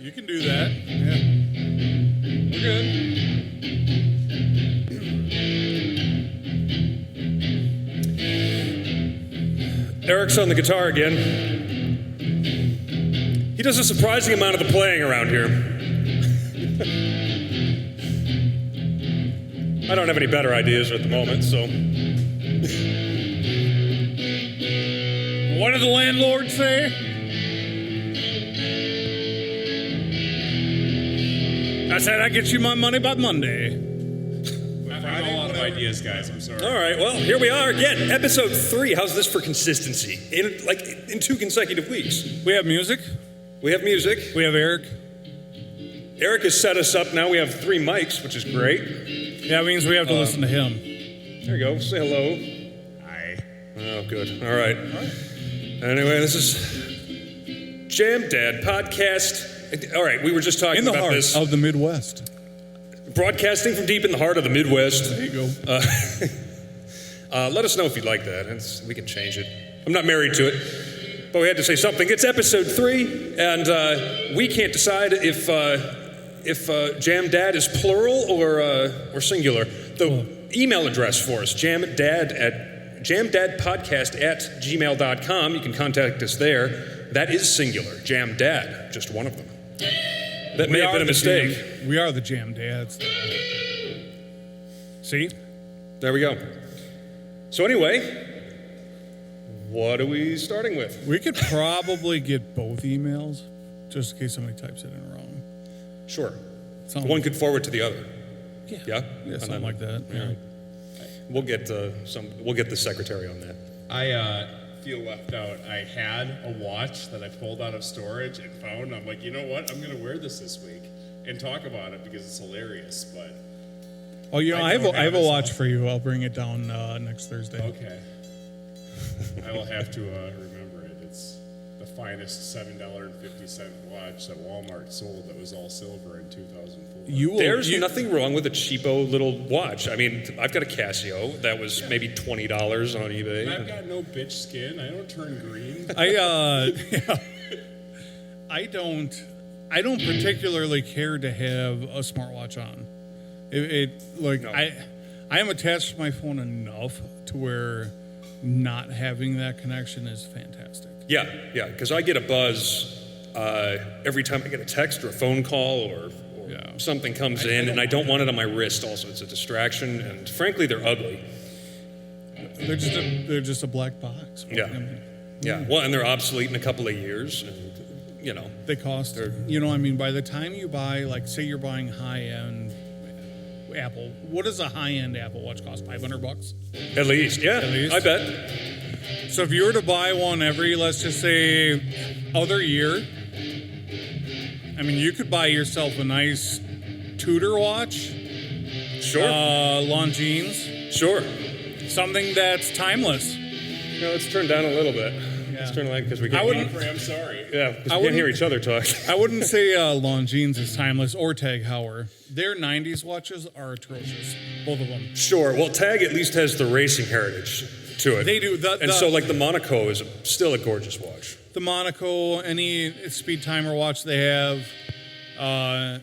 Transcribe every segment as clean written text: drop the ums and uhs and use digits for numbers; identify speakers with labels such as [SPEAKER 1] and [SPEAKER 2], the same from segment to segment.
[SPEAKER 1] You can do that. Yeah. We're good.
[SPEAKER 2] Eric's on the guitar again. He does a surprising amount of the playing around here. I don't have any better ideas at the moment, so.
[SPEAKER 1] What did the landlord say? I said I'd get you my money by Monday.
[SPEAKER 3] I have a lot of ideas, guys. I'm sorry.
[SPEAKER 2] All right, well, here we are again. Episode 3. How's this for consistency? In 2 consecutive weeks.
[SPEAKER 1] We have music.
[SPEAKER 2] We have music.
[SPEAKER 1] We have Eric.
[SPEAKER 2] Eric has set us up. Now we have 3 mics, which is great.
[SPEAKER 1] Yeah, that means we have to listen to him.
[SPEAKER 2] There you go. Say hello.
[SPEAKER 3] Hi.
[SPEAKER 2] Oh, good. All right. Anyway, this is Jam Dad Podcast. All right, we were just talking
[SPEAKER 1] In the
[SPEAKER 2] about
[SPEAKER 1] heart
[SPEAKER 2] this.
[SPEAKER 1] of the Midwest.
[SPEAKER 2] Broadcasting from deep in the heart of the Midwest.
[SPEAKER 1] There you go.
[SPEAKER 2] Let us know if you'd like that. We can change it. I'm not married to it, but we had to say something. It's episode 3, and we can't decide if Jam Dad is plural or singular. The email address for us, jamdadpodcast@gmail.com. You can contact us there. That is singular. Jam Dad, just one of them. That may have been a mistake.
[SPEAKER 1] We are the Jam Dads. See?
[SPEAKER 2] There we go. So anyway, what are we starting with?
[SPEAKER 1] We could probably get both emails, just in case somebody types it in wrong.
[SPEAKER 2] Sure.
[SPEAKER 1] Something
[SPEAKER 2] One could forward to the other.
[SPEAKER 1] Yeah.
[SPEAKER 2] Yeah?
[SPEAKER 1] Yeah, something like that.
[SPEAKER 2] All right. We'll get the secretary on that.
[SPEAKER 3] I feel left out. I had a watch that I pulled out of storage and found. I'm like, you know what? I'm going to wear this week and talk about it because it's hilarious. But
[SPEAKER 1] Oh, you know, I
[SPEAKER 3] don't
[SPEAKER 1] have a
[SPEAKER 3] have it,
[SPEAKER 1] watch
[SPEAKER 3] so-
[SPEAKER 1] for you. I'll bring it down next Thursday.
[SPEAKER 3] okay, I will have to remember it. It's the finest $7.50 watch that Walmart sold that was all silver in 2004.
[SPEAKER 2] There's nothing wrong with a cheapo little watch. I mean, I've got a Casio that was maybe $20 on eBay.
[SPEAKER 3] I've got no bitch skin. I don't turn green.
[SPEAKER 1] I don't particularly care to have a smartwatch on.
[SPEAKER 2] No.
[SPEAKER 1] I am attached to my phone enough to where not having that connection is fantastic.
[SPEAKER 2] Yeah, because I get a buzz every time I get a text or a phone call or something comes in, and I don't want it on my wrist also. It's a distraction, and frankly, they're ugly.
[SPEAKER 1] They're just a black box.
[SPEAKER 2] Yeah. Well, and they're obsolete in a couple of years, and,
[SPEAKER 1] They cost, by the time you buy, like, say you're buying high-end Apple, what does a high-end Apple Watch cost, $500?
[SPEAKER 2] At least, yeah,
[SPEAKER 1] At least.
[SPEAKER 2] I bet.
[SPEAKER 1] So if you were to buy one every, let's just say, other year, I mean, you could buy yourself a nice Tudor watch,
[SPEAKER 2] Sure,
[SPEAKER 1] Longines,
[SPEAKER 2] sure.
[SPEAKER 1] something that's timeless.
[SPEAKER 2] Let's turn down a little bit. Let's turn down because we can't.
[SPEAKER 3] I'm sorry.
[SPEAKER 2] Yeah, because we can't hear each other talk.
[SPEAKER 1] I wouldn't say Longines is timeless or Tag Heuer. Their 90s watches are atrocious, both of them.
[SPEAKER 2] Sure. Well, Tag at least has the racing heritage to it.
[SPEAKER 1] They do.
[SPEAKER 2] So, like, the Monaco is still a gorgeous watch.
[SPEAKER 1] The Monaco, any speed timer watch they have,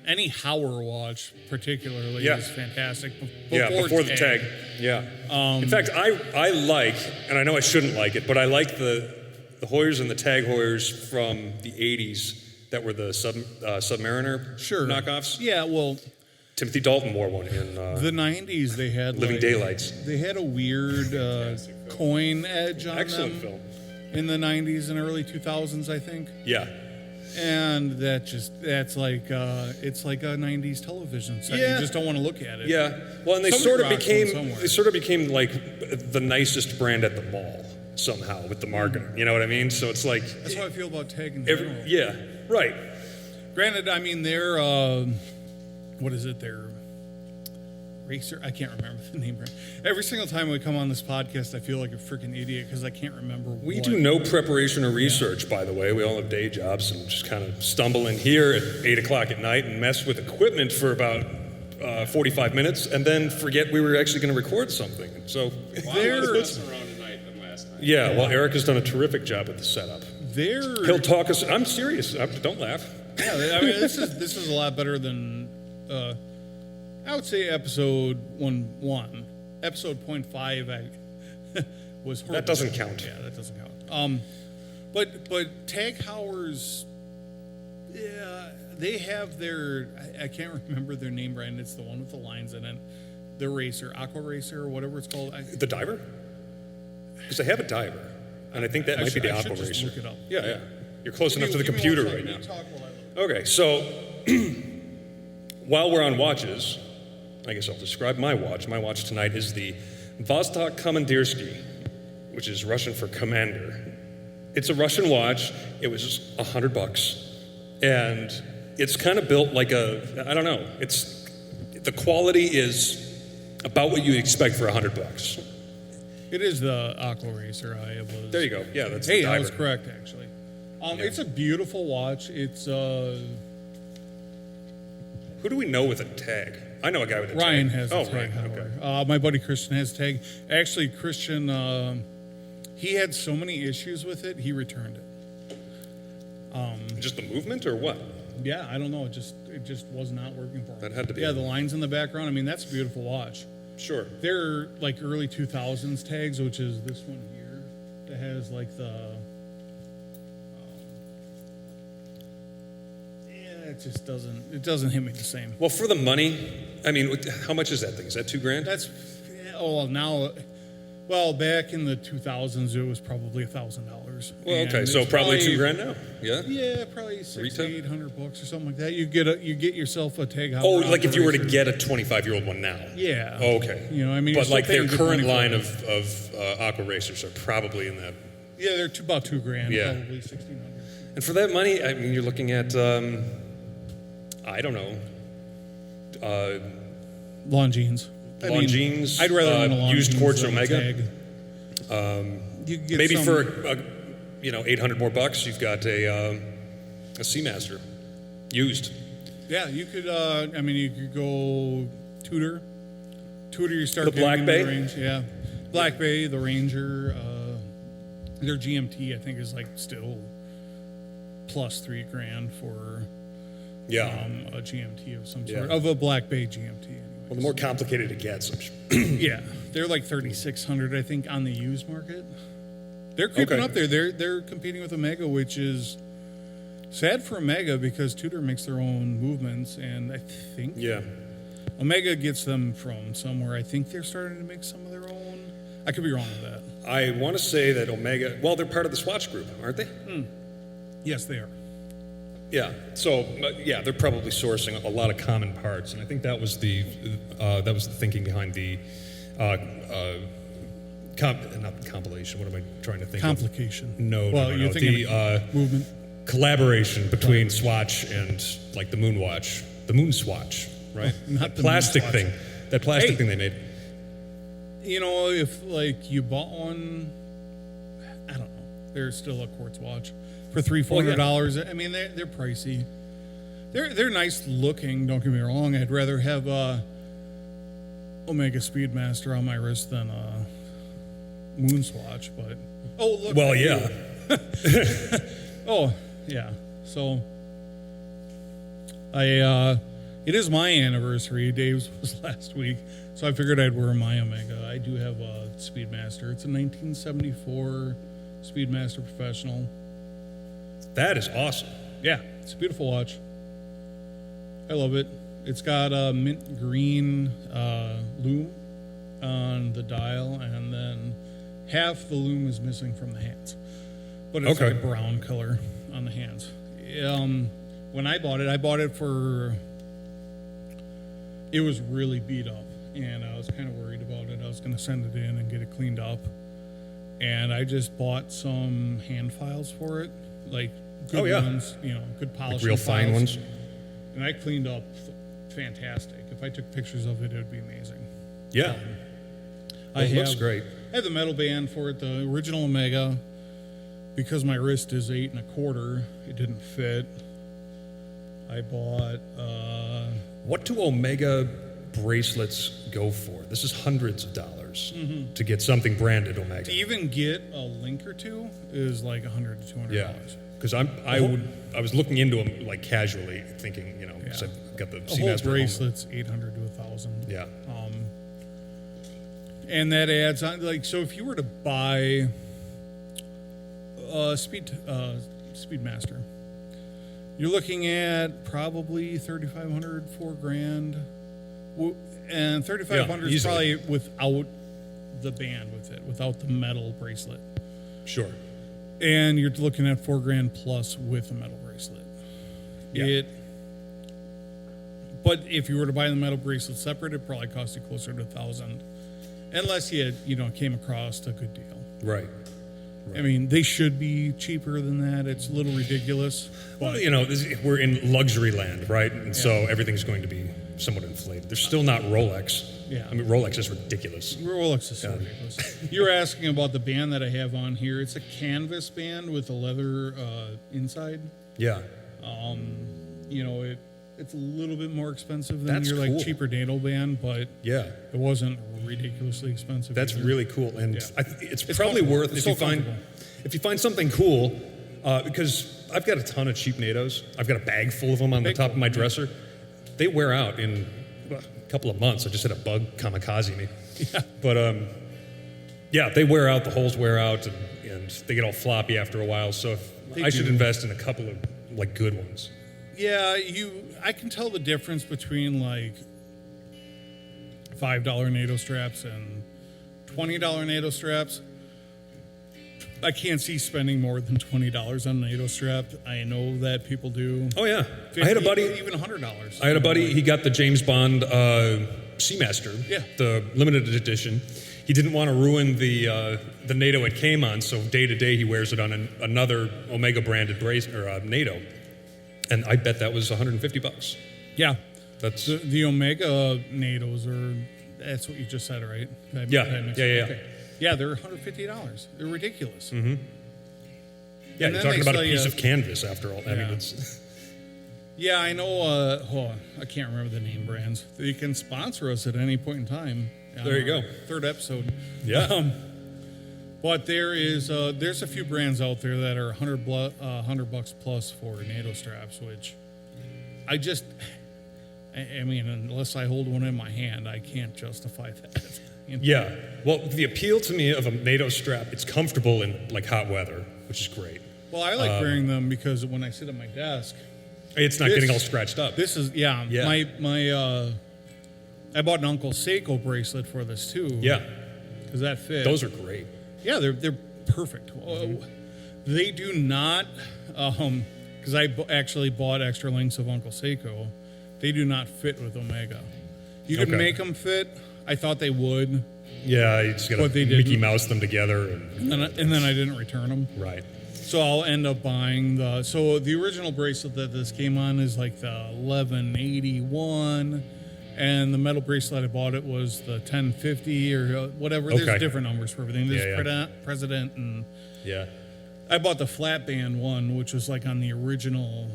[SPEAKER 1] any Heuer watch particularly is fantastic.
[SPEAKER 2] Before the Tag. Yeah. In fact, I like, and I know I shouldn't like it, but I like the Heuers and the Tag Heuers from the 80s that were the Submariner knockoffs.
[SPEAKER 1] Yeah, well,
[SPEAKER 2] Timothy Dalton wore one in
[SPEAKER 1] the 90s they had
[SPEAKER 2] Living Daylights.
[SPEAKER 1] They had a weird coin edge on
[SPEAKER 2] Excellent
[SPEAKER 1] them
[SPEAKER 2] film.
[SPEAKER 1] in the 90s and early 2000s, I think.
[SPEAKER 2] Yeah.
[SPEAKER 1] And that's like it's like a 90s television set.
[SPEAKER 2] Yeah.
[SPEAKER 1] You just don't want to look at it.
[SPEAKER 2] Yeah. Well, and they
[SPEAKER 1] Somebody
[SPEAKER 2] sort of became like the nicest brand at the mall somehow with the marketing. You know what I mean? So it's like
[SPEAKER 1] That's how I feel about Tag in general.
[SPEAKER 2] yeah, right.
[SPEAKER 1] Granted, I mean they're what is it? They're Racer. I can't remember the name. Every single time we come on this podcast, I feel like a freaking idiot because I can't remember.
[SPEAKER 2] We do no preparation or research, by the way. We all have day jobs and just kind of stumble in here at 8 o'clock at night and mess with equipment for about 45 minutes and then forget we were actually going to record something. So
[SPEAKER 3] Less around tonight than last night.
[SPEAKER 2] yeah, well, Eric has done a terrific job with the setup. He'll talk us. I'm serious. Don't laugh.
[SPEAKER 1] Yeah, I mean, this is a lot better than I would say episode 1. Episode 0.5 was horrible.
[SPEAKER 2] That doesn't count.
[SPEAKER 1] Yeah, that doesn't count. But Tag Heuer's, yeah, they have their, I can't remember their name, Brian. It's the one with the lines in it. The racer, Aqua Racer, or whatever it's called.
[SPEAKER 2] The diver? Because they have a diver, and I think that might be the Aqua Racer.
[SPEAKER 1] Look it up.
[SPEAKER 2] Yeah. You're close enough to the
[SPEAKER 1] Give me
[SPEAKER 2] computer
[SPEAKER 1] one
[SPEAKER 2] right
[SPEAKER 1] second.
[SPEAKER 2] now.
[SPEAKER 1] You talk while I look.
[SPEAKER 2] Okay, so while we're on watches, I guess I'll describe my watch. My watch tonight is the Vostok Komandirsky, which is Russian for commander. It's a Russian watch. It was $100, and it's kind of built like I don't know. The quality is about what you expect for $100.
[SPEAKER 1] It is the Aqua Racer.
[SPEAKER 2] There you go. Yeah, that's
[SPEAKER 1] Hey,
[SPEAKER 2] the
[SPEAKER 1] I
[SPEAKER 2] diver.
[SPEAKER 1] was correct, actually.
[SPEAKER 2] Yeah.
[SPEAKER 1] It's a beautiful watch. It's
[SPEAKER 2] Who do we know with a tag? I know a guy with a
[SPEAKER 1] Ryan
[SPEAKER 2] tag.
[SPEAKER 1] has
[SPEAKER 2] oh,
[SPEAKER 1] a tag.
[SPEAKER 2] Ryan.
[SPEAKER 1] However.
[SPEAKER 2] Okay.
[SPEAKER 1] My buddy Christian has a tag. Actually, Christian, he had so many issues with it, he returned it.
[SPEAKER 2] Just the movement or what?
[SPEAKER 1] Yeah, I don't know. It just was not working for him.
[SPEAKER 2] That had to be
[SPEAKER 1] Yeah,
[SPEAKER 2] it.
[SPEAKER 1] the lines in the background. I mean, that's a beautiful watch.
[SPEAKER 2] Sure.
[SPEAKER 1] They're like early 2000s tags, which is this one here that has like the. Yeah, it just doesn't hit me the same.
[SPEAKER 2] Well, for the money, I mean, how much is that thing? Is that $2,000?
[SPEAKER 1] That's now. Well, back in the 2000s, it was probably $1,000.
[SPEAKER 2] Well,
[SPEAKER 1] And
[SPEAKER 2] okay, so
[SPEAKER 1] it's
[SPEAKER 2] probably $2,000 now. Yeah.
[SPEAKER 1] Yeah, probably $600
[SPEAKER 2] Retail?
[SPEAKER 1] to $800 or something like that. You get yourself a tag.
[SPEAKER 2] Oh, like if you were to get a 25-year-old one now.
[SPEAKER 1] Yeah.
[SPEAKER 2] Oh, okay.
[SPEAKER 1] You know, I mean,
[SPEAKER 2] but
[SPEAKER 1] you're
[SPEAKER 2] like
[SPEAKER 1] still
[SPEAKER 2] their
[SPEAKER 1] paying good
[SPEAKER 2] current
[SPEAKER 1] money
[SPEAKER 2] line
[SPEAKER 1] for
[SPEAKER 2] of Aqua Racers are probably in that.
[SPEAKER 1] Yeah, they're about $2,000.
[SPEAKER 2] Yeah.
[SPEAKER 1] Probably $1,600.
[SPEAKER 2] And for that money, I mean, you're looking at, I don't know,
[SPEAKER 1] Longines.
[SPEAKER 2] Longines,
[SPEAKER 1] I'd rather own a Longines
[SPEAKER 2] used Quartz
[SPEAKER 1] than a
[SPEAKER 2] Omega.
[SPEAKER 1] tag. You can get
[SPEAKER 2] maybe
[SPEAKER 1] some-
[SPEAKER 2] for $800 more bucks, you've got a Seamaster, used.
[SPEAKER 1] Yeah, you could. I mean, you could go Tudor. You start
[SPEAKER 2] The
[SPEAKER 1] getting
[SPEAKER 2] Black
[SPEAKER 1] into
[SPEAKER 2] Bay?
[SPEAKER 1] the range. Yeah, Black Bay, the Ranger. Their GMT, I think, is like still plus $3,000 for
[SPEAKER 2] Yeah.
[SPEAKER 1] a GMT of some
[SPEAKER 2] Yeah.
[SPEAKER 1] sort of a Black Bay GMT. Anyway.
[SPEAKER 2] Well, the more complicated it gets, I'm sure.
[SPEAKER 1] Yeah, they're like 3,600, I think, on the used market. They're creeping
[SPEAKER 2] Okay.
[SPEAKER 1] up there. They're competing with Omega, which is sad for Omega because Tudor makes their own movements, and I think
[SPEAKER 2] Yeah.
[SPEAKER 1] Omega gets them from somewhere. I think they're starting to make some of their own. I could be wrong with that.
[SPEAKER 2] I want to say that Omega, well, they're part of the Swatch Group, aren't they?
[SPEAKER 1] Yes, they are.
[SPEAKER 2] Yeah. So yeah, they're probably sourcing a lot of common parts, and I think that was the thinking behind the not compilation. What am I trying to think
[SPEAKER 1] Complication.
[SPEAKER 2] of? No,
[SPEAKER 1] Well,
[SPEAKER 2] no,
[SPEAKER 1] you're
[SPEAKER 2] no.
[SPEAKER 1] thinking
[SPEAKER 2] The
[SPEAKER 1] movement.
[SPEAKER 2] collaboration between Swatch and like the Moonwatch, the Moon Swatch, right?
[SPEAKER 1] not
[SPEAKER 2] That
[SPEAKER 1] the
[SPEAKER 2] plastic
[SPEAKER 1] Moonswatch.
[SPEAKER 2] thing. That plastic
[SPEAKER 1] Hey.
[SPEAKER 2] thing they made.
[SPEAKER 1] You know, if like you bought one, I don't know. There's still a quartz watch for $300-$400. I mean, they're pricey. They're nice looking. Don't get me wrong. I'd rather have a Omega Speedmaster on my wrist than a Moonswatch. But look.
[SPEAKER 2] Well, yeah.
[SPEAKER 1] Oh, yeah. So it is my anniversary. Dave's was last week, so I figured I'd wear my Omega. I do have a Speedmaster. It's a 1974 Speedmaster Professional.
[SPEAKER 2] That is awesome.
[SPEAKER 1] Yeah, it's a beautiful watch. I love it. It's got a mint green lume on the dial, and then half the lume is missing from the hands. But it's
[SPEAKER 2] Okay.
[SPEAKER 1] like a brown color on the hands. When I bought it for. It was really beat up, and I was kind of worried about it. I was going to send it in and get it cleaned up. And I just bought some hand files for it, like good
[SPEAKER 2] Oh, yeah.
[SPEAKER 1] ones, good polishing
[SPEAKER 2] Real fine
[SPEAKER 1] files.
[SPEAKER 2] ones.
[SPEAKER 1] And I cleaned up fantastic. If I took pictures of it, it would be amazing.
[SPEAKER 2] Yeah.
[SPEAKER 1] It
[SPEAKER 2] looks great.
[SPEAKER 1] I have the metal band for it, the original Omega. Because my wrist is 8 1/4, it didn't fit. I bought.
[SPEAKER 2] What do Omega bracelets go for? This is hundreds of dollars to get something branded Omega.
[SPEAKER 1] To even get a link or two is like $100 to $200.
[SPEAKER 2] Yeah. Because I was looking into them like casually, thinking, you know, 'cause I've got the
[SPEAKER 1] A whole
[SPEAKER 2] Seamaster at home.
[SPEAKER 1] bracelet's 800 to 1,000.
[SPEAKER 2] Yeah.
[SPEAKER 1] And that adds on, like, so if you were to buy a Speedmaster, you're looking at probably 3,500, $4,000, and 3,500 is
[SPEAKER 2] easily.
[SPEAKER 1] probably without the band with it, without the metal bracelet.
[SPEAKER 2] Sure.
[SPEAKER 1] And you're looking at $4,000 plus with a metal bracelet.
[SPEAKER 2] Yeah.
[SPEAKER 1] But if you were to buy the metal bracelet separate, it probably cost you closer to 1,000, unless you came across a good deal.
[SPEAKER 2] Right.
[SPEAKER 1] I mean, they should be cheaper than that. It's a little ridiculous. But
[SPEAKER 2] Well, you know, we're in luxury land, right? And so everything's going to be somewhat inflated. They're still not Rolex.
[SPEAKER 1] Yeah.
[SPEAKER 2] I mean, Rolex is ridiculous.
[SPEAKER 1] Rolex is so ridiculous. You were asking about the band that I have on here. It's a canvas band with a leather inside.
[SPEAKER 2] Yeah.
[SPEAKER 1] It's a little bit more expensive than
[SPEAKER 2] That's
[SPEAKER 1] your
[SPEAKER 2] cool.
[SPEAKER 1] like cheaper NATO band, but
[SPEAKER 2] Yeah.
[SPEAKER 1] it wasn't ridiculously expensive.
[SPEAKER 2] That's
[SPEAKER 1] either.
[SPEAKER 2] really cool, and
[SPEAKER 1] Yeah.
[SPEAKER 2] it's
[SPEAKER 1] It's
[SPEAKER 2] probably
[SPEAKER 1] comfortable.
[SPEAKER 2] worth
[SPEAKER 1] It's
[SPEAKER 2] if
[SPEAKER 1] so
[SPEAKER 2] you find something cool, because I've got a ton of cheap NATOs. I've got a bag full of them on the
[SPEAKER 1] Bag
[SPEAKER 2] top of
[SPEAKER 1] full,
[SPEAKER 2] my
[SPEAKER 1] yeah.
[SPEAKER 2] dresser. They wear out in a couple of months. I just had a bug kamikaze me, but they wear out. The holes wear out, and they get all floppy after a while. So
[SPEAKER 1] They
[SPEAKER 2] I should
[SPEAKER 1] do.
[SPEAKER 2] invest in a couple of like good ones.
[SPEAKER 1] Yeah, I can tell the difference between like $5 NATO straps and $20 NATO straps. I can't see spending more than $20 on a NATO strap. I know that people do.
[SPEAKER 2] Oh yeah,
[SPEAKER 1] 50,
[SPEAKER 2] I had a buddy.
[SPEAKER 1] even $100.
[SPEAKER 2] I had a buddy. He got the James Bond Seamaster,
[SPEAKER 1] Yeah.
[SPEAKER 2] the limited edition. He didn't want to ruin the NATO it came on, so day to day he wears it on another Omega branded NATO, and I bet that was $150.
[SPEAKER 1] Yeah.
[SPEAKER 2] That's
[SPEAKER 1] The Omega NATOs that's what you just said, right?
[SPEAKER 2] Yeah.
[SPEAKER 1] makes
[SPEAKER 2] Yeah.
[SPEAKER 1] sense. Okay. Yeah, they're $150. They're ridiculous.
[SPEAKER 2] yeah.
[SPEAKER 1] and
[SPEAKER 2] You're
[SPEAKER 1] then
[SPEAKER 2] talking
[SPEAKER 1] they
[SPEAKER 2] about a
[SPEAKER 1] sell you-
[SPEAKER 2] piece of canvas after all. I mean,
[SPEAKER 1] Yeah.
[SPEAKER 2] it's
[SPEAKER 1] Yeah, I know. Hold on. I can't remember the name brands. They can sponsor us at any point in time.
[SPEAKER 2] There you go.
[SPEAKER 1] Third episode.
[SPEAKER 2] yeah.
[SPEAKER 1] But there's a few brands out there that are $100 plus for NATO straps, which I mean, unless I hold one in my hand, I can't justify that. You know?
[SPEAKER 2] Yeah. Well, the appeal to me of a NATO strap, it's comfortable in like hot weather, which is great.
[SPEAKER 1] Well, I like wearing them because when I sit at my desk,
[SPEAKER 2] It's not
[SPEAKER 1] This-
[SPEAKER 2] getting all scratched up.
[SPEAKER 1] this is
[SPEAKER 2] Yeah.
[SPEAKER 1] my I bought an Uncle Seiko bracelet for this too.
[SPEAKER 2] yeah.
[SPEAKER 1] because that fit.
[SPEAKER 2] Those are great.
[SPEAKER 1] Yeah, they're perfect. They do not, because actually bought extra links of Uncle Seiko. They do not fit with Omega. You can
[SPEAKER 2] Okay.
[SPEAKER 1] make them fit. I thought they would,
[SPEAKER 2] Yeah, you just got
[SPEAKER 1] But
[SPEAKER 2] to
[SPEAKER 1] they
[SPEAKER 2] Mickey
[SPEAKER 1] didn't.
[SPEAKER 2] Mouse them together.
[SPEAKER 1] and then I didn't return them.
[SPEAKER 2] Right.
[SPEAKER 1] So I'll end up buying so the original bracelet that this came on is like the 1181, and the metal bracelet I bought it was the 1050 or whatever.
[SPEAKER 2] Okay.
[SPEAKER 1] There's different numbers for everything. There's
[SPEAKER 2] Yeah.
[SPEAKER 1] President, and
[SPEAKER 2] Yeah.
[SPEAKER 1] I bought the flat band one, which was like on the original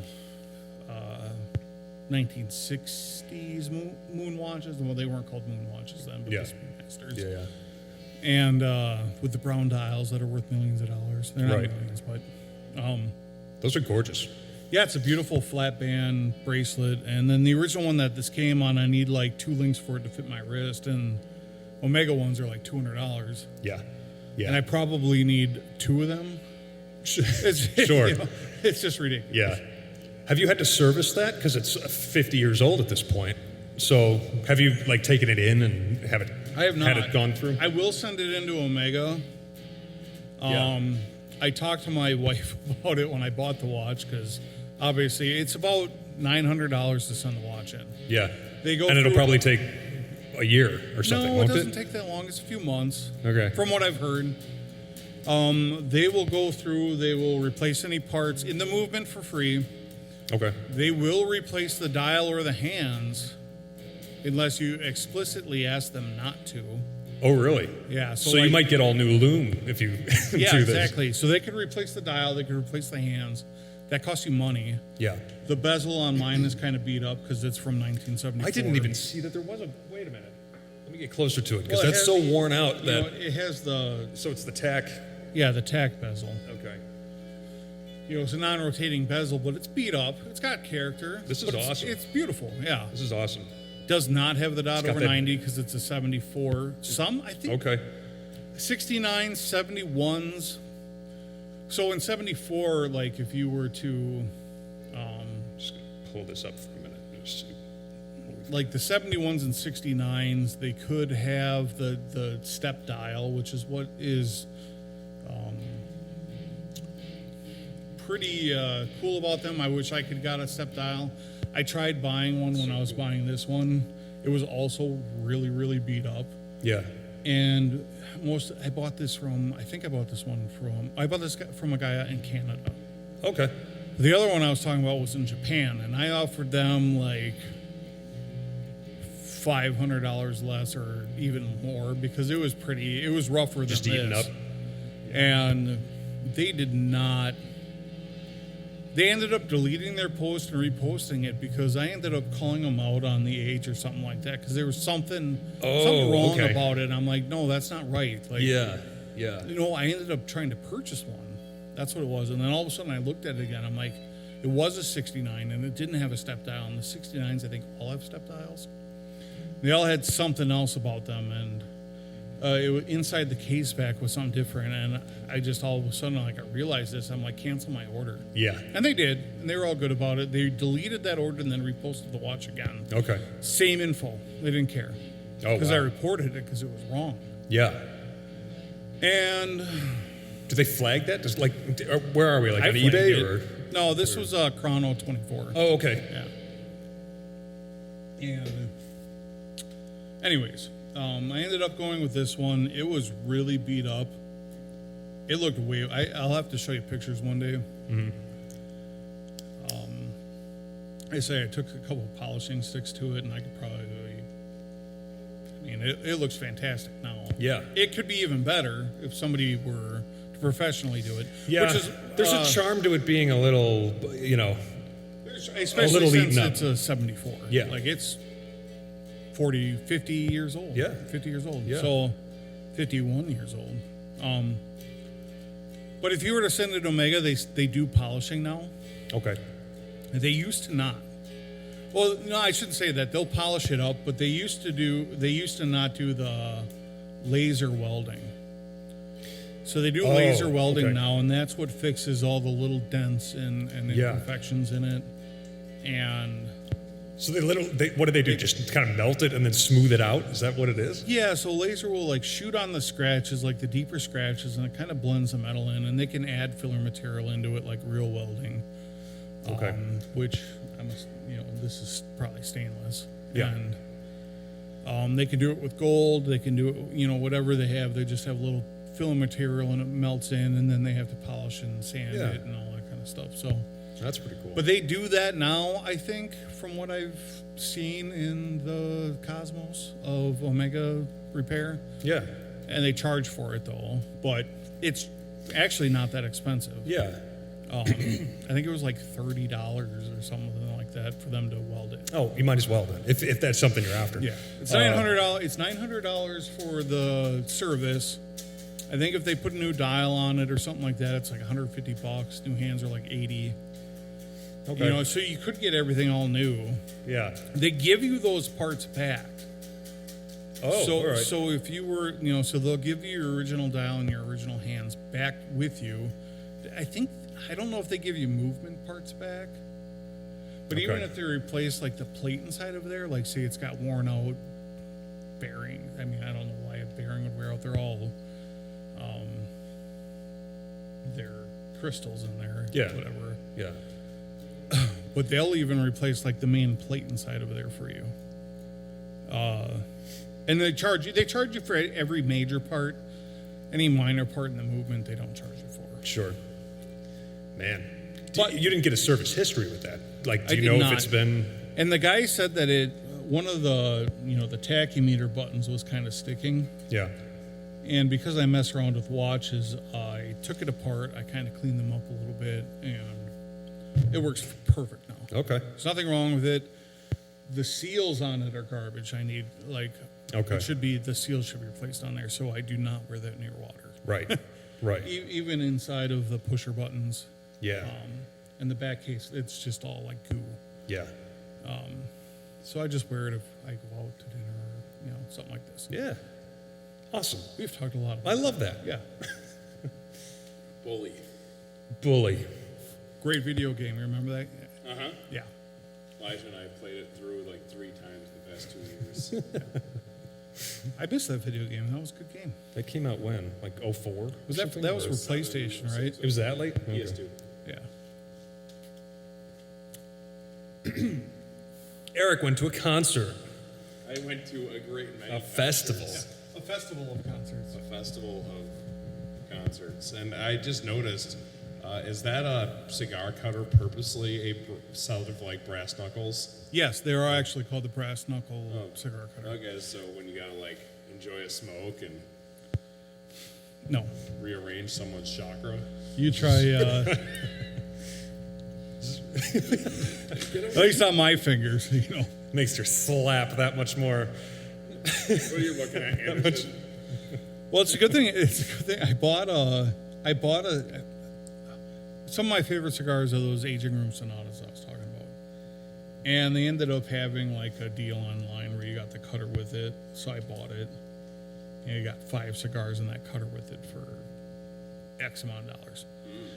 [SPEAKER 1] 1960s moon watches. Well, they weren't called moon watches then, but
[SPEAKER 2] Yeah.
[SPEAKER 1] the Speedmasters.
[SPEAKER 2] Yeah.
[SPEAKER 1] And with the brown dials that are worth millions of dollars. They're not
[SPEAKER 2] Right.
[SPEAKER 1] millions, but
[SPEAKER 2] Those are gorgeous.
[SPEAKER 1] yeah, it's a beautiful flat band bracelet. And then the original one that this came on, I need like 2 links for it to fit my wrist, and Omega ones are like $200.
[SPEAKER 2] Yeah. Yeah.
[SPEAKER 1] And I probably need 2 of them. It's,
[SPEAKER 2] Sure.
[SPEAKER 1] it's just ridiculous.
[SPEAKER 2] Yeah. Have you had to service that? Because it's 50 years old at this point. So have you like taken it in and
[SPEAKER 1] I have not.
[SPEAKER 2] had it gone through?
[SPEAKER 1] I will send it into Omega.
[SPEAKER 2] Yeah.
[SPEAKER 1] I talked to my wife about it when I bought the watch because obviously it's about $900 to send the watch in.
[SPEAKER 2] Yeah.
[SPEAKER 1] They go
[SPEAKER 2] and it'll
[SPEAKER 1] through-
[SPEAKER 2] probably take a year or something,
[SPEAKER 1] No, it
[SPEAKER 2] won't
[SPEAKER 1] doesn't take that long. It's a few months.
[SPEAKER 2] Okay.
[SPEAKER 1] From what I've heard. They will go through, they will replace any parts in the movement for free.
[SPEAKER 2] Okay.
[SPEAKER 1] They will replace the dial or the hands unless you explicitly ask them not to.
[SPEAKER 2] Oh, really?
[SPEAKER 1] Yeah.
[SPEAKER 2] So you
[SPEAKER 1] like-
[SPEAKER 2] might get all new loom if you
[SPEAKER 1] Yeah,
[SPEAKER 2] do this.
[SPEAKER 1] exactly. So they could replace the dial, they could replace the hands. That costs you money.
[SPEAKER 2] Yeah.
[SPEAKER 1] The bezel on mine is kind of beat up because it's from 1974.
[SPEAKER 2] I didn't even see that there was a. Wait a minute. Let me get closer to it because
[SPEAKER 1] Well, it
[SPEAKER 2] that's
[SPEAKER 1] has-
[SPEAKER 2] so worn out
[SPEAKER 1] You know,
[SPEAKER 2] that.
[SPEAKER 1] it has the
[SPEAKER 2] So it's the tack.
[SPEAKER 1] the tack bezel.
[SPEAKER 2] Okay.
[SPEAKER 1] it's a non-rotating bezel, but it's beat up. It's got character.
[SPEAKER 2] This is
[SPEAKER 1] but
[SPEAKER 2] awesome.
[SPEAKER 1] It's beautiful. Yeah.
[SPEAKER 2] This is awesome.
[SPEAKER 1] Does not have the dot
[SPEAKER 2] got
[SPEAKER 1] over
[SPEAKER 2] that-
[SPEAKER 1] 90 because it's a 74. Some, I think,
[SPEAKER 2] Okay.
[SPEAKER 1] 69, 71s. So in 74, like if you were to,
[SPEAKER 2] Just gonna pull this up for a minute. Just see.
[SPEAKER 1] like the 71s and 69s, they could have the step dial, which is what is pretty cool about them. I wish I could got a step dial. I tried buying one when I was buying this one. It was also really, really beat up.
[SPEAKER 2] Yeah.
[SPEAKER 1] And I bought this from a guy from a guy in Canada.
[SPEAKER 2] Okay.
[SPEAKER 1] The other one I was talking about was in Japan, and I offered them like $500 less or even more because it was rougher than
[SPEAKER 2] Just
[SPEAKER 1] this.
[SPEAKER 2] eating up.
[SPEAKER 1] And they did not. They ended up deleting their post and reposting it because I ended up calling them out on the age or something like that because there was something wrong
[SPEAKER 2] okay.
[SPEAKER 1] about it. I'm like, no, that's not right. Like,
[SPEAKER 2] Yeah.
[SPEAKER 1] I ended up trying to purchase one. That's what it was. And then all of a sudden I looked at it again. I'm like, it was a 69 and it didn't have a step dial. And the 69s, I think, all have step dials. They all had something else about them. And inside the case back was something different. And I just all of a sudden, like, I realized this. I'm like, cancel my order.
[SPEAKER 2] Yeah.
[SPEAKER 1] And they did. And they were all good about it. They deleted that order and then reposted the watch again.
[SPEAKER 2] Okay.
[SPEAKER 1] Same info. They didn't care.
[SPEAKER 2] Oh,
[SPEAKER 1] Because I
[SPEAKER 2] wow.
[SPEAKER 1] reported it because it was wrong.
[SPEAKER 2] Yeah.
[SPEAKER 1] And
[SPEAKER 2] Do they flag that? Just like, where are we? Like
[SPEAKER 1] I
[SPEAKER 2] on
[SPEAKER 1] flagged
[SPEAKER 2] eBay
[SPEAKER 1] it.
[SPEAKER 2] or?
[SPEAKER 1] No, this was Chrono 24.
[SPEAKER 2] Oh, okay.
[SPEAKER 1] Yeah. And anyways, I ended up going with this one. It was really beat up. It looked I'll have to show you pictures one day.
[SPEAKER 2] Mm-hmm.
[SPEAKER 1] I say I took a couple of polishing sticks to it, and I could probably. It looks fantastic now.
[SPEAKER 2] Yeah.
[SPEAKER 1] It could be even better if somebody were to professionally do it.
[SPEAKER 2] Yeah.
[SPEAKER 1] Which is,
[SPEAKER 2] There's a charm to it being a little,
[SPEAKER 1] especially
[SPEAKER 2] little
[SPEAKER 1] since
[SPEAKER 2] eaten up.
[SPEAKER 1] it's a 74.
[SPEAKER 2] Yeah.
[SPEAKER 1] Like it's 40, 50 years old.
[SPEAKER 2] Yeah.
[SPEAKER 1] 50 years old.
[SPEAKER 2] Yeah.
[SPEAKER 1] So 51 years old. But if you were to send it to Omega, they do polishing now.
[SPEAKER 2] Okay.
[SPEAKER 1] They used to not. Well, no, I shouldn't say that. They'll polish it up, but they used to not do the laser welding. So they do laser welding
[SPEAKER 2] okay.
[SPEAKER 1] now, and that's what fixes all the little dents and
[SPEAKER 2] Yeah.
[SPEAKER 1] imperfections in it. And
[SPEAKER 2] So what do they do? Just kind of melt it and then smooth it out? Is that what it is?
[SPEAKER 1] yeah, so laser will like shoot on the scratches, like the deeper scratches, and it kind of blends the metal in, and they can add filler material into it like real welding.
[SPEAKER 2] Okay.
[SPEAKER 1] Which this is probably stainless.
[SPEAKER 2] Yeah.
[SPEAKER 1] And they can do it with gold. They can do it, whatever they have. They just have a little filler material and it melts in, and then they have to polish and sand
[SPEAKER 2] Yeah.
[SPEAKER 1] it and all that kind of stuff. So,
[SPEAKER 2] That's pretty cool.
[SPEAKER 1] but they do that now, I think, from what I've seen in the Cosmos of Omega Repair.
[SPEAKER 2] Yeah.
[SPEAKER 1] And they charge for it though, but it's actually not that expensive.
[SPEAKER 2] Yeah.
[SPEAKER 1] I think it was like $30 or something like that for them to weld it.
[SPEAKER 2] Oh, you might as well then, if that's something you're after.
[SPEAKER 1] Yeah, it's $900. It's $900 for the service. I think if they put a new dial on it or something like that, it's like $150. New hands are like $80.
[SPEAKER 2] Okay.
[SPEAKER 1] So you could get everything all new.
[SPEAKER 2] Yeah.
[SPEAKER 1] They give you those parts back.
[SPEAKER 2] Oh,
[SPEAKER 1] so
[SPEAKER 2] all right.
[SPEAKER 1] so if you were, so they'll give you your original dial and your original hands back with you. I don't know if they give you movement parts back, but even
[SPEAKER 2] Okay.
[SPEAKER 1] if they replace like the plate inside of there, like say it's got worn out bearing. I mean, I don't know why a bearing would wear out. They're all, they're crystals in there.
[SPEAKER 2] Yeah.
[SPEAKER 1] Whatever.
[SPEAKER 2] Yeah.
[SPEAKER 1] But they'll even replace like the main plate inside of there for you. And they charge you for every major part. Any minor part in the movement, they don't charge you for.
[SPEAKER 2] Sure. Man.
[SPEAKER 1] But-
[SPEAKER 2] You didn't get a service history with that. Like, do
[SPEAKER 1] I
[SPEAKER 2] you
[SPEAKER 1] did
[SPEAKER 2] know
[SPEAKER 1] not.
[SPEAKER 2] if it's been?
[SPEAKER 1] And the guy said that one of the, the tachymeter buttons was kind of sticking.
[SPEAKER 2] Yeah.
[SPEAKER 1] And because I mess around with watches, I took it apart. I kind of cleaned them up a little bit, and it works perfect now.
[SPEAKER 2] Okay.
[SPEAKER 1] There's nothing wrong with it. The seals on it are garbage. I need,
[SPEAKER 2] Okay.
[SPEAKER 1] the seals should be replaced on there, so I do not wear that near water.
[SPEAKER 2] Right. Right.
[SPEAKER 1] Even inside of the pusher buttons.
[SPEAKER 2] Yeah.
[SPEAKER 1] And the back case, it's just all like goo.
[SPEAKER 2] Yeah.
[SPEAKER 1] So I just wear it if I go out to dinner or, something like this.
[SPEAKER 2] Yeah. Awesome.
[SPEAKER 1] We've talked a lot about
[SPEAKER 2] I love that.
[SPEAKER 1] Yeah.
[SPEAKER 3] Bully.
[SPEAKER 2] Bully.
[SPEAKER 1] Great video game. Remember that?
[SPEAKER 3] Uh-huh.
[SPEAKER 1] Yeah.
[SPEAKER 3] Elijah and I played it through like 3 times the past 2 years.
[SPEAKER 1] I missed that video game. That was a good game.
[SPEAKER 2] That came out when? Like 04?
[SPEAKER 1] Was that was for PlayStation, right?
[SPEAKER 2] It was that late? Okay.
[SPEAKER 3] PS2.
[SPEAKER 1] Yeah.
[SPEAKER 2] Eric went to a concert,
[SPEAKER 3] I went to a great night.
[SPEAKER 2] a festival.
[SPEAKER 1] A festival of concerts.
[SPEAKER 3] A festival of concerts. And I just noticed, is that a cigar cutter purposely sound of like brass knuckles?
[SPEAKER 1] Yes, they are actually called the brass knuckle cigar cutter.
[SPEAKER 3] Okay, so when you gotta like enjoy a smoke and
[SPEAKER 1] No,
[SPEAKER 3] rearrange someone's chakra.
[SPEAKER 1] you try. At least on my fingers,
[SPEAKER 2] Makes your slap that much more.
[SPEAKER 3] What are you looking at, Anderson?
[SPEAKER 1] Well, it's a good thing. It's a good thing. I bought a. Some of my favorite cigars are those aging room sonatas I was talking about, and they ended up having like a deal online where you got the cutter with it. So I bought it, and you got 5 cigars in that cutter with it for X amount of dollars.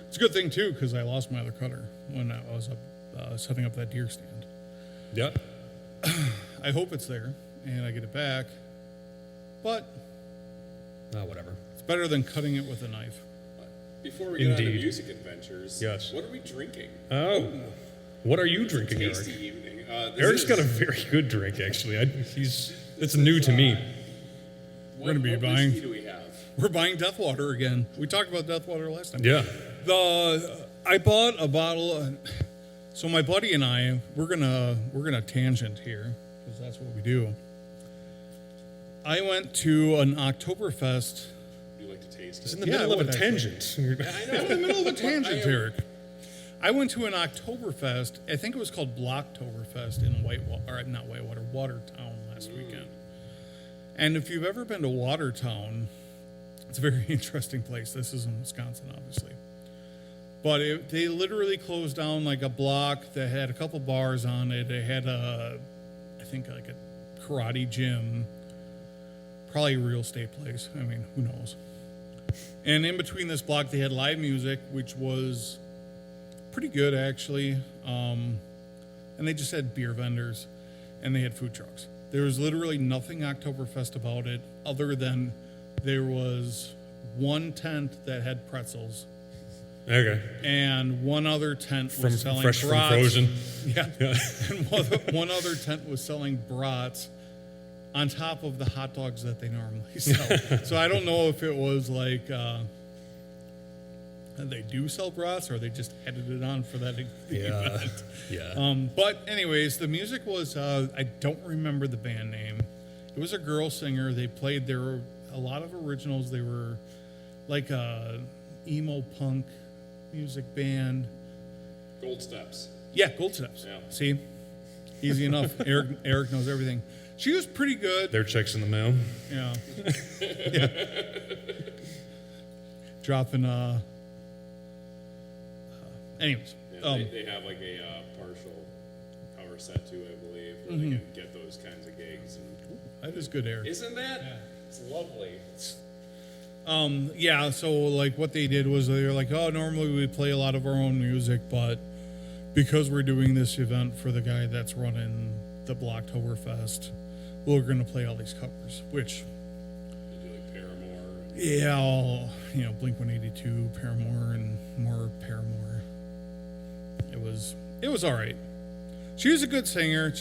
[SPEAKER 1] It's a good thing too because I lost my other cutter when I was setting up that deer stand.
[SPEAKER 2] Yeah.
[SPEAKER 1] I hope it's there and I get it back, but
[SPEAKER 2] Oh, whatever.
[SPEAKER 1] it's better than cutting it with a knife.
[SPEAKER 3] Before we get on to
[SPEAKER 2] Indeed.
[SPEAKER 3] music adventures,
[SPEAKER 2] Yes.
[SPEAKER 3] what are we drinking?
[SPEAKER 2] Oh. What are you drinking, Eric?
[SPEAKER 3] Tasty evening.
[SPEAKER 2] Eric's got a very good drink, actually. It's new to me.
[SPEAKER 1] We're gonna be
[SPEAKER 3] what
[SPEAKER 1] buying-
[SPEAKER 3] whiskey do we have?
[SPEAKER 1] We're buying Deathwater again. We talked about Deathwater last time.
[SPEAKER 2] Yeah.
[SPEAKER 1] I bought a bottle. So my buddy and I, we're gonna tangent here because that's what we do. I went to an Oktoberfest.
[SPEAKER 3] Do you like to taste
[SPEAKER 2] It's
[SPEAKER 3] it?
[SPEAKER 2] in the
[SPEAKER 1] Yeah,
[SPEAKER 2] middle
[SPEAKER 1] I
[SPEAKER 2] of a
[SPEAKER 1] would actually.
[SPEAKER 2] tangent.
[SPEAKER 1] I'm in the middle of a tangent, Eric. I went to an Oktoberfest. I think it was called Blocktoberfest in Watertown last weekend. And if you've ever been to Watertown, it's a very interesting place. This is in Wisconsin, obviously. But they literally closed down like a block that had a couple bars on it. They had I think like a karate gym, probably a real estate place. I mean, who knows? And in between this block, they had live music, which was pretty good actually. And they just had beer vendors, and they had food trucks. There was literally nothing Oktoberfest about it, other than there was one tent that had pretzels.
[SPEAKER 2] Okay.
[SPEAKER 1] And one other tent was
[SPEAKER 2] From
[SPEAKER 1] selling
[SPEAKER 2] fresh from
[SPEAKER 1] brats.
[SPEAKER 2] frozen.
[SPEAKER 1] Yeah. And one other tent was selling brats on top of the hot dogs that they normally sell. So I don't know if it was like they do sell brats or they just added it on for that
[SPEAKER 2] Yeah.
[SPEAKER 1] event.
[SPEAKER 2] Yeah.
[SPEAKER 1] But anyways, the music was I don't remember the band name. It was a girl singer. They played there were a lot of originals. They were like a emo punk music band.
[SPEAKER 3] Gold Steps.
[SPEAKER 1] Yeah, Gold Steps.
[SPEAKER 3] Yeah.
[SPEAKER 1] See, easy enough. Eric knows everything. She was pretty good.
[SPEAKER 2] Their checks in the mail.
[SPEAKER 1] Yeah. Yeah. Dropping. Anyways.
[SPEAKER 3] Yeah, they have like a partial cover set too, I believe, where they can get those kinds of gigs. And
[SPEAKER 1] That is good, Eric.
[SPEAKER 3] isn't that? It's lovely.
[SPEAKER 1] Yeah, so like what they did was they were like, oh, normally we play a lot of our own music, but because we're doing this event for the guy that's running the Blocktoberfest, we're going to play all these covers, which,
[SPEAKER 3] They do like Paramore. And
[SPEAKER 1] yeah, all, Blink-182, Paramore, and more Paramore. It was all right. She was a good singer.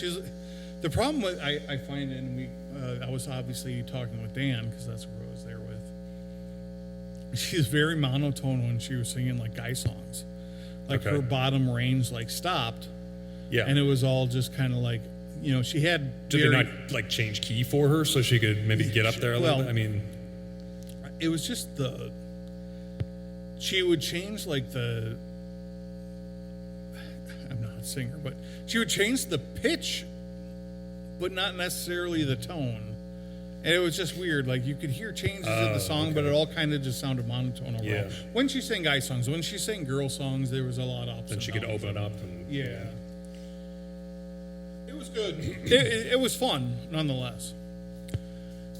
[SPEAKER 1] The problem with, I find, and I was obviously talking with Dan, because that's where I was there with. She's very monotone when she was singing like guy songs. Like
[SPEAKER 2] Okay.
[SPEAKER 1] her bottom range like stopped,
[SPEAKER 2] Yeah.
[SPEAKER 1] and it was all just kind of like, she had
[SPEAKER 2] Did they
[SPEAKER 1] very-
[SPEAKER 2] not like change key for her so she could maybe get up there a little
[SPEAKER 1] Well-
[SPEAKER 2] bit? I mean,
[SPEAKER 1] it was just she would change like I'm not a singer, but she would change the pitch, but not necessarily the tone. And it was just weird. Like, you could hear changes in the song, but it all kind of just sounded monotone overall.
[SPEAKER 2] Yeah.
[SPEAKER 1] When she sang guy songs, when she sang girl songs, there was a lot of ups
[SPEAKER 2] Then
[SPEAKER 1] and
[SPEAKER 2] she could
[SPEAKER 1] downs.
[SPEAKER 2] open up and
[SPEAKER 1] Yeah. It was good. It was fun, nonetheless.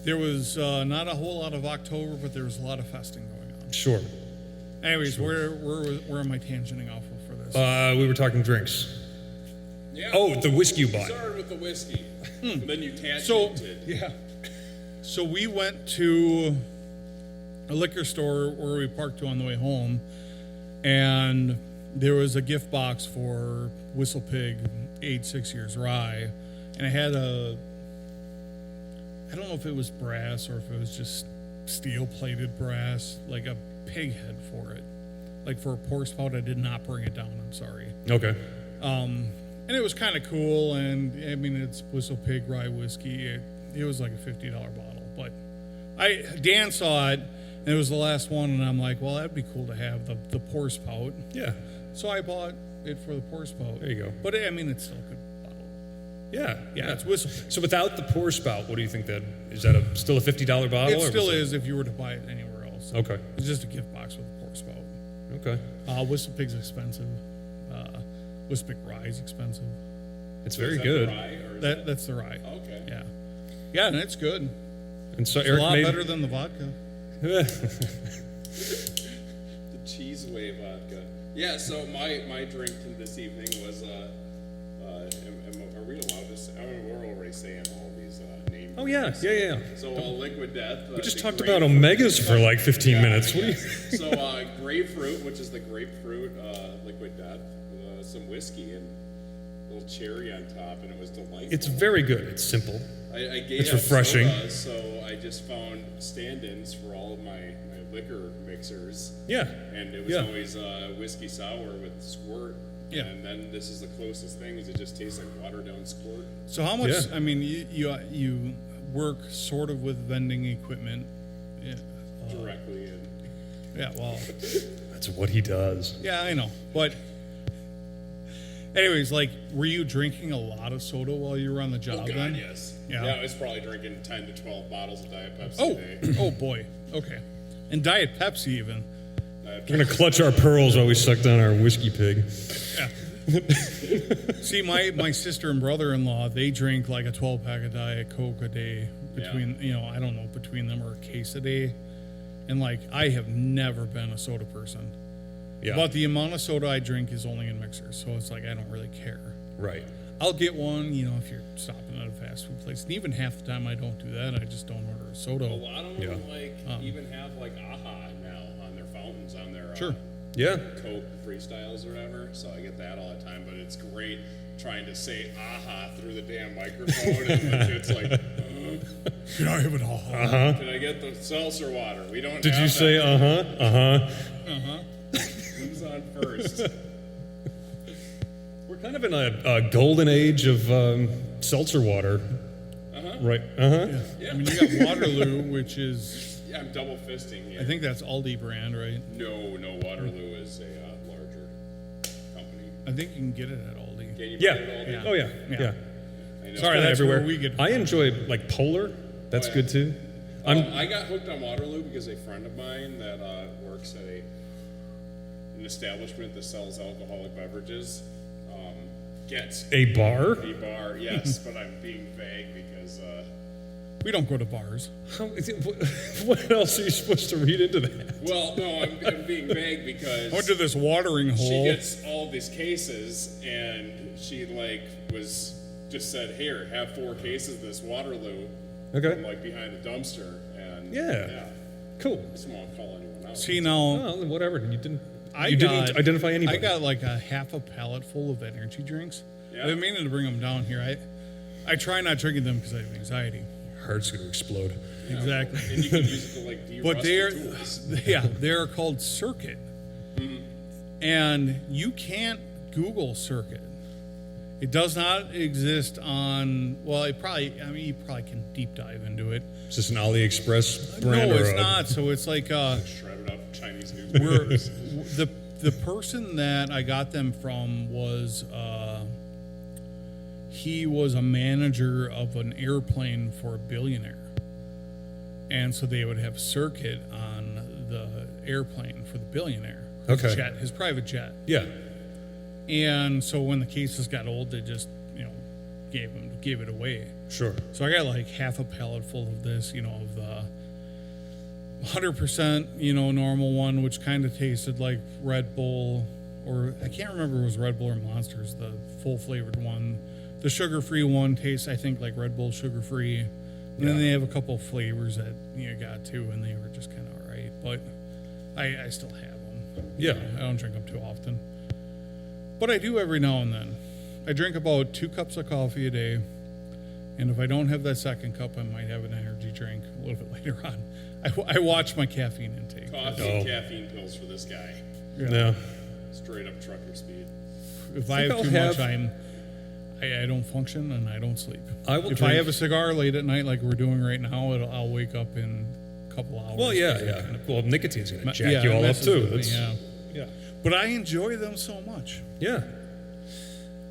[SPEAKER 1] There was not a whole lot of October, but there was a lot of festing going on.
[SPEAKER 2] Sure.
[SPEAKER 1] Anyways, where am I tangenting off of for this?
[SPEAKER 2] We were talking drinks.
[SPEAKER 3] Yeah.
[SPEAKER 2] Oh, the whiskey you
[SPEAKER 3] You
[SPEAKER 2] bought.
[SPEAKER 3] started with the whiskey, and then you
[SPEAKER 1] So,
[SPEAKER 3] tangented.
[SPEAKER 1] yeah. So we went to a liquor store where we parked to on the way home, and there was a gift box for Whistle Pig aged 6 years rye, and it had I don't know if it was brass or if it was just steel plated brass, like a pig head for it. Like for a pour spout, I did not bring it down, I'm sorry.
[SPEAKER 2] Okay.
[SPEAKER 1] And it was kind of cool, and I mean, it's Whistle Pig rye whiskey. It was like a $50 bottle, but Dan saw it, and it was the last one, and I'm like, well, that'd be cool to have the pour spout.
[SPEAKER 2] Yeah.
[SPEAKER 1] So I bought it for the pour spout.
[SPEAKER 2] There you go.
[SPEAKER 1] But I mean, it's still a good bottle.
[SPEAKER 2] Yeah.
[SPEAKER 1] Yeah, it's Whistle Pig.
[SPEAKER 2] So without the pour spout, what do you think that is? That still a $50 bottle?
[SPEAKER 1] It
[SPEAKER 2] or
[SPEAKER 1] still
[SPEAKER 2] was
[SPEAKER 1] is if you were to buy it anywhere else.
[SPEAKER 2] Okay.
[SPEAKER 1] It's just a gift box with a pour spout.
[SPEAKER 2] Okay.
[SPEAKER 1] Whistle Pig's expensive. Whistle Pig rye is expensive.
[SPEAKER 2] It's
[SPEAKER 3] So is
[SPEAKER 2] very
[SPEAKER 3] that
[SPEAKER 2] good.
[SPEAKER 3] the rye, or is
[SPEAKER 1] That's the rye.
[SPEAKER 3] Okay.
[SPEAKER 1] Yeah. Yeah, and it's good.
[SPEAKER 2] And so
[SPEAKER 1] It's
[SPEAKER 2] Eric
[SPEAKER 1] a lot
[SPEAKER 2] made
[SPEAKER 1] better than the vodka.
[SPEAKER 3] The cheese wave vodka. Yeah. So my drink this evening was are we allowed to say? I mean, we're already saying all these names.
[SPEAKER 2] Oh yeah. Yeah.
[SPEAKER 3] So Liquid Death.
[SPEAKER 2] We just talked about omegas for like 15 minutes. What do you?
[SPEAKER 3] So grapefruit, which is the grapefruit Liquid Death, some whiskey and a little cherry on top, and it was delightful.
[SPEAKER 2] It's very good. It's simple.
[SPEAKER 3] I gave
[SPEAKER 2] It's
[SPEAKER 3] up
[SPEAKER 2] refreshing.
[SPEAKER 3] sodas, so I just found stand-ins for all of my liquor mixers.
[SPEAKER 2] Yeah.
[SPEAKER 3] And it was
[SPEAKER 2] Yeah.
[SPEAKER 3] always whiskey sour with squirt.
[SPEAKER 1] Yeah.
[SPEAKER 3] And then this is the closest thing, is it just tastes like watered down squirt.
[SPEAKER 1] So how much?
[SPEAKER 2] Yeah.
[SPEAKER 1] I mean, you work sort of with vending equipment. Yeah.
[SPEAKER 3] Directly in.
[SPEAKER 1] Yeah. Well.
[SPEAKER 2] That's what he does.
[SPEAKER 1] Yeah, I know. But anyways, like, were you drinking a lot of soda while you were on the job?
[SPEAKER 3] Oh, God,
[SPEAKER 1] then?
[SPEAKER 3] yes.
[SPEAKER 1] Yeah.
[SPEAKER 3] I was probably drinking 10 to 12 bottles of Diet Pepsi
[SPEAKER 1] Oh.
[SPEAKER 3] a day.
[SPEAKER 1] Oh boy. Okay. And Diet Pepsi even.
[SPEAKER 2] We're gonna clutch our pearls while we suck down our whiskey pig.
[SPEAKER 1] Yeah. See, my sister and brother-in-law, they drink like a 12-pack of Diet Coke a day between, I don't know, between them, or a case a day. And like, I have never been a soda person.
[SPEAKER 2] Yeah.
[SPEAKER 1] But the amount of soda I drink is only in mixers, so it's like I don't really care.
[SPEAKER 2] Right.
[SPEAKER 1] I'll get one, if you're stopping at a fast food place. And even half the time I don't do that, I just don't order a soda.
[SPEAKER 3] A lot of them
[SPEAKER 2] Yeah.
[SPEAKER 3] even have like AHA now on their fountains, on their
[SPEAKER 1] Sure.
[SPEAKER 2] Yeah.
[SPEAKER 3] Coke freestyles or whatever. So I get that all the time, but it's great trying to say AHA through the damn microphone, and it's like,
[SPEAKER 1] Can I have it all?
[SPEAKER 3] can I get the seltzer water? We don't.
[SPEAKER 2] Did
[SPEAKER 3] have
[SPEAKER 2] you say
[SPEAKER 3] that. Who's on first?
[SPEAKER 2] We're kind of in a golden age of seltzer water. Right.
[SPEAKER 1] I mean, you got Waterloo, which is,
[SPEAKER 3] Yeah, I'm double fisting here.
[SPEAKER 1] I think that's Aldi brand, right?
[SPEAKER 3] No, Waterloo is a larger company.
[SPEAKER 1] I think you can get it at Aldi.
[SPEAKER 3] Can you
[SPEAKER 2] Yeah.
[SPEAKER 3] put it all
[SPEAKER 1] Yeah.
[SPEAKER 3] in?
[SPEAKER 2] Oh yeah.
[SPEAKER 1] Yeah.
[SPEAKER 2] Yeah.
[SPEAKER 3] I know.
[SPEAKER 1] Sorry, that's
[SPEAKER 2] everywhere.
[SPEAKER 1] where we get.
[SPEAKER 2] I enjoy like Polar. That's
[SPEAKER 3] Oh, yeah.
[SPEAKER 2] good too.
[SPEAKER 3] I got hooked on Waterloo because a friend of mine that works at an establishment that sells alcoholic beverages gets
[SPEAKER 2] A bar.
[SPEAKER 3] a bar. Yes, but I'm being vague because
[SPEAKER 1] We don't go to bars.
[SPEAKER 2] What else are you supposed to read into that?
[SPEAKER 3] well, no, I'm being vague because
[SPEAKER 1] I went to this watering
[SPEAKER 3] she
[SPEAKER 1] hole.
[SPEAKER 3] gets all these cases and she just said, here, have 4 cases of this Waterloo.
[SPEAKER 2] Okay.
[SPEAKER 3] From, behind the dumpster, and
[SPEAKER 2] Yeah. Cool.
[SPEAKER 3] I just won't call anyone out.
[SPEAKER 1] See, now,
[SPEAKER 2] Oh, whatever. You didn't.
[SPEAKER 1] I
[SPEAKER 2] you
[SPEAKER 1] got,
[SPEAKER 2] didn't identify anybody.
[SPEAKER 1] I got like a half a pallet full of energy drinks.
[SPEAKER 3] Yeah.
[SPEAKER 1] I've been meaning to bring them down here. I try not drinking them because I have anxiety.
[SPEAKER 2] Heart's gonna explode.
[SPEAKER 1] Exactly.
[SPEAKER 3] And you can use it to de-rust
[SPEAKER 1] But
[SPEAKER 3] your tools.
[SPEAKER 1] they're called Circuit. And you can't Google Circuit. It does not exist on, you probably can deep dive into it.
[SPEAKER 2] Is this an AliExpress brand?
[SPEAKER 1] No,
[SPEAKER 2] or
[SPEAKER 1] it's
[SPEAKER 2] a-
[SPEAKER 1] not. So it's like,
[SPEAKER 3] Shredded up Chinese
[SPEAKER 1] we're,
[SPEAKER 3] newspapers.
[SPEAKER 1] the person that I got them from was, he was a manager of an airplane for a billionaire. And so they would have a circuit on the airplane for the billionaire.
[SPEAKER 2] Okay.
[SPEAKER 1] His private jet.
[SPEAKER 2] Yeah.
[SPEAKER 1] And so when the cases got old, they just, gave it away.
[SPEAKER 2] Sure.
[SPEAKER 1] So I got like half a pallet full of this, of the 100%, normal one, which kind of tasted like Red Bull, or I can't remember if it was Red Bull or Monsters, the full flavored one. The sugar-free one tastes, I think, like Red Bull sugar-free. And then they have a couple of flavors that got too, and they were just kind of all right. But I still have them.
[SPEAKER 2] Yeah.
[SPEAKER 1] I don't drink them too often. But I do every now and then. I drink about 2 cups of coffee a day. And if I don't have that second cup, I might have an energy drink a little bit later on. I watch my caffeine intake.
[SPEAKER 3] Coffee and caffeine pills for this guy.
[SPEAKER 2] Yeah.
[SPEAKER 3] Straight up trucker speed.
[SPEAKER 1] If I have too much, I don't function and I don't sleep. If I have a cigar late at night like we're doing right now, I'll wake up in a couple hours.
[SPEAKER 2] Well, yeah. Well, nicotine's going to jack you
[SPEAKER 1] it
[SPEAKER 2] all up
[SPEAKER 1] messes
[SPEAKER 2] too.
[SPEAKER 1] with me,
[SPEAKER 2] That's,
[SPEAKER 1] yeah. But I enjoy them so much.
[SPEAKER 2] Yeah.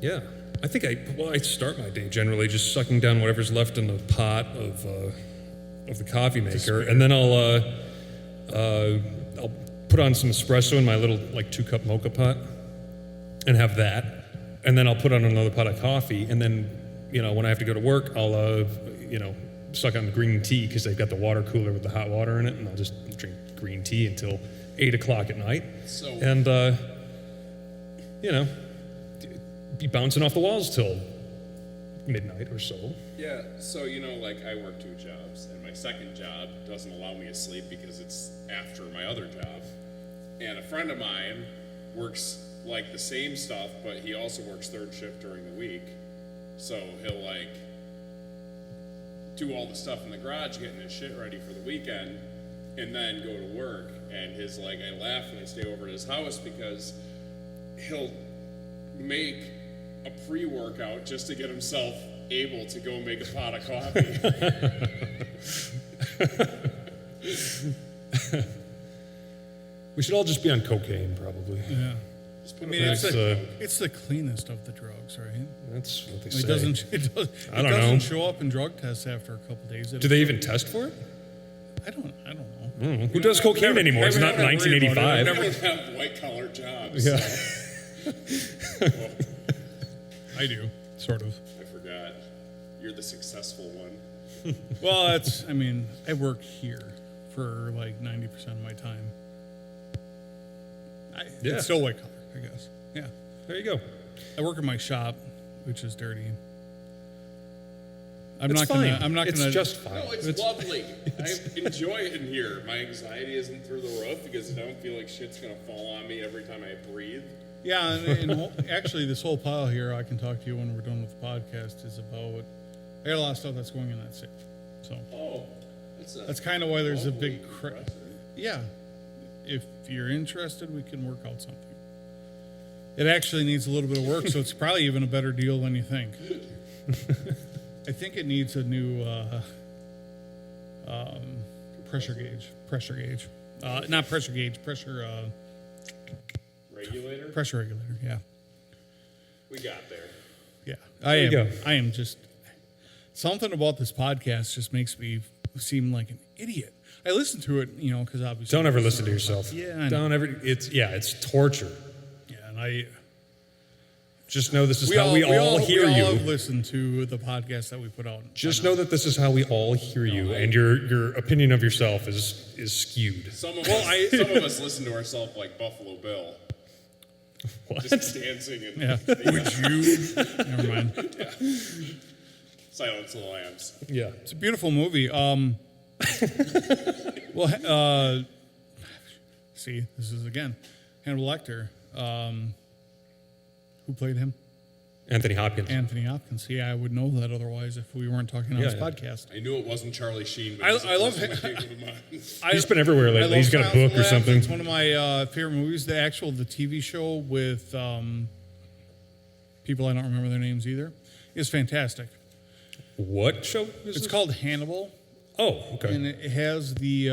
[SPEAKER 2] Yeah. I think I start my day generally just sucking down whatever's left in the pot of the coffee maker, and then I'll put on some espresso in my little 2-cup mocha pot and have that, and then I'll put on another pot of coffee, and then when I have to go to work, I'll suck on the green tea because they've got the water cooler with the hot water in it, and I'll just drink green tea until 8 o'clock at night, and be bouncing off the walls till midnight or so.
[SPEAKER 3] Yeah, so I work 2 jobs, and my second job doesn't allow me to sleep because it's after my other job. And a friend of mine works the same stuff, but he also works 3rd shift during the week. So he'll do all the stuff in the garage, getting his shit ready for the weekend, and then go to work. And his I laugh when I stay over at his house because he'll make a pre-workout just to get himself able to go make a pot of coffee.
[SPEAKER 2] We should all just be on cocaine, probably.
[SPEAKER 1] Yeah.
[SPEAKER 3] Just put
[SPEAKER 1] It's the cleanest of the drugs, right?
[SPEAKER 2] That's what they
[SPEAKER 1] It
[SPEAKER 2] say.
[SPEAKER 1] doesn't doesn't show up in drug tests after a couple days.
[SPEAKER 2] Do they even test for it?
[SPEAKER 1] I don't know.
[SPEAKER 2] Who does cocaine anymore? It's not
[SPEAKER 1] never worried about
[SPEAKER 2] 1985.
[SPEAKER 1] it.
[SPEAKER 3] never have white-collar jobs.
[SPEAKER 2] Yeah.
[SPEAKER 3] So.
[SPEAKER 1] I do, sort of.
[SPEAKER 3] I forgot. You're the successful one.
[SPEAKER 1] Well, I work here for 90% of my time. It's still white collar, I guess. Yeah.
[SPEAKER 2] There you go.
[SPEAKER 1] I work in my shop, which is dirty.
[SPEAKER 2] It's just fine.
[SPEAKER 3] No, it's lovely. I enjoy it in here. My anxiety isn't through the roof because I don't feel like shit's going to fall on me every time I breathe.
[SPEAKER 1] Yeah, and actually, this whole pile here, I can talk to you when we're done with the podcast, is about. I got a lot of stuff that's going in that safe. So.
[SPEAKER 3] Oh,
[SPEAKER 1] that's kind of why there's a
[SPEAKER 3] lovely
[SPEAKER 1] big.
[SPEAKER 3] compressor.
[SPEAKER 1] Yeah, if you're interested, we can work out something. It actually needs a little bit of work, so it's probably even a better deal than you think. I think it needs a new pressure gauge. Not pressure gauge.
[SPEAKER 3] Regulator?
[SPEAKER 1] Pressure regulator. Yeah.
[SPEAKER 3] We got there.
[SPEAKER 1] Yeah.
[SPEAKER 2] I
[SPEAKER 1] am just. Something about this podcast just makes me seem like an idiot. I listen to it, because obviously.
[SPEAKER 2] Don't ever listen to yourself.
[SPEAKER 1] Yeah.
[SPEAKER 2] Don't ever. It's torture.
[SPEAKER 1] Yeah, and I.
[SPEAKER 2] Just know this is how we all hear you.
[SPEAKER 1] We all have listened to the podcast that we put out.
[SPEAKER 2] Just know that this is how we all hear you, and your opinion of yourself is skewed.
[SPEAKER 3] Some of us listen to ourselves like Buffalo Bill.
[SPEAKER 2] What?
[SPEAKER 3] Just dancing and
[SPEAKER 1] Yeah. Would you? Never mind.
[SPEAKER 3] Silence of the Lambs.
[SPEAKER 2] Yeah.
[SPEAKER 1] It's a beautiful movie. See, this is again Hannibal Lecter. Who played him?
[SPEAKER 2] Anthony Hopkins.
[SPEAKER 1] Anthony Hopkins. Yeah, I would know that otherwise if we weren't talking on this
[SPEAKER 2] Yeah.
[SPEAKER 1] podcast.
[SPEAKER 3] I knew it wasn't Charlie Sheen, but
[SPEAKER 1] I love
[SPEAKER 3] him.
[SPEAKER 2] He's been everywhere lately.
[SPEAKER 1] I love
[SPEAKER 2] He's got a
[SPEAKER 1] Silence of
[SPEAKER 2] book
[SPEAKER 1] the
[SPEAKER 2] or
[SPEAKER 1] Lambs.
[SPEAKER 2] something.
[SPEAKER 1] It's one of my favorite movies. The TV show with people I don't remember their names either is fantastic.
[SPEAKER 2] What show is
[SPEAKER 1] It's
[SPEAKER 2] this?
[SPEAKER 1] called Hannibal,
[SPEAKER 2] Oh, okay.
[SPEAKER 1] and it has the.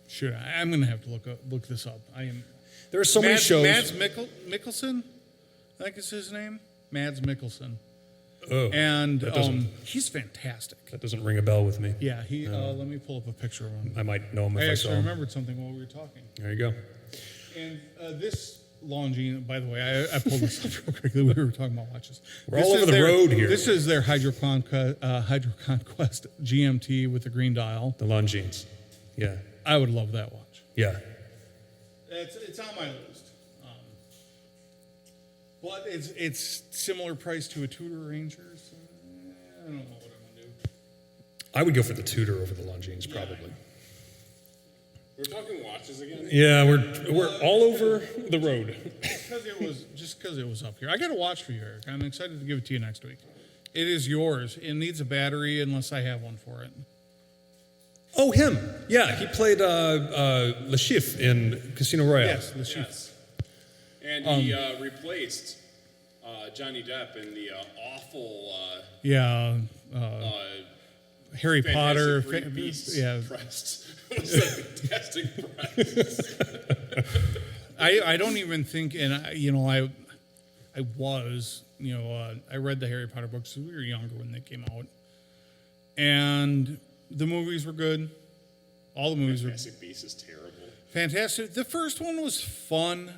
[SPEAKER 1] Shoot, I'm gonna have to look this up. I am.
[SPEAKER 2] There are so many shows.
[SPEAKER 1] Mads Mikkelsen, I think is his name. Mads Mikkelsen.
[SPEAKER 2] Oh,
[SPEAKER 1] and
[SPEAKER 2] that doesn't-
[SPEAKER 1] he's fantastic.
[SPEAKER 2] That doesn't ring a bell with me.
[SPEAKER 1] Yeah, he. Let me pull up a picture of him.
[SPEAKER 2] I might know him if
[SPEAKER 1] I
[SPEAKER 2] I saw
[SPEAKER 1] actually
[SPEAKER 2] him.
[SPEAKER 1] remembered something while we were talking.
[SPEAKER 2] There you go.
[SPEAKER 1] And this Longines, by the way, I pulled this up real quickly. We were talking about watches.
[SPEAKER 2] We're
[SPEAKER 1] This
[SPEAKER 2] all
[SPEAKER 1] is
[SPEAKER 2] over the road here.
[SPEAKER 1] This is their Hydro Conquest GMT with the green dial.
[SPEAKER 2] The Longines. Yeah.
[SPEAKER 1] I would love that watch.
[SPEAKER 2] Yeah.
[SPEAKER 1] It's on my list. But it's similar price to a Tudor Ranger. So I don't know what I'm gonna do.
[SPEAKER 2] I would go for the Tudor over the Longines, probably.
[SPEAKER 3] We're talking watches again.
[SPEAKER 2] Yeah, we're all over the road.
[SPEAKER 1] Because it was up here. I got a watch for you, Eric. I'm excited to give it to you next week. It is yours. It needs a battery unless I have one for it.
[SPEAKER 2] Oh, him. Yeah, he played Le Chiffre in Casino Royale.
[SPEAKER 1] Yes, the sheep.
[SPEAKER 3] Yes. And he replaced Johnny Depp in the awful
[SPEAKER 1] Yeah. Harry Potter.
[SPEAKER 3] Fantastic Three Beasts
[SPEAKER 1] Yeah.
[SPEAKER 3] press. It was a fantastic press.
[SPEAKER 1] I don't even think, and I was, I read the Harry Potter books. We were younger when they came out, and the movies were good. All the movies were
[SPEAKER 3] Fantastic Beasts is terrible.
[SPEAKER 1] fantastic. The first one was fun.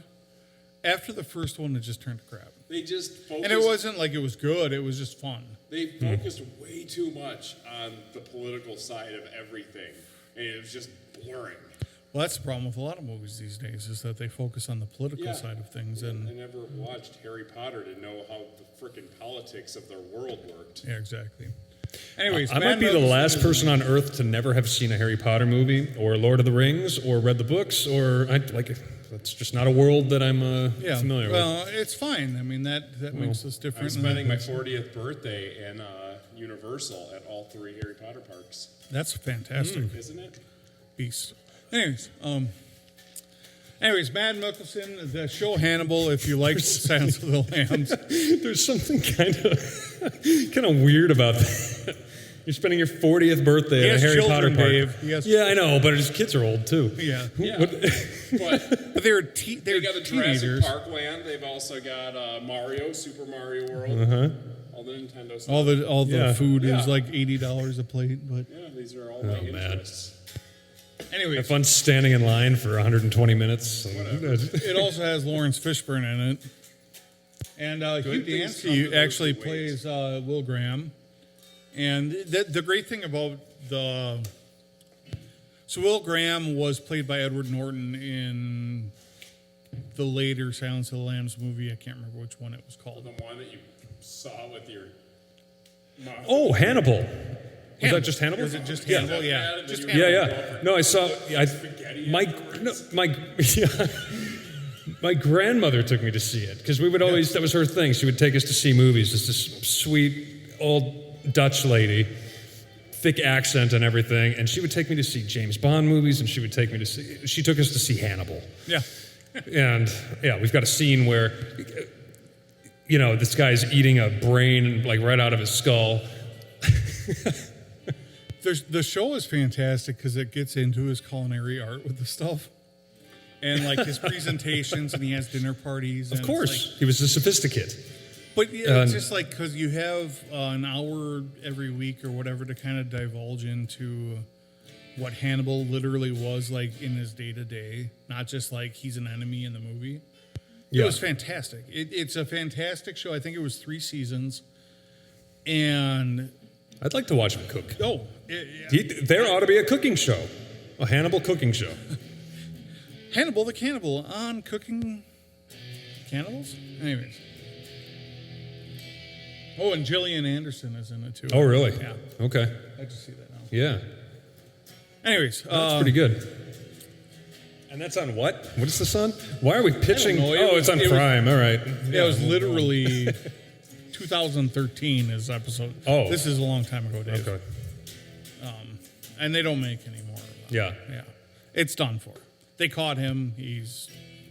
[SPEAKER 1] After the first one, it just turned to crap.
[SPEAKER 3] They just focused.
[SPEAKER 1] And it wasn't like it was good. It was just fun.
[SPEAKER 3] They focused way too much on the political side of everything, and it was just boring.
[SPEAKER 1] Well, that's the problem with a lot of movies these days, is that they focus on the political
[SPEAKER 3] Yeah.
[SPEAKER 1] side of things.
[SPEAKER 3] I
[SPEAKER 1] And
[SPEAKER 3] never watched Harry Potter to know how the frickin' politics of their world worked.
[SPEAKER 1] yeah, exactly. Anyways,
[SPEAKER 2] I
[SPEAKER 1] Mad
[SPEAKER 2] might be the
[SPEAKER 1] Max
[SPEAKER 2] last
[SPEAKER 1] is-
[SPEAKER 2] person on earth to never have seen a Harry Potter movie or Lord of the Rings or read the books or that's just not a world that I'm familiar with.
[SPEAKER 1] Well, it's fine. I mean, that makes us
[SPEAKER 3] I'm
[SPEAKER 1] different.
[SPEAKER 3] spending my 40th birthday in Universal at all 3 Harry Potter parks.
[SPEAKER 1] That's fantastic.
[SPEAKER 3] Isn't it?
[SPEAKER 1] Beast. Anyways, Matt Mikkelsen, the show Hannibal, if you like Silence of the Lambs.
[SPEAKER 2] There's something kind of weird about that. You're spending your 40th birthday
[SPEAKER 1] He
[SPEAKER 2] at a
[SPEAKER 1] has
[SPEAKER 2] Harry
[SPEAKER 1] children,
[SPEAKER 2] Potter park.
[SPEAKER 1] Dave. He has
[SPEAKER 2] Yeah, I know, but his kids are old too.
[SPEAKER 1] Yeah.
[SPEAKER 3] Yeah.
[SPEAKER 2] What-
[SPEAKER 3] But
[SPEAKER 1] But they're
[SPEAKER 3] they got the
[SPEAKER 1] teenagers.
[SPEAKER 3] Jurassic Park land. They've also got Mario, Super Mario World. All the Nintendo stuff.
[SPEAKER 1] All the
[SPEAKER 2] Yeah.
[SPEAKER 1] food
[SPEAKER 3] Yeah.
[SPEAKER 1] is like $80 a plate. But
[SPEAKER 3] Yeah, these are all my
[SPEAKER 2] man.
[SPEAKER 3] interests.
[SPEAKER 1] anyways,
[SPEAKER 2] Have fun standing in line for 120 minutes.
[SPEAKER 1] it also has Lawrence Fishburne in it. And Hugh
[SPEAKER 3] Good things come
[SPEAKER 1] Dancy
[SPEAKER 3] to those
[SPEAKER 1] actually
[SPEAKER 3] who wait.
[SPEAKER 1] plays Will Graham. And the great thing about so Will Graham was played by Edward Norton in the later Silence of the Lambs movie. I can't remember which one it was called.
[SPEAKER 3] The one that you saw with your mouth.
[SPEAKER 2] Oh, Hannibal. Was that just Hannibal?
[SPEAKER 1] Was it just
[SPEAKER 2] Yeah.
[SPEAKER 1] Hannibal? Yeah.
[SPEAKER 3] Yeah,
[SPEAKER 1] Just
[SPEAKER 3] yeah,
[SPEAKER 1] Hannibal.
[SPEAKER 2] Yeah. No, I saw.
[SPEAKER 3] Spaghetti
[SPEAKER 2] My
[SPEAKER 3] afterwards.
[SPEAKER 2] my grandmother took me to see it because we would always. That was her thing. She would take us to see movies. Just this sweet old Dutch lady, thick accent and everything, and she would take me to see James Bond movies, and she would take me to see. She took us to see Hannibal.
[SPEAKER 1] Yeah.
[SPEAKER 2] And yeah, we've got a scene where, this guy's eating a brain like right out of his skull.
[SPEAKER 1] The show is fantastic because it gets into his culinary art with the stuff. And like his presentations, and he has dinner parties.
[SPEAKER 2] Of
[SPEAKER 1] and
[SPEAKER 2] course,
[SPEAKER 1] it's like-
[SPEAKER 2] he was a sophisticate.
[SPEAKER 1] but yeah, it's just like because you have an hour every week or whatever to kind of divulge into what Hannibal literally was like in his day to day, not just like he's an enemy in the movie.
[SPEAKER 2] Yeah.
[SPEAKER 1] It was fantastic. It's a fantastic show. I think it was 3 seasons. And
[SPEAKER 2] I'd like to watch him cook.
[SPEAKER 1] yeah.
[SPEAKER 2] There ought to be a cooking show, a Hannibal cooking show.
[SPEAKER 1] Hannibal the Cannibal on Cooking Cannibals? Anyways. Oh, and Gillian Anderson is in it too.
[SPEAKER 2] Oh, really?
[SPEAKER 1] Yeah.
[SPEAKER 2] Okay.
[SPEAKER 1] I just see that now.
[SPEAKER 2] Yeah,
[SPEAKER 1] Anyways.
[SPEAKER 2] that's pretty good. And that's on what? What is this on? Why are we pitching?
[SPEAKER 1] know. It
[SPEAKER 2] Oh,
[SPEAKER 1] was-
[SPEAKER 2] it's on
[SPEAKER 1] it was-
[SPEAKER 2] Prime. All right.
[SPEAKER 1] Yeah, it was literally 2013 is episode.
[SPEAKER 2] Oh.
[SPEAKER 1] This is a long time ago, Dave.
[SPEAKER 2] Okay.
[SPEAKER 1] And they don't make any more.
[SPEAKER 2] Yeah.
[SPEAKER 1] Yeah. It's done for. They caught him. He's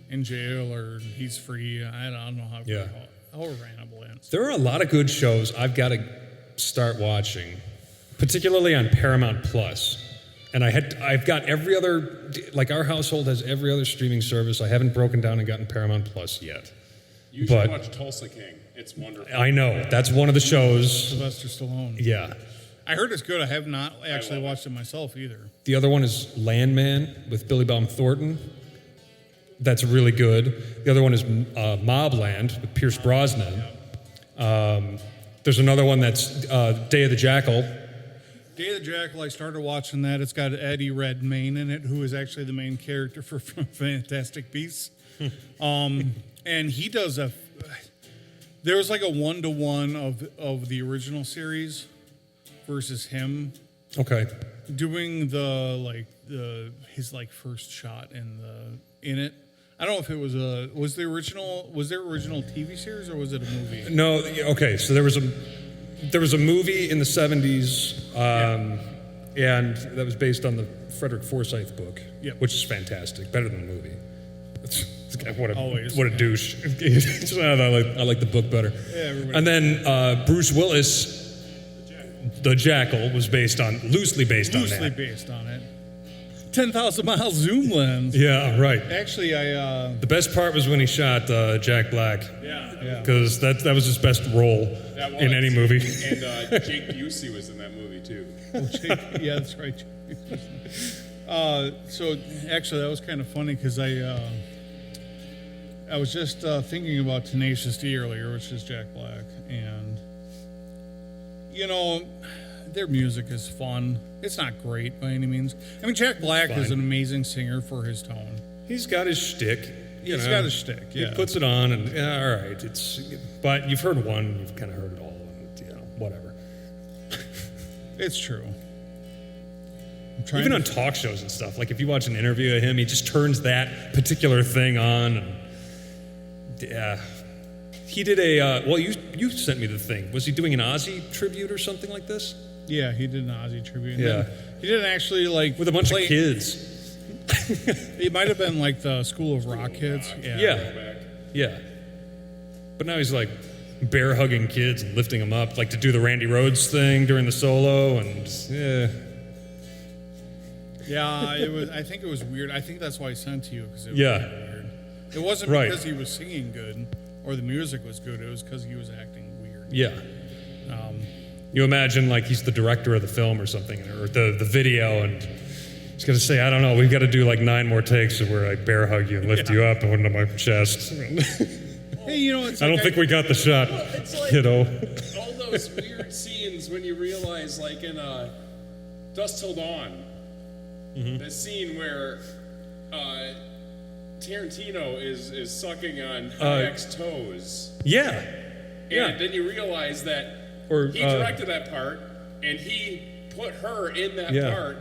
[SPEAKER 1] in jail or he's free. I don't know how
[SPEAKER 2] Yeah.
[SPEAKER 1] Hannibal ends.
[SPEAKER 2] There are a lot of good shows I've got to start watching, particularly on Paramount Plus. And I've got every other, like our household has every other streaming service. I haven't broken down and gotten Paramount Plus yet.
[SPEAKER 3] You should
[SPEAKER 2] But
[SPEAKER 3] watch Tulsa King. It's wonderful.
[SPEAKER 2] I know that's one of the shows.
[SPEAKER 1] Sylvester Stallone.
[SPEAKER 2] Yeah.
[SPEAKER 1] I heard it's good. I have not actually
[SPEAKER 3] love it.
[SPEAKER 1] watched it myself either.
[SPEAKER 2] The other one is Landman with Billy Bob Thornton. That's really good. The other one is Mobland with Pierce Brosnan. There's another one that's Day of the Jackal.
[SPEAKER 1] Day of the Jackal, I started watching that. It's got Eddie Redmayne in it, who is actually the main character for Fantastic Beasts. And he does there was like a 1-to-1 of the original series versus him
[SPEAKER 2] Okay.
[SPEAKER 1] doing his first shot in it. I don't know if it was there original TV series or was it a movie?
[SPEAKER 2] No. Okay. So there was a movie in the 70s, and that was based on the Frederick Forsyth book,
[SPEAKER 1] Yep.
[SPEAKER 2] which is fantastic. Better than the movie.
[SPEAKER 1] Always.
[SPEAKER 2] What a douche. I like the book better.
[SPEAKER 1] Yeah, everybody-
[SPEAKER 2] And then Bruce Willis, The Jackal, was loosely based on
[SPEAKER 1] Loosely
[SPEAKER 2] that.
[SPEAKER 1] based on it. 10,000 mile zoom lens.
[SPEAKER 2] Yeah, right.
[SPEAKER 1] Actually,
[SPEAKER 2] The best part was when he shot Jack Black,
[SPEAKER 1] yeah.
[SPEAKER 2] because that was his best role
[SPEAKER 3] That was.
[SPEAKER 2] in any movie.
[SPEAKER 3] And Jake Busey was in that movie too.
[SPEAKER 1] Yeah, that's right. So actually, that was kind of funny because I was just thinking about Tenacious D earlier, which is Jack Black, and their music is fun. It's not great by any means. I mean, Jack Black is
[SPEAKER 2] fine.
[SPEAKER 1] an amazing singer for his tone.
[SPEAKER 2] He's got his shtick.
[SPEAKER 1] He's got his shtick, yeah.
[SPEAKER 2] He puts it on, and all right. But you've heard one, you've kind of heard it all, and whatever.
[SPEAKER 1] It's true. I'm trying
[SPEAKER 2] Even
[SPEAKER 1] to-
[SPEAKER 2] on talk shows and stuff, like if you watch an interview of him, he just turns that particular thing on, and yeah. He did you sent me the thing. Was he doing an Ozzy tribute or something like this?
[SPEAKER 1] Yeah, he did an Ozzy tribute. And
[SPEAKER 2] Yeah.
[SPEAKER 1] then he didn't actually
[SPEAKER 2] With a bunch of kids.
[SPEAKER 1] It might have been like the School of Rock kids.
[SPEAKER 2] Yeah. Yeah. But now he's like bear hugging kids and lifting them up, like to do the Randy Rhoads thing during the solo, and
[SPEAKER 1] Yeah, it was. I think it was weird. I think that's why I sent to you because it was
[SPEAKER 2] Yeah.
[SPEAKER 1] kinda weird. It wasn't
[SPEAKER 2] Right.
[SPEAKER 1] because he was singing good or the music was good. It was because he was acting weird.
[SPEAKER 2] yeah. You imagine like he's the director of the film or something, or the video, and he's going to say, I don't know, we've got to do like 9 more takes of where I bear hug you and lift you up onto my chest.
[SPEAKER 1] Hey, it's
[SPEAKER 2] I don't think we got the shot,
[SPEAKER 3] It's like all those weird scenes when you realize, like in Dusk Till Dawn, the scene where Tarantino is sucking on Hayek's toes,
[SPEAKER 2] Yeah.
[SPEAKER 3] and
[SPEAKER 2] Yeah.
[SPEAKER 3] then you realize that
[SPEAKER 2] Or,
[SPEAKER 3] he directed that part, and he put her in that
[SPEAKER 2] Yeah.
[SPEAKER 3] part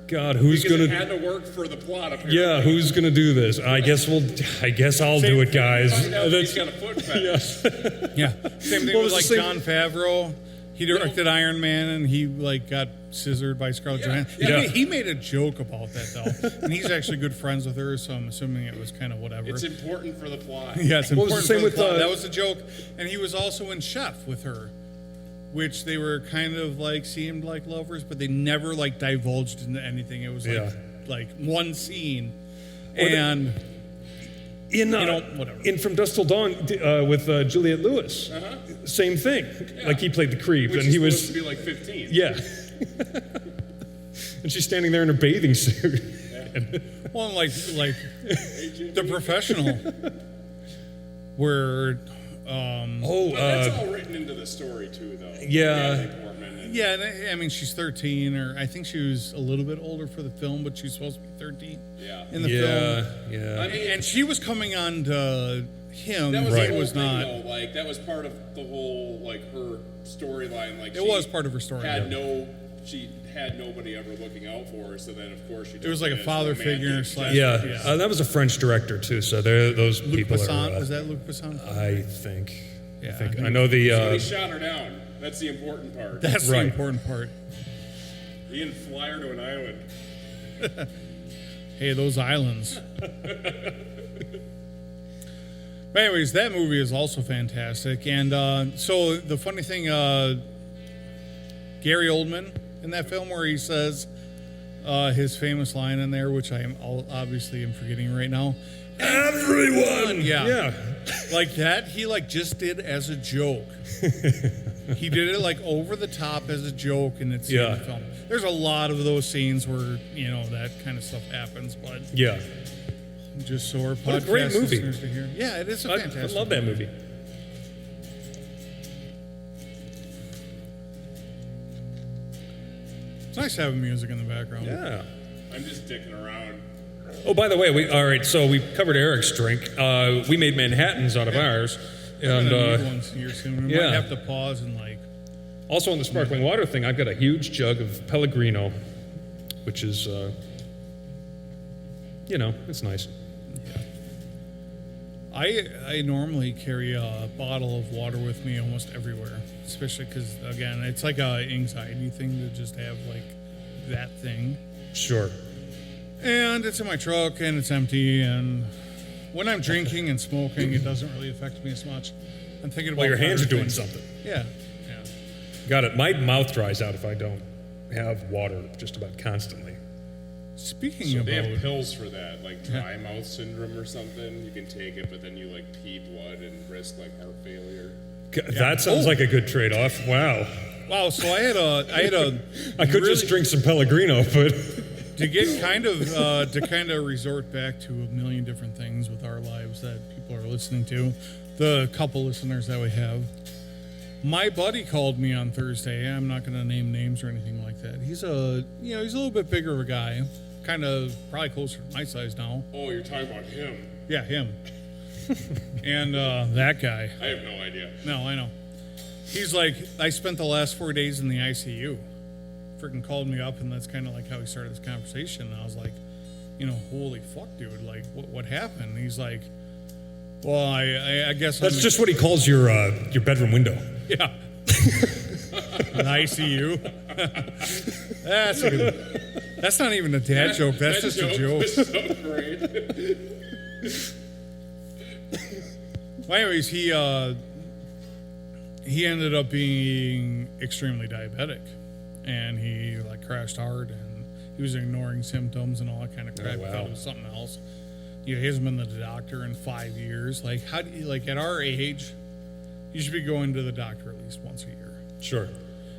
[SPEAKER 2] God, who's
[SPEAKER 3] because
[SPEAKER 2] going
[SPEAKER 3] it had
[SPEAKER 2] to...
[SPEAKER 3] to work for the plot. Apparently.
[SPEAKER 2] Yeah, who's going to do this? I guess I'll do it, guys.
[SPEAKER 3] Find out that he's
[SPEAKER 2] That's-
[SPEAKER 3] got a foot fetish.
[SPEAKER 1] Yeah, same thing
[SPEAKER 2] What
[SPEAKER 1] with
[SPEAKER 2] was
[SPEAKER 1] like
[SPEAKER 2] the same-
[SPEAKER 1] Jon Favreau. He directed Iron Man and he like got scissored by Scarlett Johansson.
[SPEAKER 2] yeah.
[SPEAKER 1] He made a joke about that though, and he's actually good friends with her, so I'm assuming it was kind of whatever.
[SPEAKER 3] It's important for the plot.
[SPEAKER 1] Yeah, it's
[SPEAKER 2] What
[SPEAKER 1] important.
[SPEAKER 2] was the same
[SPEAKER 1] for
[SPEAKER 2] with,
[SPEAKER 1] plot.
[SPEAKER 2] uh,
[SPEAKER 1] That was the joke, and he was also in Chef with her, which they were kind of like seemed like lovers, but they never like divulged into anything. It was like one scene, and
[SPEAKER 2] In
[SPEAKER 1] whatever.
[SPEAKER 2] in From Dusk Till Dawn with Juliette Lewis, same thing. Like he played the creep,
[SPEAKER 3] Which
[SPEAKER 2] and
[SPEAKER 3] is
[SPEAKER 2] he
[SPEAKER 3] supposed
[SPEAKER 2] was
[SPEAKER 3] to be like 15.
[SPEAKER 2] yeah. And she's standing there in her bathing suit.
[SPEAKER 1] well, like the Professional, where
[SPEAKER 3] But that's all written into the story too, though.
[SPEAKER 2] Yeah.
[SPEAKER 3] Natalie Portman and-
[SPEAKER 1] yeah, and I mean she's 13, or I think she was a little bit older for the film, but she's supposed to be 13
[SPEAKER 3] Yeah.
[SPEAKER 1] in the film.
[SPEAKER 2] Yeah.
[SPEAKER 3] I mean,
[SPEAKER 1] And she was coming on to him.
[SPEAKER 3] that was
[SPEAKER 1] but
[SPEAKER 3] the
[SPEAKER 1] it
[SPEAKER 3] whole
[SPEAKER 1] was
[SPEAKER 3] thing,
[SPEAKER 1] not.
[SPEAKER 3] though. Like that was part of the whole her storyline. Like
[SPEAKER 1] It was part of her story.
[SPEAKER 3] She had nobody ever looking out for her. So then, of course, she.
[SPEAKER 1] It was like a father figure slash.
[SPEAKER 2] Yeah, that was a French director too. So those
[SPEAKER 1] Luc
[SPEAKER 2] people
[SPEAKER 1] Besson,
[SPEAKER 2] are.
[SPEAKER 1] was that Luc Besson?
[SPEAKER 2] I think.
[SPEAKER 1] Yeah,
[SPEAKER 2] I think.
[SPEAKER 1] I think
[SPEAKER 2] I know the.
[SPEAKER 3] So he shot her down. That's the important part.
[SPEAKER 1] That's
[SPEAKER 2] Right.
[SPEAKER 1] the important part.
[SPEAKER 3] He didn't fly her to an island.
[SPEAKER 1] Hey, those islands. But anyways, that movie is also fantastic. And so the funny thing, Gary Oldman in that film where he says his famous line in there, which I am obviously am forgetting right now,
[SPEAKER 2] Everyone.
[SPEAKER 1] Yeah. Like that, he like just did as a joke. He did it like over the top as a joke, and it's in the film. There's a lot of those scenes where that kind of stuff happens, but
[SPEAKER 2] Yeah.
[SPEAKER 1] just so our
[SPEAKER 2] What a great
[SPEAKER 1] podcast
[SPEAKER 2] movie.
[SPEAKER 1] listeners to hear. Yeah, it is a
[SPEAKER 2] I
[SPEAKER 1] fantastic.
[SPEAKER 2] love that movie.
[SPEAKER 1] It's nice having music in the background.
[SPEAKER 2] Yeah.
[SPEAKER 3] I'm just dicking around.
[SPEAKER 2] Oh, by the way, all right, so we covered Eric's drink. We made Manhattans out of ours.
[SPEAKER 1] I'm
[SPEAKER 2] And
[SPEAKER 1] gonna need one here soon. We might have to pause and like.
[SPEAKER 2] also on the sparkling water thing, I've got a huge jug of Pellegrino, which is, it's nice.
[SPEAKER 1] I normally carry a bottle of water with me almost everywhere, especially because again, it's like a anxiety thing to just have like that thing.
[SPEAKER 2] Sure.
[SPEAKER 1] And it's in my truck and it's empty. And when I'm drinking and smoking, it doesn't really affect me as much. I'm thinking about
[SPEAKER 2] Well, your hands are
[SPEAKER 1] other
[SPEAKER 2] doing
[SPEAKER 1] things.
[SPEAKER 2] something.
[SPEAKER 1] Yeah.
[SPEAKER 2] Got it. My mouth dries out if I don't have water just about constantly.
[SPEAKER 1] Speaking
[SPEAKER 3] So
[SPEAKER 1] about
[SPEAKER 3] they have pills for that, like dry mouth syndrome or something. You can take it, but then you like pee blood and risk like heart failure.
[SPEAKER 2] That sounds like a good trade-off. Wow.
[SPEAKER 1] wow, so I had a
[SPEAKER 2] I could just drink some Pellegrino, but
[SPEAKER 1] to get kind of resort back to a million different things with our lives that people are listening to, the couple listeners that we have. My buddy called me on Thursday. I'm not going to name names or anything like that. He's a little bit bigger of a guy, kind of probably closer to my size now.
[SPEAKER 3] Oh, you're talking about him.
[SPEAKER 1] Yeah, him. And that guy.
[SPEAKER 3] I have no idea.
[SPEAKER 1] No, I know. He's like, I spent the last 4 days in the ICU. Freaking called me up, and that's kind of like how he started this conversation. And I was like, holy fuck, dude. Like, what happened? And he's like, well, I guess
[SPEAKER 2] that's just what he calls your bedroom window.
[SPEAKER 1] Yeah. An ICU. That's not even a dad joke. That's just a joke.
[SPEAKER 3] Was so great.
[SPEAKER 1] Well, anyways, he ended up being extremely diabetic, and he like crashed hard, and he was ignoring symptoms and all that kind of crap.
[SPEAKER 2] Oh, wow.
[SPEAKER 1] He thought it was something else. He hasn't been to the doctor in 5 years. Like, how do you, like at our age, you should be going to the doctor at least once a year.
[SPEAKER 2] Sure.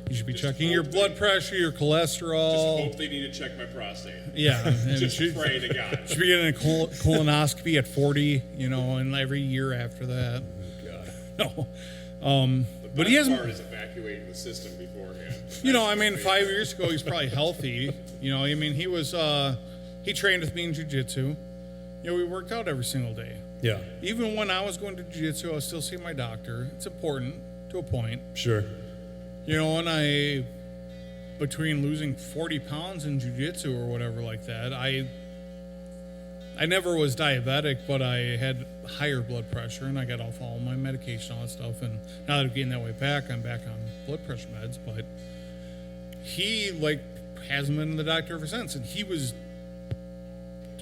[SPEAKER 1] You should be
[SPEAKER 3] Just
[SPEAKER 1] checking your
[SPEAKER 3] hope
[SPEAKER 1] blood pressure, your
[SPEAKER 3] Just
[SPEAKER 1] cholesterol.
[SPEAKER 3] hope they need to check my prostate.
[SPEAKER 1] Yeah, and
[SPEAKER 3] Just
[SPEAKER 1] should,
[SPEAKER 3] pray to God.
[SPEAKER 1] should be getting a colonoscopy at 40, and every year after that.
[SPEAKER 2] God.
[SPEAKER 1] No,
[SPEAKER 3] The
[SPEAKER 1] but he
[SPEAKER 3] best
[SPEAKER 1] hasn't.
[SPEAKER 3] part is evacuating the system beforehand.
[SPEAKER 1] 5 years ago he's probably healthy. He was he trained with me in jiu-jitsu. We worked out every single day.
[SPEAKER 2] Yeah.
[SPEAKER 1] Even when I was going to jiu-jitsu, I was still seeing my doctor. It's important to a point.
[SPEAKER 2] Sure.
[SPEAKER 1] And between losing 40 pounds in jiu-jitsu or whatever like that, I never was diabetic, but I had higher blood pressure, and I got off all my medication, all that stuff. And now that I'm getting that way back, I'm back on blood pressure meds. But he hasn't been to the doctor ever since, and he was.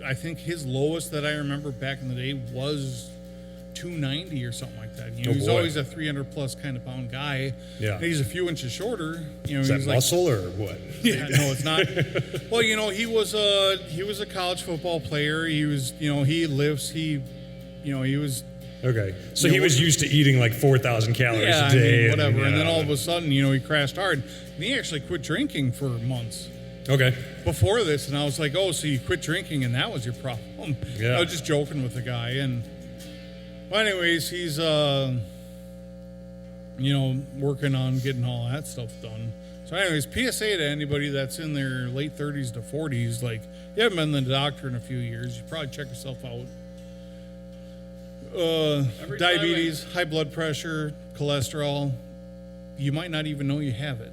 [SPEAKER 1] I think his lowest that I remember back in the day was 290 or something like that.
[SPEAKER 2] Oh,
[SPEAKER 1] He's
[SPEAKER 2] boy.
[SPEAKER 1] always a 300 plus kind of pound guy.
[SPEAKER 2] Yeah.
[SPEAKER 1] And he's a few inches shorter.
[SPEAKER 2] Is that
[SPEAKER 1] he's
[SPEAKER 2] muscle or what?
[SPEAKER 1] Yeah, no, it's not. Well, he was a college football player. He was, he lifts. He was.
[SPEAKER 2] Okay. So he was used to eating like 4,000 calories
[SPEAKER 1] Yeah,
[SPEAKER 2] a day.
[SPEAKER 1] whatever. And then all of a sudden, he crashed hard. And he actually quit drinking for months
[SPEAKER 2] Okay.
[SPEAKER 1] before this. And I was like, oh, so you quit drinking and that was your problem.
[SPEAKER 2] Yeah.
[SPEAKER 1] I was just joking with the guy. And, well, anyways, he's, working on getting all that stuff done. So anyways, PSA to anybody that's in their late 30s to 40s, like, you haven't been to the doctor in a few years, you probably check yourself out.
[SPEAKER 3] Every time
[SPEAKER 1] Diabetes, high blood pressure, cholesterol. You might not even know you have it.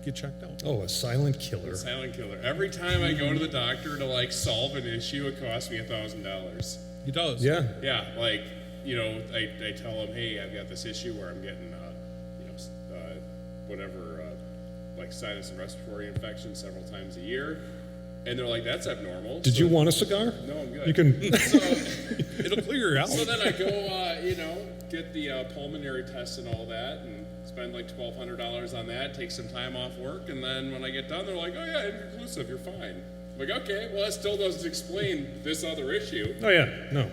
[SPEAKER 1] Get checked out.
[SPEAKER 2] Oh, a silent killer.
[SPEAKER 3] Silent killer. Every time I go to the doctor to solve an issue, it costs me $1,000.
[SPEAKER 1] He does.
[SPEAKER 2] Yeah.
[SPEAKER 3] Yeah, I tell them, hey, I've got this issue where I'm getting, sinus and respiratory infection several times a year, and they're like, that's abnormal.
[SPEAKER 2] Did you want a cigar?
[SPEAKER 3] No, I'm good.
[SPEAKER 2] You can.
[SPEAKER 3] So,
[SPEAKER 1] It'll clear you out.
[SPEAKER 3] so then I go, get the pulmonary test and all that, and spend like $1,200 on that. Take some time off work, and then when I get done, they're like, oh yeah, inconclusive, you're fine. Like, okay, well, that still doesn't explain this other issue.
[SPEAKER 2] Oh yeah, no.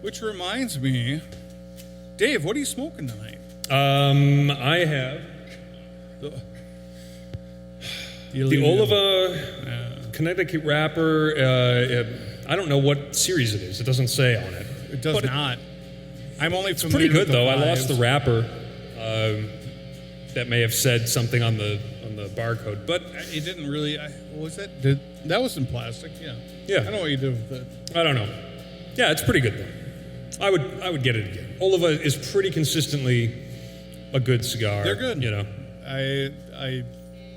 [SPEAKER 1] Which reminds me, Dave, what are you smoking tonight?
[SPEAKER 2] I have the Oliva Connecticut wrapper. I don't know what series it is. It doesn't say on it.
[SPEAKER 1] It does not. I'm only
[SPEAKER 2] It's
[SPEAKER 1] familiar
[SPEAKER 2] pretty good
[SPEAKER 1] with the
[SPEAKER 2] though. I
[SPEAKER 1] fives.
[SPEAKER 2] lost the wrapper. That may have said something on the barcode, but
[SPEAKER 1] It didn't really. What was that? That was in plastic. Yeah.
[SPEAKER 2] Yeah.
[SPEAKER 1] I know what you do with it.
[SPEAKER 2] I don't know. Yeah, it's pretty good though. I would get it again. Oliva is pretty consistently a good cigar.
[SPEAKER 1] They're good.
[SPEAKER 2] You know,
[SPEAKER 1] I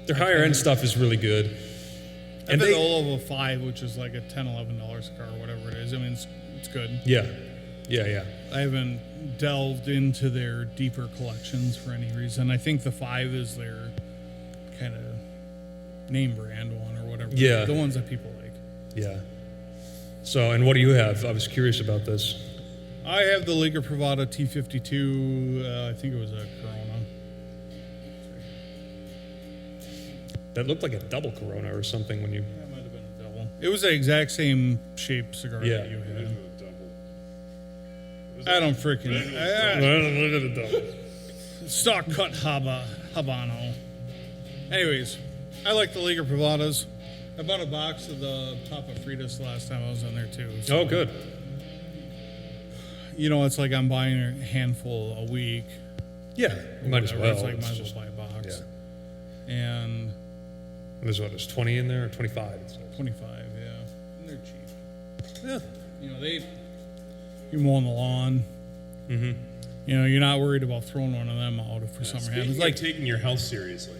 [SPEAKER 2] their higher end stuff is really good.
[SPEAKER 1] and the Oliva 5, which is like a $10, $11 cigar, whatever it is. I mean, it's good.
[SPEAKER 2] Yeah.
[SPEAKER 1] I haven't delved into their deeper collections for any reason. I think the 5 is their kind of name brand one or whatever.
[SPEAKER 2] Yeah.
[SPEAKER 1] The ones that people like.
[SPEAKER 2] Yeah. So, and what do you have? I was curious about this.
[SPEAKER 1] I have the Liga Privada T52. I think it was a Corona.
[SPEAKER 2] That looked like a double Corona or something when you.
[SPEAKER 1] That might have been a double. It was the exact same shape cigar
[SPEAKER 2] Yeah.
[SPEAKER 1] that you
[SPEAKER 3] It
[SPEAKER 1] had.
[SPEAKER 3] was a double.
[SPEAKER 1] I don't freaking.
[SPEAKER 2] Look at the double.
[SPEAKER 1] Stock cut Habano. Anyways, I like the Liga Privadas. I bought a box of the Papa Fritas last time I was in there too. So,
[SPEAKER 2] Oh, good.
[SPEAKER 1] you know, it's like I'm buying a handful a week.
[SPEAKER 2] Yeah, you might as
[SPEAKER 1] Whatever.
[SPEAKER 2] well.
[SPEAKER 1] It's like
[SPEAKER 2] It's
[SPEAKER 1] might as
[SPEAKER 2] just-
[SPEAKER 1] well buy a box.
[SPEAKER 2] yeah.
[SPEAKER 1] And
[SPEAKER 2] There's 20 in there or 25? It says.
[SPEAKER 1] 25, yeah. And they're cheap.
[SPEAKER 2] Yeah.
[SPEAKER 1] You know, you're mowing the lawn. Mm-hmm. You know, you're not worried about throwing one of them out if for summer happens.
[SPEAKER 3] Speaking
[SPEAKER 1] Like,
[SPEAKER 3] of taking your health seriously.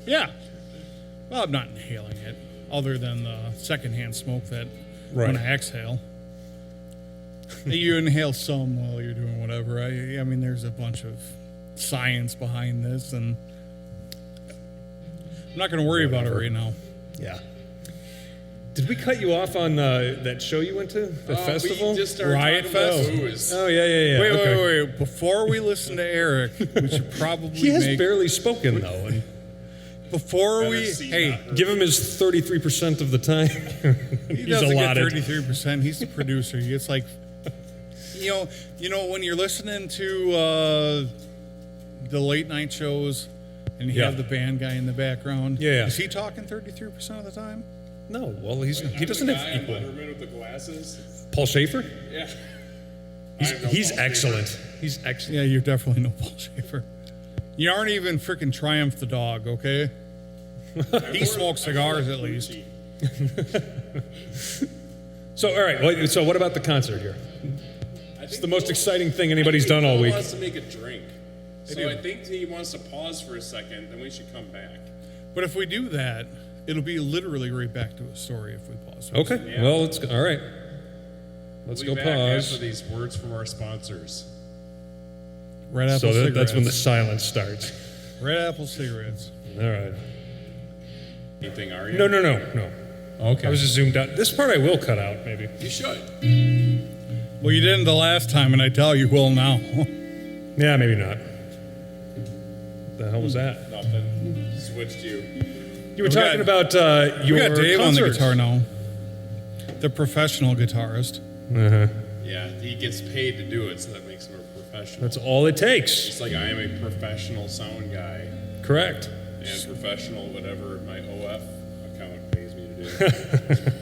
[SPEAKER 1] yeah. Well, I'm not inhaling it, other than the secondhand smoke that
[SPEAKER 2] Right.
[SPEAKER 1] when I exhale. You inhale some while you're doing whatever. I mean, there's a bunch of science behind this, and I'm not going to worry about it right now.
[SPEAKER 2] Yeah. Did we cut you off on that show you went to? The festival?
[SPEAKER 3] We just started
[SPEAKER 1] Riot
[SPEAKER 3] talking about
[SPEAKER 1] Fest?
[SPEAKER 3] booze.
[SPEAKER 2] Oh, yeah.
[SPEAKER 1] Wait,
[SPEAKER 2] okay.
[SPEAKER 1] wait. Before we listen to Eric, we should probably
[SPEAKER 2] He has
[SPEAKER 1] make
[SPEAKER 2] barely spoken, though. And
[SPEAKER 1] before we.
[SPEAKER 3] Better see
[SPEAKER 1] Hey,
[SPEAKER 3] not heard.
[SPEAKER 2] give him his 33% of the time.
[SPEAKER 1] he
[SPEAKER 2] He's
[SPEAKER 1] doesn't
[SPEAKER 2] allotted.
[SPEAKER 1] get 33%. He's the producer. He gets like, you know, when you're listening to the late night shows, and you
[SPEAKER 2] Yeah.
[SPEAKER 1] have the band guy in the background.
[SPEAKER 2] Yeah.
[SPEAKER 1] Is he talking 33% of the time?
[SPEAKER 2] No, well, he
[SPEAKER 3] I'm
[SPEAKER 2] doesn't
[SPEAKER 3] the
[SPEAKER 2] have
[SPEAKER 3] guy on
[SPEAKER 2] equal.
[SPEAKER 3] Letterman with the glasses.
[SPEAKER 2] Paul Schaefer?
[SPEAKER 3] Yeah.
[SPEAKER 2] He's excellent. He's excellent.
[SPEAKER 1] Yeah, you're definitely no Paul Schaefer. You aren't even freaking Triumph the dog, okay? He smokes cigars at least.
[SPEAKER 2] So, all right. So, what about the concert here? It's the most exciting thing anybody's done all
[SPEAKER 3] He
[SPEAKER 2] week.
[SPEAKER 3] wants to make a drink. So I think he wants to pause for a second, then we should come back.
[SPEAKER 1] But if we do that, it'll be literally right back to a story if we pause.
[SPEAKER 2] Okay. Well, let's go. All right. Let's
[SPEAKER 3] We'll
[SPEAKER 2] go
[SPEAKER 3] be back
[SPEAKER 2] pause.
[SPEAKER 3] after these words from our sponsors.
[SPEAKER 1] Red Apple
[SPEAKER 2] So
[SPEAKER 1] cigarettes.
[SPEAKER 2] that's when the silence starts.
[SPEAKER 1] Red Apple cigarettes.
[SPEAKER 2] All right.
[SPEAKER 3] Anything, are you?
[SPEAKER 2] No.
[SPEAKER 3] Okay.
[SPEAKER 2] I was just zoomed out. This part I will cut out, maybe.
[SPEAKER 3] You should.
[SPEAKER 1] Well, you didn't the last time, and I tell you will now.
[SPEAKER 2] Yeah, maybe not. What the hell was that?
[SPEAKER 3] Nothing. Switched you.
[SPEAKER 2] You were
[SPEAKER 1] We
[SPEAKER 2] talking
[SPEAKER 1] got-
[SPEAKER 2] about your
[SPEAKER 1] We got Dave on the
[SPEAKER 2] concerts.
[SPEAKER 1] guitar now. The professional guitarist.
[SPEAKER 2] Uh-huh.
[SPEAKER 3] Yeah, he gets paid to do it, so that makes him a professional.
[SPEAKER 2] That's all it takes.
[SPEAKER 3] It's like I am a professional sound guy
[SPEAKER 2] Correct.
[SPEAKER 3] and professional whatever my OF account pays me to do.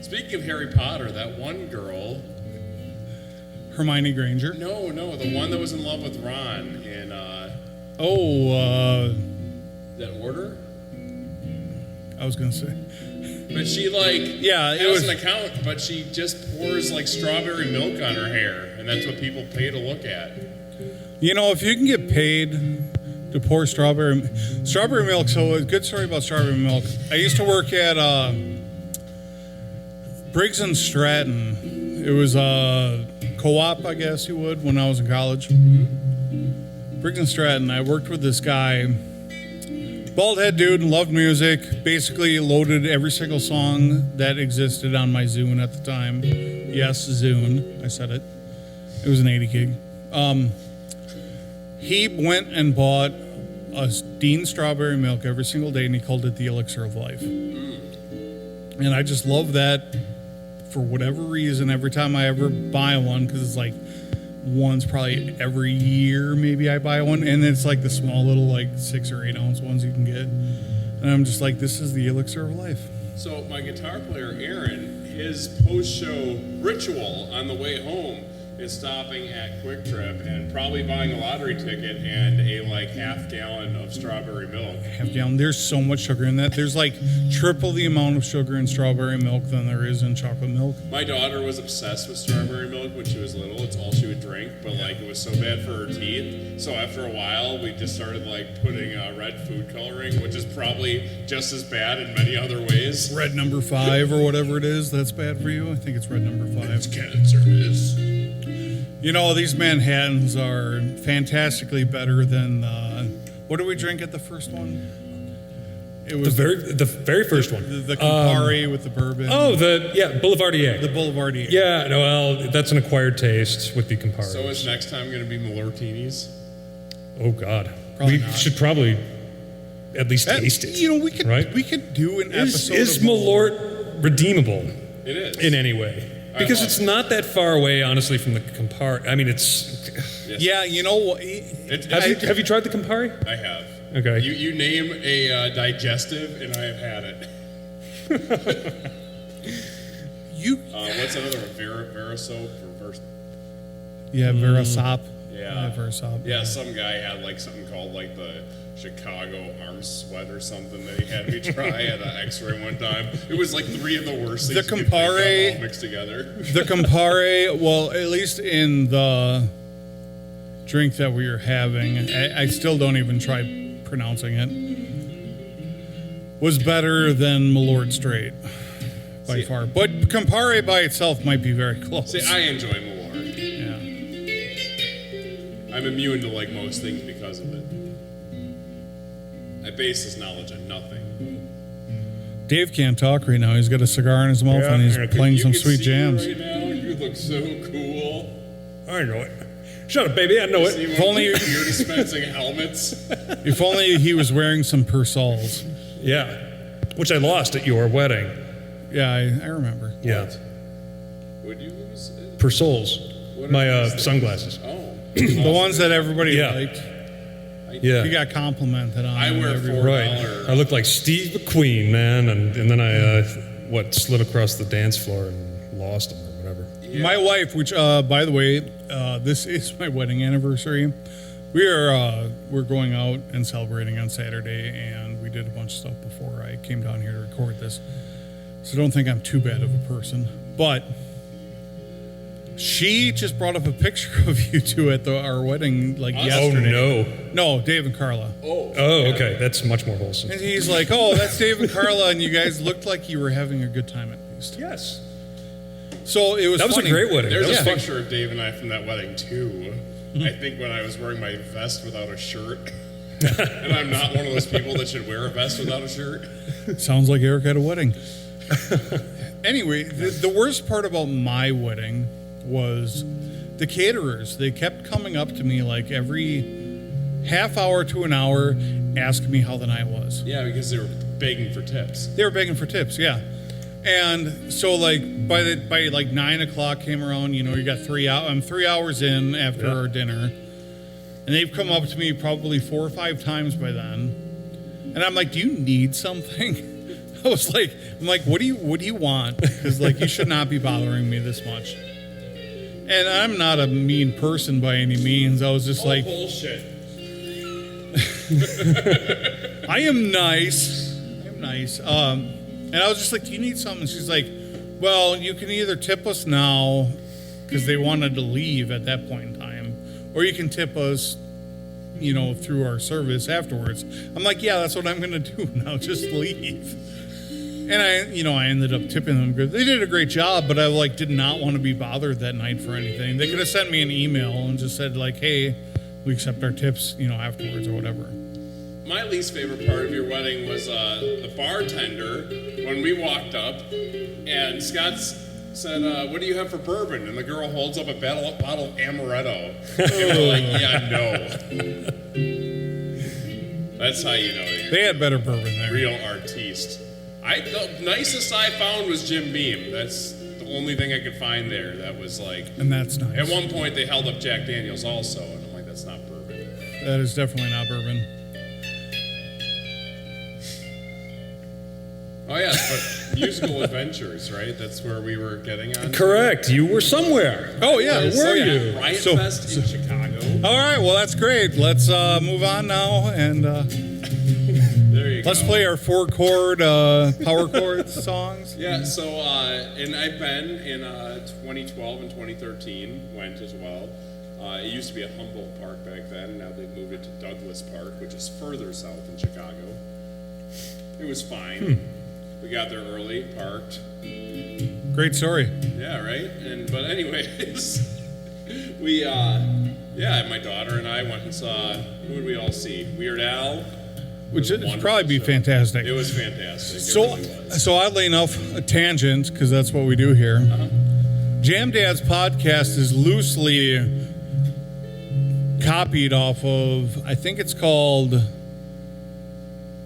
[SPEAKER 3] Speaking of Harry Potter, that one girl.
[SPEAKER 1] Hermione Granger.
[SPEAKER 3] No, the one that was in love with Ron in that Order.
[SPEAKER 1] I was going to say.
[SPEAKER 3] But she
[SPEAKER 1] Yeah, it
[SPEAKER 3] has
[SPEAKER 1] was-
[SPEAKER 3] an account, but she just pours like strawberry milk on her hair, and that's what people pay to look at.
[SPEAKER 1] You know, if you can get paid to pour strawberry milk, so a good story about strawberry milk. I used to work at Briggs and Stratton. It was a co-op, I guess you would, when I was in college. Briggs and Stratton. I worked with this guy, bald head dude, loved music. Basically loaded every single song that existed on my Zune at the time. Yes, Zune. I said it. It was an 80 gig. He went and bought a Dean strawberry milk every single day, and he called it the elixir of life. And I just love that for whatever reason. Every time I ever buy one, because it's like once probably every year, maybe I buy one, and it's like the small little like 6 or 8 ounce ones you can get, and I'm just like, this is the elixir of life.
[SPEAKER 3] So my guitar player, Aaron, his post-show ritual on the way home is stopping at Quick Trip and probably buying a lottery ticket and a like half gallon of strawberry milk.
[SPEAKER 1] Half gallon. There's so much sugar in that. There's like triple the amount of sugar in strawberry milk than there is in chocolate milk.
[SPEAKER 3] My daughter was obsessed with strawberry milk when she was little. It's all she would drink, but like it was so bad for her teeth. So after a while, we just started like putting red food coloring, which is probably just as bad in many other ways.
[SPEAKER 1] Red number 5 or whatever it is, that's bad for you. I think it's red number 5.
[SPEAKER 3] It's cancerous.
[SPEAKER 1] You know, these Manhattans are fantastically better than what did we drink at the first one? It was
[SPEAKER 2] The very first one.
[SPEAKER 1] the Campari with the bourbon.
[SPEAKER 2] Oh, Boulevardier.
[SPEAKER 1] The Boulevardier.
[SPEAKER 2] Yeah, no, well, that's an acquired taste with the Campari.
[SPEAKER 3] So is next time going to be Malortinis?
[SPEAKER 2] Oh God,
[SPEAKER 1] Probably
[SPEAKER 2] we
[SPEAKER 1] not.
[SPEAKER 2] should probably at least taste it.
[SPEAKER 1] You know, we could
[SPEAKER 2] right?
[SPEAKER 1] we could do an
[SPEAKER 2] Is
[SPEAKER 1] episode of
[SPEAKER 2] Malort redeemable
[SPEAKER 3] It is.
[SPEAKER 2] in any way? Because it's not that far away, honestly, from the Campari. I mean, it's.
[SPEAKER 3] Yes.
[SPEAKER 1] Yeah, you know what?
[SPEAKER 2] Have you tried the Campari?
[SPEAKER 3] I have.
[SPEAKER 2] Okay.
[SPEAKER 3] You name a digestive, and I have had it.
[SPEAKER 1] You
[SPEAKER 3] What's another one? Verisoap or
[SPEAKER 1] yeah, Verisop.
[SPEAKER 3] Yeah.
[SPEAKER 1] Verisop.
[SPEAKER 3] Yeah, some guy had like something called like the Chicago arm sweat or something that he had me try at an X-ray one time. It was like 3 of the worst things
[SPEAKER 1] The
[SPEAKER 3] you could think of
[SPEAKER 1] Campari-
[SPEAKER 3] all mixed together.
[SPEAKER 1] The Campari, well, at least in the drink that we were having, I still don't even try pronouncing it, was better than Malort Straight by
[SPEAKER 3] See-
[SPEAKER 1] far. But Campari by itself might be very close.
[SPEAKER 3] See, I enjoy Malort.
[SPEAKER 1] Yeah.
[SPEAKER 3] I'm immune to like most things because of it. I base this knowledge on nothing.
[SPEAKER 1] Dave can't talk right now. He's got a cigar in his mouth and he's playing
[SPEAKER 3] You
[SPEAKER 1] some
[SPEAKER 3] can
[SPEAKER 1] sweet
[SPEAKER 3] see
[SPEAKER 1] jams.
[SPEAKER 3] right now, you look so cool.
[SPEAKER 2] I know it. Shut up, baby. I know
[SPEAKER 3] See,
[SPEAKER 2] it.
[SPEAKER 1] If only-
[SPEAKER 3] you're dispensing helmets.
[SPEAKER 1] If only he was wearing some Persols.
[SPEAKER 2] Yeah, which I lost at your wedding.
[SPEAKER 1] Yeah, I remember.
[SPEAKER 2] Yeah,
[SPEAKER 3] Would you lose it?
[SPEAKER 2] Persols.
[SPEAKER 3] What are
[SPEAKER 2] My
[SPEAKER 3] these things?
[SPEAKER 2] sunglasses.
[SPEAKER 3] Oh.
[SPEAKER 1] The ones that everybody
[SPEAKER 2] Yeah.
[SPEAKER 1] liked.
[SPEAKER 2] Yeah.
[SPEAKER 1] He got complimented on.
[SPEAKER 3] I wear
[SPEAKER 1] everywhere.
[SPEAKER 2] Right. I look like Steve McQueen, man, and then I slid across the dance floor and lost him or whatever.
[SPEAKER 1] My wife, which by the way, this is my wedding anniversary. We're going out and celebrating on Saturday, and we did a bunch of stuff before I came down here to record this. So don't think I'm too bad of a person. But she just brought up a picture of you two at our wedding like yesterday.
[SPEAKER 2] Oh
[SPEAKER 1] No, Dave and Carla.
[SPEAKER 2] no. Oh, okay. That's much more wholesome.
[SPEAKER 1] And he's like, "Oh, that's Dave and Carla, and you guys looked like you were having a good time at least."
[SPEAKER 2] Yes.
[SPEAKER 1] So it was.
[SPEAKER 2] That was
[SPEAKER 1] funny.
[SPEAKER 2] a great wedding.
[SPEAKER 3] There's
[SPEAKER 2] That was
[SPEAKER 3] a
[SPEAKER 2] fun.
[SPEAKER 3] picture of Dave and I from that wedding too. I think when I was wearing my vest without a shirt. And I'm not one of those people that should wear a vest without a shirt.
[SPEAKER 1] Sounds like Eric at a wedding. Anyway, the worst part about my wedding was the caterers. They kept coming up to me like every half hour to an hour, asking me how the night was.
[SPEAKER 3] Yeah, because they were begging for tips.
[SPEAKER 1] They were begging for tips, yeah. And so like by like 9 o'clock came around, you know, you got 3 hours. I'm 3 hours in after our dinner, and they've come up to me probably 4 or 5 times by then, and I'm like, "Do you need something?" I'm like, what do you want? Because like you should not be bothering me this much. And I'm not a mean person by any means. I was just like,
[SPEAKER 3] Bullshit.
[SPEAKER 1] I am nice. I'm nice. And I was just like, "Do you need something?" She's like, "Well, you can either tip us now," because they wanted to leave at that point in time, "or you can tip us, you know, through our service afterwards." I'm like, "Yeah, that's what I'm going to do now. Just leave." And I ended up tipping them good. They did a great job, but I like did not want to be bothered that night for anything. They could have sent me an email and just said like, "Hey, we accept our tips, you know, afterwards or whatever."
[SPEAKER 3] My least favorite part of your wedding was the bartender when we walked up and Scott said, "What do you have for bourbon?" And the girl holds up a bottle of amaretto. And we're like, "Yeah, no." That's how you know
[SPEAKER 1] They had better bourbon there.
[SPEAKER 3] real artiste. The nicest I found was Jim Beam. That's the only thing I could find there. That was like.
[SPEAKER 1] And that's nice.
[SPEAKER 3] At one point, they held up Jack Daniels also, and I'm like, that's not bourbon.
[SPEAKER 1] That is definitely not bourbon.
[SPEAKER 3] Oh yeah, but musical adventures, right? That's where we were getting on.
[SPEAKER 2] Correct. You were somewhere.
[SPEAKER 1] Oh yeah,
[SPEAKER 2] Where were you?
[SPEAKER 3] Riot
[SPEAKER 1] So-
[SPEAKER 3] Fest in Chicago.
[SPEAKER 1] All right, well that's great. Let's move on now, and
[SPEAKER 3] There you go.
[SPEAKER 1] let's play our 4-chord power chord songs.
[SPEAKER 3] Yeah, so, and I've been in 2012 and 2013, went as well. It used to be a Humboldt Park back then, and now they've moved it to Douglas Park, which is further south in Chicago. It was fine. We got there early, parked.
[SPEAKER 1] Great story.
[SPEAKER 3] Yeah, right? But anyways, we, my daughter and I went and saw, who did we all see? Weird Al.
[SPEAKER 1] Which would
[SPEAKER 3] Wonderful
[SPEAKER 1] probably be
[SPEAKER 3] show.
[SPEAKER 1] fantastic.
[SPEAKER 3] It was fantastic. It
[SPEAKER 1] So,
[SPEAKER 3] really was.
[SPEAKER 1] so oddly enough, a tangent, because that's what we do here. Jam Dad's podcast is loosely copied off of, I think it's called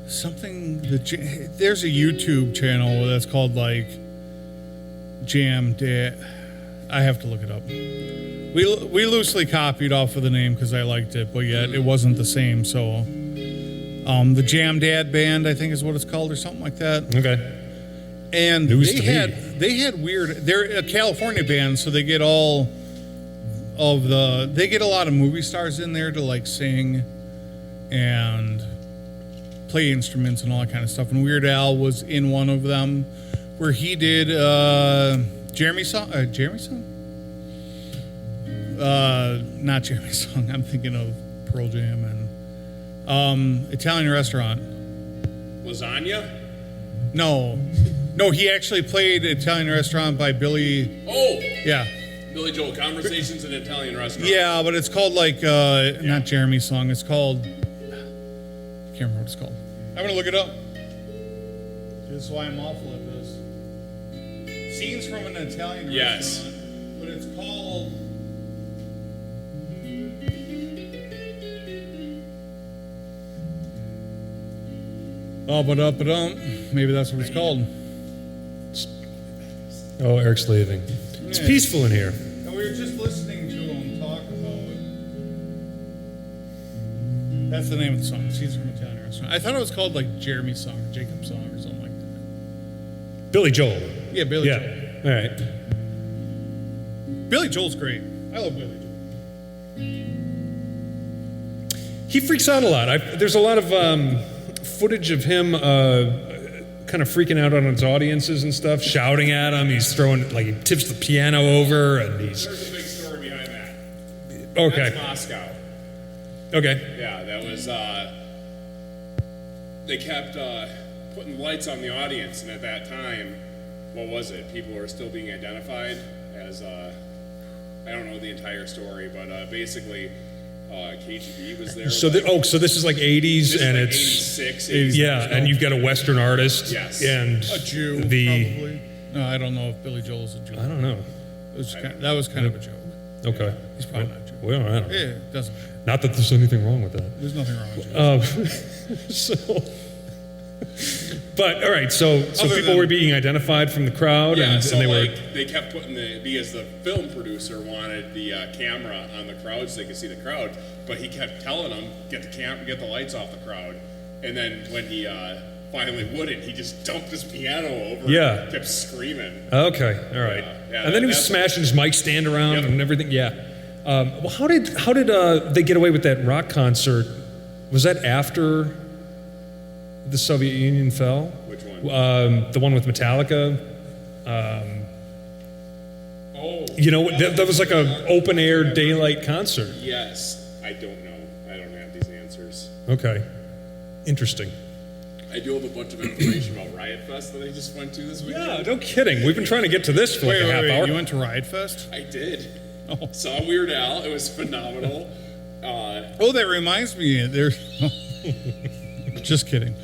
[SPEAKER 1] something. There's a YouTube channel that's called like Jam Dad. I have to look it up. We loosely copied off of the name because I liked it, but yet it wasn't the same. So, the Jam Dad Band, I think is what it's called, or something like that.
[SPEAKER 2] Okay.
[SPEAKER 1] And
[SPEAKER 2] News
[SPEAKER 1] they
[SPEAKER 2] to me.
[SPEAKER 1] had weird. They're a California band, so they get all of the. They get a lot of movie stars in there to like sing and play instruments and all that kind of stuff. And Weird Al was in one of them, where he did Jeremy song. Not Jeremy song. I'm thinking of Pearl Jam and Italian Restaurant.
[SPEAKER 3] Lasagna?
[SPEAKER 1] No, he actually played Italian Restaurant by Billy.
[SPEAKER 3] Oh!
[SPEAKER 1] Yeah,
[SPEAKER 3] Billy Joel, Conversations in an Italian Restaurant.
[SPEAKER 1] yeah, but it's called like not Jeremy's song. It's called. I can't remember what it's called. I'm gonna look it up. This is why I'm awful at this. Scenes from an Italian
[SPEAKER 3] Yes.
[SPEAKER 1] restaurant, but it's called. Maybe that's what it's called.
[SPEAKER 2] Oh, Eric's leaving. It's
[SPEAKER 1] Yeah.
[SPEAKER 2] peaceful in here.
[SPEAKER 1] And we were just listening to him talk about it. That's the name of the song. Scenes from Italian Restaurant. I thought it was called like Jeremy's song or Jacob's song or something like that.
[SPEAKER 2] Billy Joel.
[SPEAKER 1] Yeah, Billy
[SPEAKER 2] Yeah.
[SPEAKER 1] Joel.
[SPEAKER 2] All right.
[SPEAKER 1] Billy Joel's great. I love Billy Joel.
[SPEAKER 2] He freaks out a lot. There's a lot of footage of him kind of freaking out on his audiences and stuff, shouting at him. He's throwing, like, he tips the piano over, and he's.
[SPEAKER 3] There's a big story behind that.
[SPEAKER 2] Okay.
[SPEAKER 3] That's Moscow.
[SPEAKER 2] Okay.
[SPEAKER 3] Yeah, that was, they kept putting lights on the audience, and at that time, what was it? People were still being identified as, I don't know the entire story, but basically, KGB was there.
[SPEAKER 2] So this is like 80s,
[SPEAKER 3] This is
[SPEAKER 2] and
[SPEAKER 3] like
[SPEAKER 2] it's
[SPEAKER 3] 86, 87.
[SPEAKER 2] yeah, and you've got a Western artist,
[SPEAKER 3] Yes.
[SPEAKER 2] and
[SPEAKER 1] A Jew,
[SPEAKER 2] the
[SPEAKER 1] probably. No, I don't know if Billy Joel's a Jew.
[SPEAKER 2] I don't know.
[SPEAKER 1] That was kind of a joke.
[SPEAKER 2] Okay.
[SPEAKER 1] He's probably not Jew.
[SPEAKER 2] Well, I don't know.
[SPEAKER 1] Yeah, it doesn't matter.
[SPEAKER 2] Not that there's anything wrong with that.
[SPEAKER 1] There's nothing wrong with Jews.
[SPEAKER 2] So, but all right. So
[SPEAKER 1] Other
[SPEAKER 2] people
[SPEAKER 1] than-
[SPEAKER 2] were being identified from the crowd,
[SPEAKER 3] Yeah,
[SPEAKER 2] and
[SPEAKER 3] so
[SPEAKER 2] they
[SPEAKER 3] like
[SPEAKER 2] were.
[SPEAKER 3] they kept putting because the film producer wanted the camera on the crowd so they could see the crowd, but he kept telling them get the lights off the crowd, and then when he finally wouldn't, he just dumped his piano over.
[SPEAKER 2] Yeah.
[SPEAKER 3] and kept screaming.
[SPEAKER 2] Okay. All right.
[SPEAKER 3] Yeah,
[SPEAKER 2] and then he was
[SPEAKER 3] that's-
[SPEAKER 2] smashing his mic stand around
[SPEAKER 3] Yep.
[SPEAKER 2] and everything. Yeah. Well, how did they get away with that rock concert? Was that after the Soviet Union fell?
[SPEAKER 3] Which one?
[SPEAKER 2] The one with Metallica.
[SPEAKER 3] Oh,
[SPEAKER 2] You know, that was like a open air daylight concert.
[SPEAKER 3] yes. I don't know. I don't have these answers.
[SPEAKER 2] Okay. Interesting.
[SPEAKER 3] I do have a bunch of information about Riot Fest that I just went to this weekend.
[SPEAKER 2] Yeah, no kidding. We've been trying to get to this for like a half hour.
[SPEAKER 1] You went to Riot Fest?
[SPEAKER 3] I did.
[SPEAKER 1] Oh.
[SPEAKER 3] Saw Weird Al. It was phenomenal.
[SPEAKER 1] Oh, that reminds me. There's. Just kidding.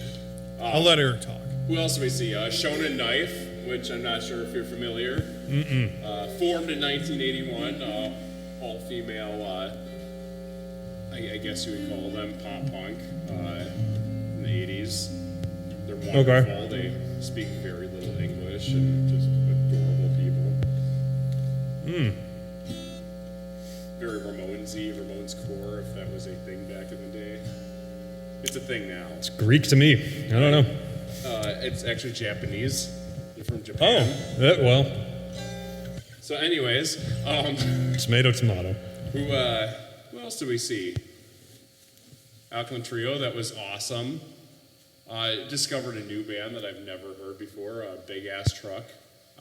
[SPEAKER 1] I'll let Eric talk.
[SPEAKER 3] Who else do we see? Shonen Knife, which I'm not sure if you're familiar. Formed in 1981, all female. I guess you would call them pop punk in the 80s. They're wonderful.
[SPEAKER 2] Okay.
[SPEAKER 3] They speak very little English and just adorable people. Very Ramones-y, Ramones core, if that was a thing back in the day. It's a thing now.
[SPEAKER 2] It's Greek to me. I don't know.
[SPEAKER 3] It's actually Japanese. They're from
[SPEAKER 2] Oh,
[SPEAKER 3] Japan.
[SPEAKER 2] well,
[SPEAKER 3] So, anyways,
[SPEAKER 2] tomato, tomato.
[SPEAKER 3] who else do we see? Alkaline Trio, that was awesome. Discovered a new band that I've never heard before, Big Ass Truck,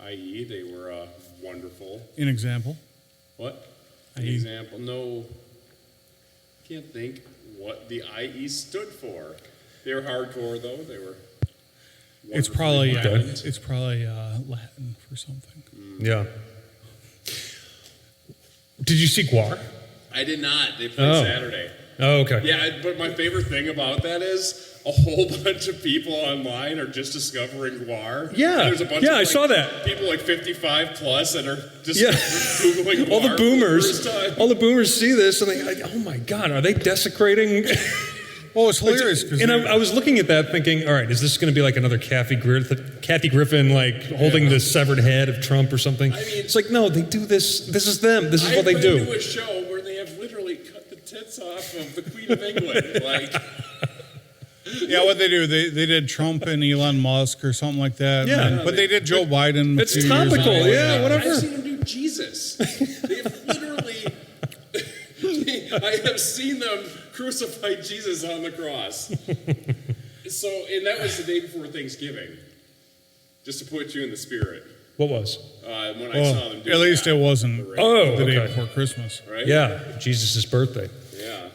[SPEAKER 3] i.e. They were wonderful.
[SPEAKER 1] An example.
[SPEAKER 3] What? An
[SPEAKER 1] IE.
[SPEAKER 3] example? No. Can't think what the IE stood for. They were hardcore, though. They were.
[SPEAKER 1] It's
[SPEAKER 3] wonderfully
[SPEAKER 1] probably
[SPEAKER 3] violent.
[SPEAKER 1] it's probably Latin for something.
[SPEAKER 2] Yeah. Did you see Guar?
[SPEAKER 3] I did not. They played
[SPEAKER 2] Oh.
[SPEAKER 3] Saturday.
[SPEAKER 2] Oh, okay.
[SPEAKER 3] Yeah, but my favorite thing about that is a whole bunch of people online are just discovering Guar.
[SPEAKER 2] Yeah.
[SPEAKER 3] And there's a bunch
[SPEAKER 2] Yeah,
[SPEAKER 3] of,
[SPEAKER 2] I saw that.
[SPEAKER 3] People like 55 plus that are just
[SPEAKER 2] Yeah.
[SPEAKER 3] Googling Guar
[SPEAKER 2] All the
[SPEAKER 3] for
[SPEAKER 2] boomers,
[SPEAKER 3] the first time.
[SPEAKER 2] all the boomers see this and they, like, oh my God, are they desecrating?
[SPEAKER 1] Well, it's hilarious because
[SPEAKER 2] And I was looking at that thinking, all right, is this going to be like another Kathy Griffin, like holding the severed head of Trump or something?
[SPEAKER 3] I mean-
[SPEAKER 2] it's like, no, they do this. This is them. This is
[SPEAKER 3] I
[SPEAKER 2] what they
[SPEAKER 3] went to
[SPEAKER 2] do.
[SPEAKER 3] a show where they have literally cut the tits off of the Queen of England. Like,
[SPEAKER 1] yeah, what they do, they did Trump and Elon Musk or something like that.
[SPEAKER 2] Yeah.
[SPEAKER 1] and then- but they did Joe Biden. a
[SPEAKER 2] It's
[SPEAKER 1] few years
[SPEAKER 2] topical,
[SPEAKER 1] ago.
[SPEAKER 2] yeah, whatever.
[SPEAKER 3] I've seen them do Jesus. They have literally. I have seen them crucify Jesus on the cross. So, and that was the day before Thanksgiving. Just to put you in the spirit.
[SPEAKER 2] What was?
[SPEAKER 3] When I
[SPEAKER 1] Well,
[SPEAKER 3] saw them do
[SPEAKER 1] at least
[SPEAKER 3] that.
[SPEAKER 1] it wasn't
[SPEAKER 2] Oh,
[SPEAKER 1] the day
[SPEAKER 2] okay.
[SPEAKER 1] before Christmas.
[SPEAKER 3] Right?
[SPEAKER 2] Yeah, Jesus' birthday.
[SPEAKER 3] Yeah.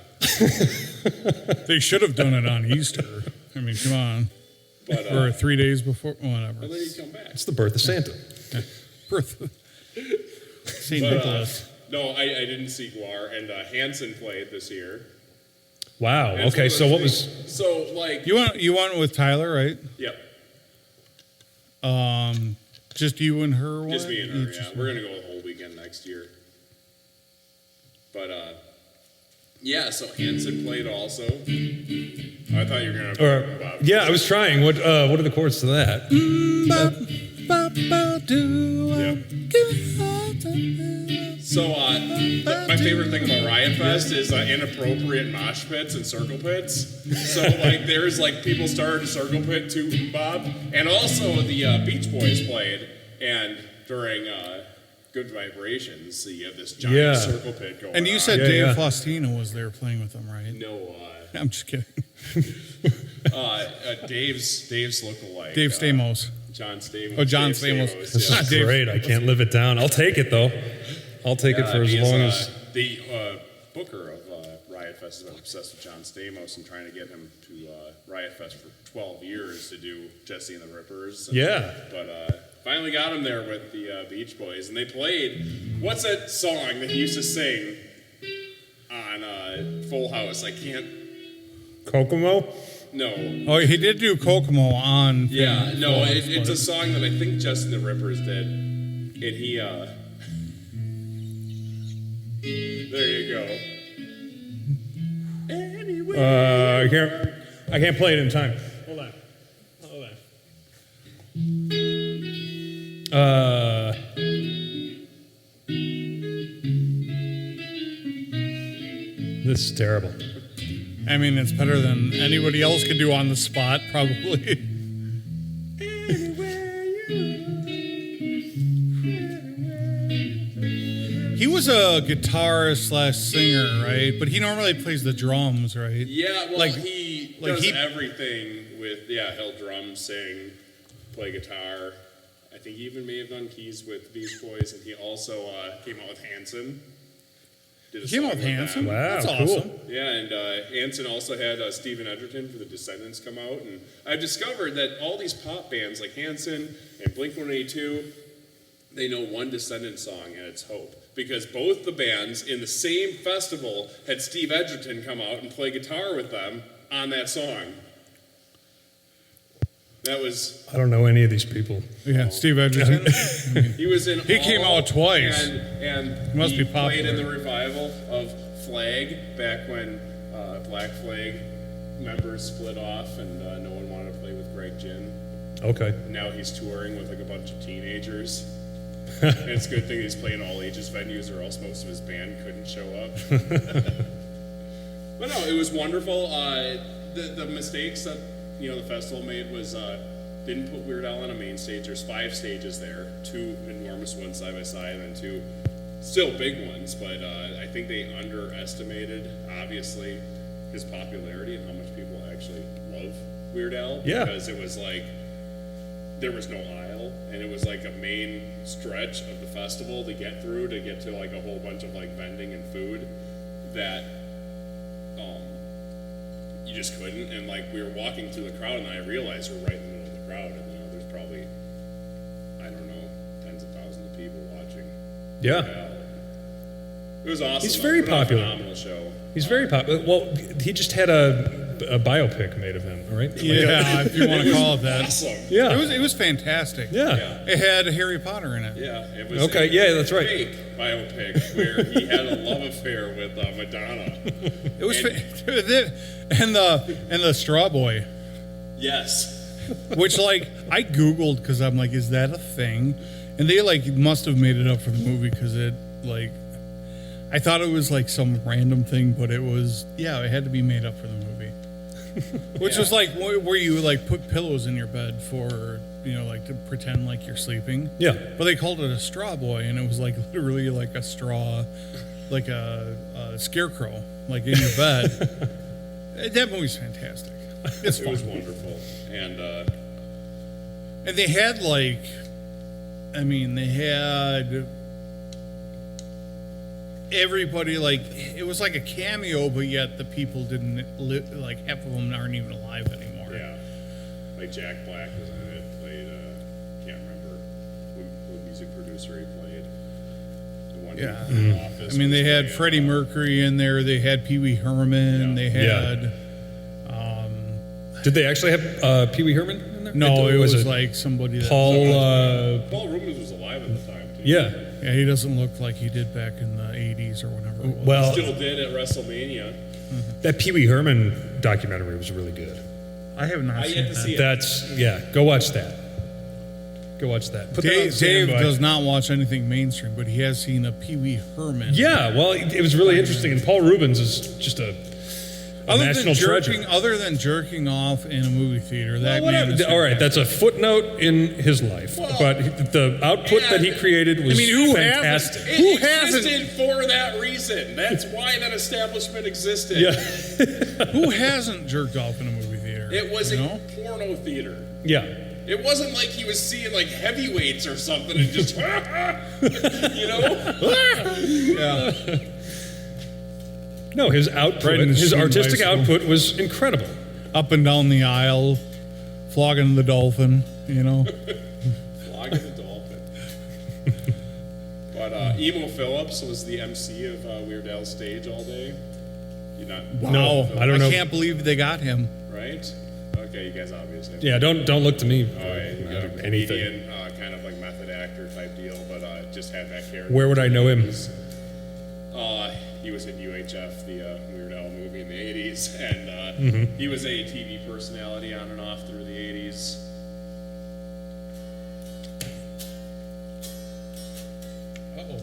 [SPEAKER 1] They should have done it on Easter. I mean, come on.
[SPEAKER 3] But,
[SPEAKER 1] Or 3 days before, whatever.
[SPEAKER 3] and then you come back.
[SPEAKER 2] It's the birth of Santa.
[SPEAKER 1] Birth. St.
[SPEAKER 3] But,
[SPEAKER 1] Nicholas.
[SPEAKER 3] no, I didn't see Guar, and Hanson played this year.
[SPEAKER 2] Wow.
[SPEAKER 3] And it's
[SPEAKER 2] Okay,
[SPEAKER 3] one of
[SPEAKER 2] so
[SPEAKER 3] those
[SPEAKER 2] what was?
[SPEAKER 3] things- So, like,
[SPEAKER 1] You went with Tyler, right?
[SPEAKER 3] yep,
[SPEAKER 1] Just you and her.
[SPEAKER 3] just
[SPEAKER 1] went?
[SPEAKER 3] me and
[SPEAKER 1] You
[SPEAKER 3] her. Yeah,
[SPEAKER 1] just-
[SPEAKER 3] we're gonna go the whole weekend next year. But yeah. So Hanson played also. I thought you were gonna.
[SPEAKER 2] Or,
[SPEAKER 3] talk about
[SPEAKER 2] yeah, I was trying. What are the chords to that?
[SPEAKER 3] So my favorite thing about Riot Fest is inappropriate mosh pits and circle pits. So like there's like people started a circle pit to Bob, and also the Beach Boys played, and during Good Vibrations, so you have this giant
[SPEAKER 2] Yeah.
[SPEAKER 3] circle pit going.
[SPEAKER 1] And you
[SPEAKER 3] on.
[SPEAKER 1] said
[SPEAKER 2] Yeah,
[SPEAKER 1] Dave
[SPEAKER 2] yeah.
[SPEAKER 1] Faustino was there playing with them, right?
[SPEAKER 3] No,
[SPEAKER 1] I'm just kidding.
[SPEAKER 3] Dave's lookalike.
[SPEAKER 1] Dave Stamos.
[SPEAKER 3] John Stamos.
[SPEAKER 1] Oh, John
[SPEAKER 3] Dave
[SPEAKER 1] Stamos.
[SPEAKER 2] This
[SPEAKER 3] yeah.
[SPEAKER 2] is
[SPEAKER 1] Dave-
[SPEAKER 2] great. I can't live it down. I'll take it though. I'll take it for as
[SPEAKER 3] he is,
[SPEAKER 2] long as.
[SPEAKER 3] the booker of Riot Fest has been obsessed with John Stamos and trying to get him to Riot Fest for 12 years to do Jesse and the Rippers. And-
[SPEAKER 2] Yeah.
[SPEAKER 3] But finally got him there with the Beach Boys, and they played. What's that song that he used to sing on Full House? I can't.
[SPEAKER 2] Kokomo.
[SPEAKER 3] No.
[SPEAKER 1] Oh, he did do Kokomo on.
[SPEAKER 3] Yeah,
[SPEAKER 1] Full
[SPEAKER 3] no,
[SPEAKER 1] House,
[SPEAKER 3] it's
[SPEAKER 1] but-
[SPEAKER 3] a song that I think Justin the Rippers did, and he, there you go. Anyway,
[SPEAKER 2] I can't play it in time. Hold on. This is terrible.
[SPEAKER 1] I mean, it's better than anybody else could do on the spot, probably. He was a guitarist slash singer, right? But he normally plays the drums, right?
[SPEAKER 3] yeah, well,
[SPEAKER 1] Like-
[SPEAKER 3] he
[SPEAKER 1] like
[SPEAKER 3] does
[SPEAKER 1] he-
[SPEAKER 3] everything with, he'll drum, sing, play guitar. I think he even may have done keys with Beach Boys, and he also came out with Hanson. Did a
[SPEAKER 1] He came
[SPEAKER 3] song
[SPEAKER 1] out with
[SPEAKER 3] them.
[SPEAKER 1] Hanson?
[SPEAKER 2] Wow,
[SPEAKER 1] That's
[SPEAKER 2] cool.
[SPEAKER 1] awesome.
[SPEAKER 3] Yeah, and Hanson also had Stephen Edgerton for the Descendants come out, and I've discovered that all these pop bands like Hanson and Blink-182, they know one Descendants song, and it's Hope, because both the bands in the same festival had Steve Edgerton come out and play guitar with them on that song. That was
[SPEAKER 2] I don't know any of these people.
[SPEAKER 1] Yeah, Steve Edgerton.
[SPEAKER 3] he was in.
[SPEAKER 1] He came out twice.
[SPEAKER 3] and
[SPEAKER 1] Must
[SPEAKER 3] he
[SPEAKER 1] be popular.
[SPEAKER 3] played in the revival of Flag back when Black Flag members split off, and no one wanted to play with Greg Ginn.
[SPEAKER 2] Okay.
[SPEAKER 3] Now he's touring with like a bunch of teenagers. And it's a good thing he's playing all ages venues, or else most of his band couldn't show up. But no, it was wonderful. The mistakes that the festival made was didn't put Weird Al on a main stage. There's 5 stages there, 2 enormous ones side by side, and then 2 still big ones. But I think they underestimated, obviously, his popularity and how much people actually love Weird Al.
[SPEAKER 2] Yeah.
[SPEAKER 3] Because it was like there was no aisle, and it was like a main stretch of the festival to get through, to get to like a whole bunch of like vending and food that you just couldn't. And like we were walking through the crowd, and I realized we're right in the middle of the crowd, and there's probably, I don't know, tens of thousands of people watching.
[SPEAKER 2] Yeah.
[SPEAKER 3] It was awesome.
[SPEAKER 2] He's very
[SPEAKER 3] Put on a
[SPEAKER 2] popular.
[SPEAKER 3] Phenomenal show.
[SPEAKER 2] He's very popular. Well, he just had a biopic made of him, right?
[SPEAKER 1] Yeah, if you want to call it that.
[SPEAKER 3] Awesome.
[SPEAKER 2] Yeah.
[SPEAKER 1] It was fantastic.
[SPEAKER 2] Yeah.
[SPEAKER 1] It had Harry Potter in it.
[SPEAKER 3] Yeah, it was
[SPEAKER 2] Okay, yeah, that's right.
[SPEAKER 3] fake biopic where he had a love affair with Madonna.
[SPEAKER 1] It was and the Straw Boy,
[SPEAKER 3] Yes.
[SPEAKER 1] which like I googled because I'm like, is that a thing? And they like must have made it up for the movie because it like I thought it was like some random thing, but it was it had to be made up for the movie. Which was like where you like put pillows in your bed for like to pretend like you're sleeping.
[SPEAKER 2] Yeah.
[SPEAKER 1] But they called it a straw boy, and it was like literally like a straw, like a scarecrow, like in your bed. That movie's fantastic. It's
[SPEAKER 3] It
[SPEAKER 1] fun.
[SPEAKER 3] was wonderful. And
[SPEAKER 1] And they had like, they had everybody like it was like a cameo, but yet the people didn't live. Like half of them aren't even alive anymore.
[SPEAKER 3] yeah, like Jack Black was in it, played, can't remember what music producer he played. The one
[SPEAKER 1] Yeah.
[SPEAKER 3] in the Office.
[SPEAKER 1] They
[SPEAKER 3] was
[SPEAKER 1] had
[SPEAKER 3] playing,
[SPEAKER 1] Freddie Mercury in there. They had Pee Wee Herman.
[SPEAKER 3] Yeah.
[SPEAKER 1] They
[SPEAKER 2] Yeah.
[SPEAKER 1] had
[SPEAKER 2] Did they actually have Pee Wee Herman in there?
[SPEAKER 1] no, it was
[SPEAKER 2] it
[SPEAKER 1] like somebody that
[SPEAKER 2] Paul.
[SPEAKER 3] Paul Rubens was alive at the time, too.
[SPEAKER 2] Yeah.
[SPEAKER 1] Yeah, he doesn't look like he did back in the 80s or whenever it was.
[SPEAKER 2] Well,
[SPEAKER 3] Still did at WrestleMania.
[SPEAKER 2] that Pee Wee Herman documentary was really good.
[SPEAKER 1] I have not
[SPEAKER 3] I
[SPEAKER 1] seen
[SPEAKER 3] yet to
[SPEAKER 1] that.
[SPEAKER 3] see it.
[SPEAKER 2] That's go watch that. Go watch that. Put that on
[SPEAKER 1] Dave
[SPEAKER 2] standby.
[SPEAKER 1] does not watch anything mainstream, but he has seen a Pee Wee Herman.
[SPEAKER 2] Yeah, well, it was really interesting, and Paul Rubens is just a national treasure.
[SPEAKER 1] Other than jerking off in a movie theater, that
[SPEAKER 2] Well,
[SPEAKER 1] man is
[SPEAKER 2] all right, that's a footnote in his life, but the output that he created was fantastic.
[SPEAKER 1] Who
[SPEAKER 3] It
[SPEAKER 1] hasn't-
[SPEAKER 3] existed for that reason. That's why that establishment existed.
[SPEAKER 2] Yeah,
[SPEAKER 1] Who hasn't jerked off in a movie theater?
[SPEAKER 3] It was
[SPEAKER 1] you
[SPEAKER 3] a
[SPEAKER 1] know?
[SPEAKER 3] porno theater.
[SPEAKER 2] yeah.
[SPEAKER 3] It wasn't like he was seeing like heavyweights or something and just,
[SPEAKER 1] Yeah.
[SPEAKER 2] No, his output,
[SPEAKER 1] Right in the
[SPEAKER 2] his
[SPEAKER 1] student
[SPEAKER 2] artistic
[SPEAKER 1] high school.
[SPEAKER 2] output was incredible.
[SPEAKER 1] Up and down the aisle, flogging the dolphin,
[SPEAKER 3] flogging the dolphin. But Emo Phillips was the MC of Weird Al's stage all day. You not?
[SPEAKER 2] No, I don't know.
[SPEAKER 1] I can't believe they got him.
[SPEAKER 3] Right? Okay, you guys obviously.
[SPEAKER 2] Yeah, don't look to me.
[SPEAKER 3] Oh, yeah, you got a
[SPEAKER 2] Anything.
[SPEAKER 3] comedian, kind of like method actor type deal, but just had that character.
[SPEAKER 2] Where would I know him?
[SPEAKER 3] He was in UHF, the Weird Al movie in the 80s, and he was a TV personality on and off through the 80s.
[SPEAKER 1] Uh-oh.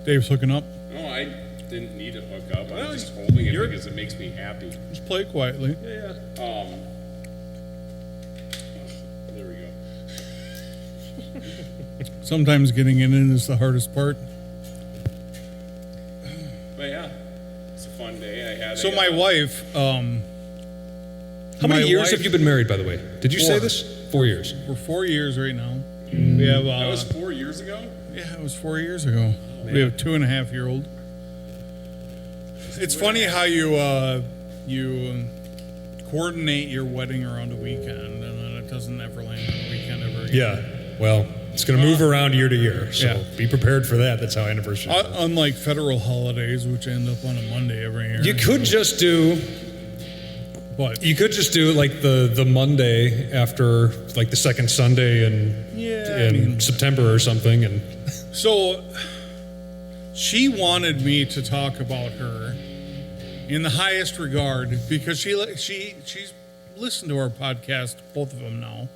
[SPEAKER 1] Dave's hooking up.
[SPEAKER 3] No, I didn't need to hook up. I'm just holding it because it makes me happy.
[SPEAKER 1] Just play it quietly.
[SPEAKER 2] Yeah.
[SPEAKER 3] There we go.
[SPEAKER 1] Sometimes getting it in is the hardest part.
[SPEAKER 3] But yeah, it's a fun day. I had
[SPEAKER 1] So
[SPEAKER 3] a,
[SPEAKER 1] my wife,
[SPEAKER 2] How
[SPEAKER 1] My
[SPEAKER 2] many years
[SPEAKER 1] wife-
[SPEAKER 2] have you been married, by the way? Did you say
[SPEAKER 1] 4.
[SPEAKER 2] this? 4 years.
[SPEAKER 1] we're 4 years right now. We have
[SPEAKER 3] that was 4 years ago?
[SPEAKER 1] yeah, it was 4 years ago. We have a 2.5-year-old. It's funny how you coordinate your wedding around a weekend, and then it doesn't ever land on a weekend ever again.
[SPEAKER 2] Yeah. Well, it's going to move around year to year, so
[SPEAKER 1] Yeah.
[SPEAKER 2] be prepared for that. That's how anniversaries go.
[SPEAKER 1] Unlike federal holidays, which end up on a Monday every year.
[SPEAKER 2] You could just do
[SPEAKER 1] but
[SPEAKER 2] like the Monday after like the second Sunday in September or something, and
[SPEAKER 1] so she wanted me to talk about her in the highest regard because she's listened to our podcast, both of them now,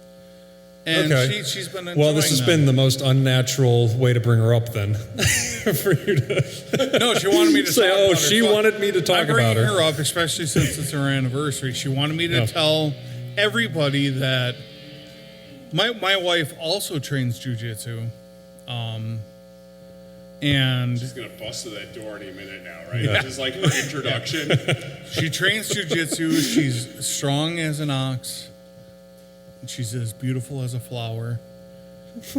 [SPEAKER 1] and she's been enjoying
[SPEAKER 2] Well, this has
[SPEAKER 1] them.
[SPEAKER 2] been the most unnatural way to bring her up then. For you to
[SPEAKER 1] No, she wanted me to
[SPEAKER 2] say,
[SPEAKER 1] talk
[SPEAKER 2] oh,
[SPEAKER 1] about her.
[SPEAKER 2] she
[SPEAKER 1] So
[SPEAKER 2] wanted me to talk
[SPEAKER 1] I'm
[SPEAKER 2] about
[SPEAKER 1] bringing
[SPEAKER 2] her.
[SPEAKER 1] her up, especially since it's her anniversary. She wanted me to
[SPEAKER 2] Yeah.
[SPEAKER 1] tell everybody that my wife also trains jujitsu, and
[SPEAKER 3] She's gonna bust through that door any minute now, right? Just like her introduction.
[SPEAKER 1] she trains jujitsu. She's strong as an ox. She's as beautiful as a flower.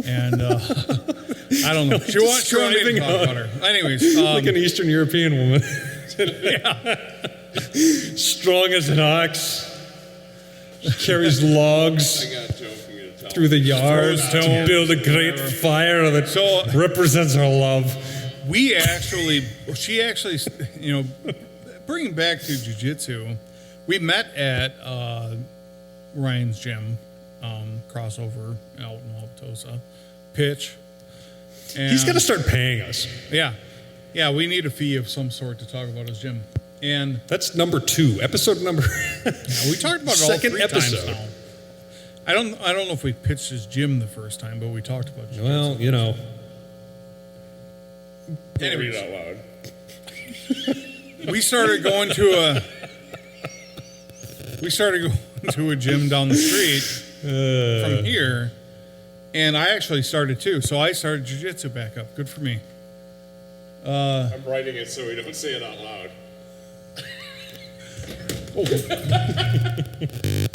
[SPEAKER 1] And I don't know. She wants me to
[SPEAKER 2] Describing
[SPEAKER 1] talk about her. Anyways,
[SPEAKER 2] like an Eastern European woman. Strong as an ox. Carries logs
[SPEAKER 3] I got a joke for you to tell.
[SPEAKER 2] through the yard
[SPEAKER 1] Throws
[SPEAKER 2] to
[SPEAKER 1] stones,
[SPEAKER 2] build a great
[SPEAKER 1] whatever.
[SPEAKER 2] fire that
[SPEAKER 1] So-
[SPEAKER 2] represents her love.
[SPEAKER 1] she actually, bringing back to jujitsu, we met at Ryan's gym, crossover out in Wauwatosa, pitch. And
[SPEAKER 2] He's got to start paying us.
[SPEAKER 1] Yeah, we need a fee of some sort to talk about his gym. And
[SPEAKER 2] That's number 2, episode number.
[SPEAKER 1] we talked about it all
[SPEAKER 2] Second
[SPEAKER 1] 3
[SPEAKER 2] episode.
[SPEAKER 1] times now. I don't know if we pitched his gym the first time, but we talked about jiu-jitsu.
[SPEAKER 2] Well,
[SPEAKER 3] Don't read
[SPEAKER 1] Anyways,
[SPEAKER 3] it out loud.
[SPEAKER 1] we started going to a gym down the street from here, and I actually started too. So I started jiu-jitsu back up. Good for me.
[SPEAKER 3] I'm writing it so we don't say it out loud.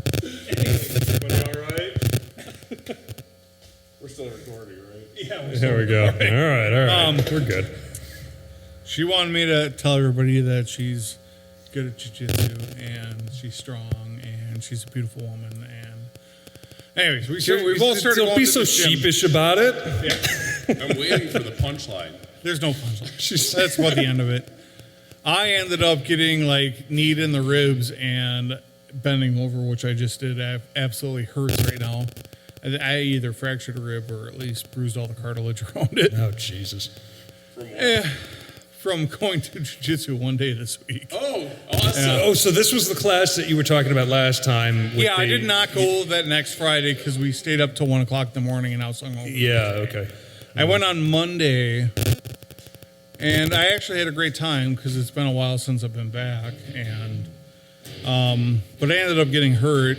[SPEAKER 3] Everybody all right? We're still recording, right?
[SPEAKER 1] Yeah.
[SPEAKER 2] There we go. All right. We're good.
[SPEAKER 1] She wanted me to tell everybody that she's good at jiu-jitsu and she's strong and she's a beautiful woman. And anyways, we both started
[SPEAKER 2] Don't
[SPEAKER 1] going
[SPEAKER 2] be
[SPEAKER 1] to
[SPEAKER 2] so
[SPEAKER 1] this gym.
[SPEAKER 2] sheepish about it.
[SPEAKER 1] Yeah.
[SPEAKER 3] I'm waiting for the punchline.
[SPEAKER 1] There's no punchline. That's about the end of it. I ended up getting like kneed in the ribs and bending over, which I just did. Absolutely hurts right now. I either fractured a rib or at least bruised all the cartilage around it.
[SPEAKER 2] Oh, Jesus.
[SPEAKER 3] From what?
[SPEAKER 1] From going to jiu-jitsu one day this week.
[SPEAKER 3] Oh, awesome.
[SPEAKER 2] Oh, so this was the class that you were talking about last time. With
[SPEAKER 1] Yeah, I
[SPEAKER 2] the-
[SPEAKER 1] did not go that next Friday because we stayed up till 1 o'clock in the morning and I was hungover.
[SPEAKER 2] Yeah, okay.
[SPEAKER 1] I went on Monday, and I actually had a great time because it's been a while since I've been back. And but I ended up getting hurt,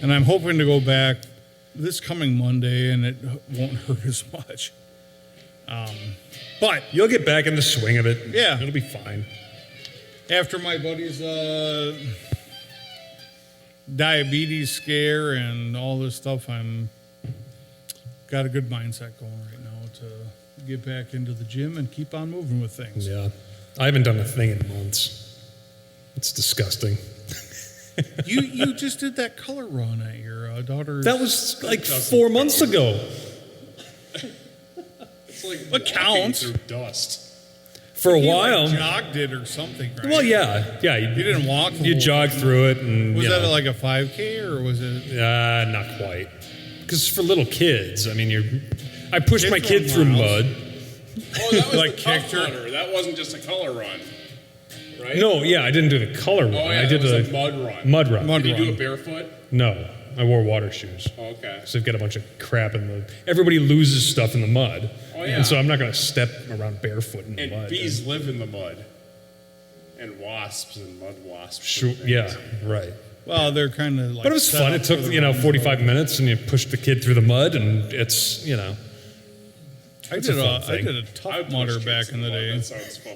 [SPEAKER 1] and I'm hoping to go back this coming Monday, and it won't hurt as much. But
[SPEAKER 2] You'll get back in the swing of it.
[SPEAKER 1] Yeah.
[SPEAKER 2] It'll be fine.
[SPEAKER 1] after my buddy's diabetes scare and all this stuff, I'm got a good mindset going right now to get back into the gym and keep on moving with things.
[SPEAKER 2] Yeah. I haven't done a thing in months. It's disgusting.
[SPEAKER 1] You just did that color run at your daughter's.
[SPEAKER 2] That was like 4 months ago.
[SPEAKER 3] It's like
[SPEAKER 1] It
[SPEAKER 3] walking
[SPEAKER 1] counts.
[SPEAKER 3] through dust.
[SPEAKER 2] For a
[SPEAKER 1] You,
[SPEAKER 2] while.
[SPEAKER 1] like, jogged it or something, right?
[SPEAKER 2] Well, yeah. Yeah.
[SPEAKER 1] You didn't walk. the
[SPEAKER 2] You
[SPEAKER 1] whole
[SPEAKER 2] jog
[SPEAKER 1] thing.
[SPEAKER 2] through it and,
[SPEAKER 1] Was
[SPEAKER 2] you
[SPEAKER 1] that
[SPEAKER 2] know.
[SPEAKER 1] like a 5K or was it?
[SPEAKER 2] Not quite. Because for little kids, I mean, I pushed
[SPEAKER 1] Kids
[SPEAKER 2] my kid
[SPEAKER 1] run
[SPEAKER 2] through
[SPEAKER 1] miles.
[SPEAKER 2] mud.
[SPEAKER 3] Oh, that was
[SPEAKER 1] Like
[SPEAKER 3] the tough
[SPEAKER 1] kicked her?
[SPEAKER 3] runner. That wasn't just a color run, right?
[SPEAKER 2] No, yeah, I didn't do the color run.
[SPEAKER 3] Oh, yeah,
[SPEAKER 2] I did
[SPEAKER 3] it was
[SPEAKER 2] the
[SPEAKER 3] a mud run.
[SPEAKER 2] mud run.
[SPEAKER 1] Mud
[SPEAKER 3] Did you do
[SPEAKER 1] run.
[SPEAKER 3] it barefoot?
[SPEAKER 2] No, I wore water shoes.
[SPEAKER 3] Oh, okay.
[SPEAKER 2] So I've got a bunch of crap in the. Everybody loses stuff in the mud.
[SPEAKER 3] Oh, yeah.
[SPEAKER 2] And so I'm not going to step around barefoot in the
[SPEAKER 3] And
[SPEAKER 2] mud.
[SPEAKER 3] bees live in the mud. And wasps and mud wasps.
[SPEAKER 2] Sure,
[SPEAKER 3] and things.
[SPEAKER 2] yeah, right.
[SPEAKER 1] Well, they're kind of like.
[SPEAKER 2] But it was
[SPEAKER 1] set
[SPEAKER 2] fun.
[SPEAKER 1] up
[SPEAKER 2] It took,
[SPEAKER 1] for the run.
[SPEAKER 2] 45 minutes, and you pushed the kid through the mud, and it's,
[SPEAKER 1] I
[SPEAKER 2] It's
[SPEAKER 1] did
[SPEAKER 2] a
[SPEAKER 1] a
[SPEAKER 2] fun thing.
[SPEAKER 3] I would
[SPEAKER 1] tough
[SPEAKER 3] push
[SPEAKER 1] mudder
[SPEAKER 3] kids
[SPEAKER 1] back in the
[SPEAKER 3] mud.
[SPEAKER 1] day.
[SPEAKER 3] That sounds fun.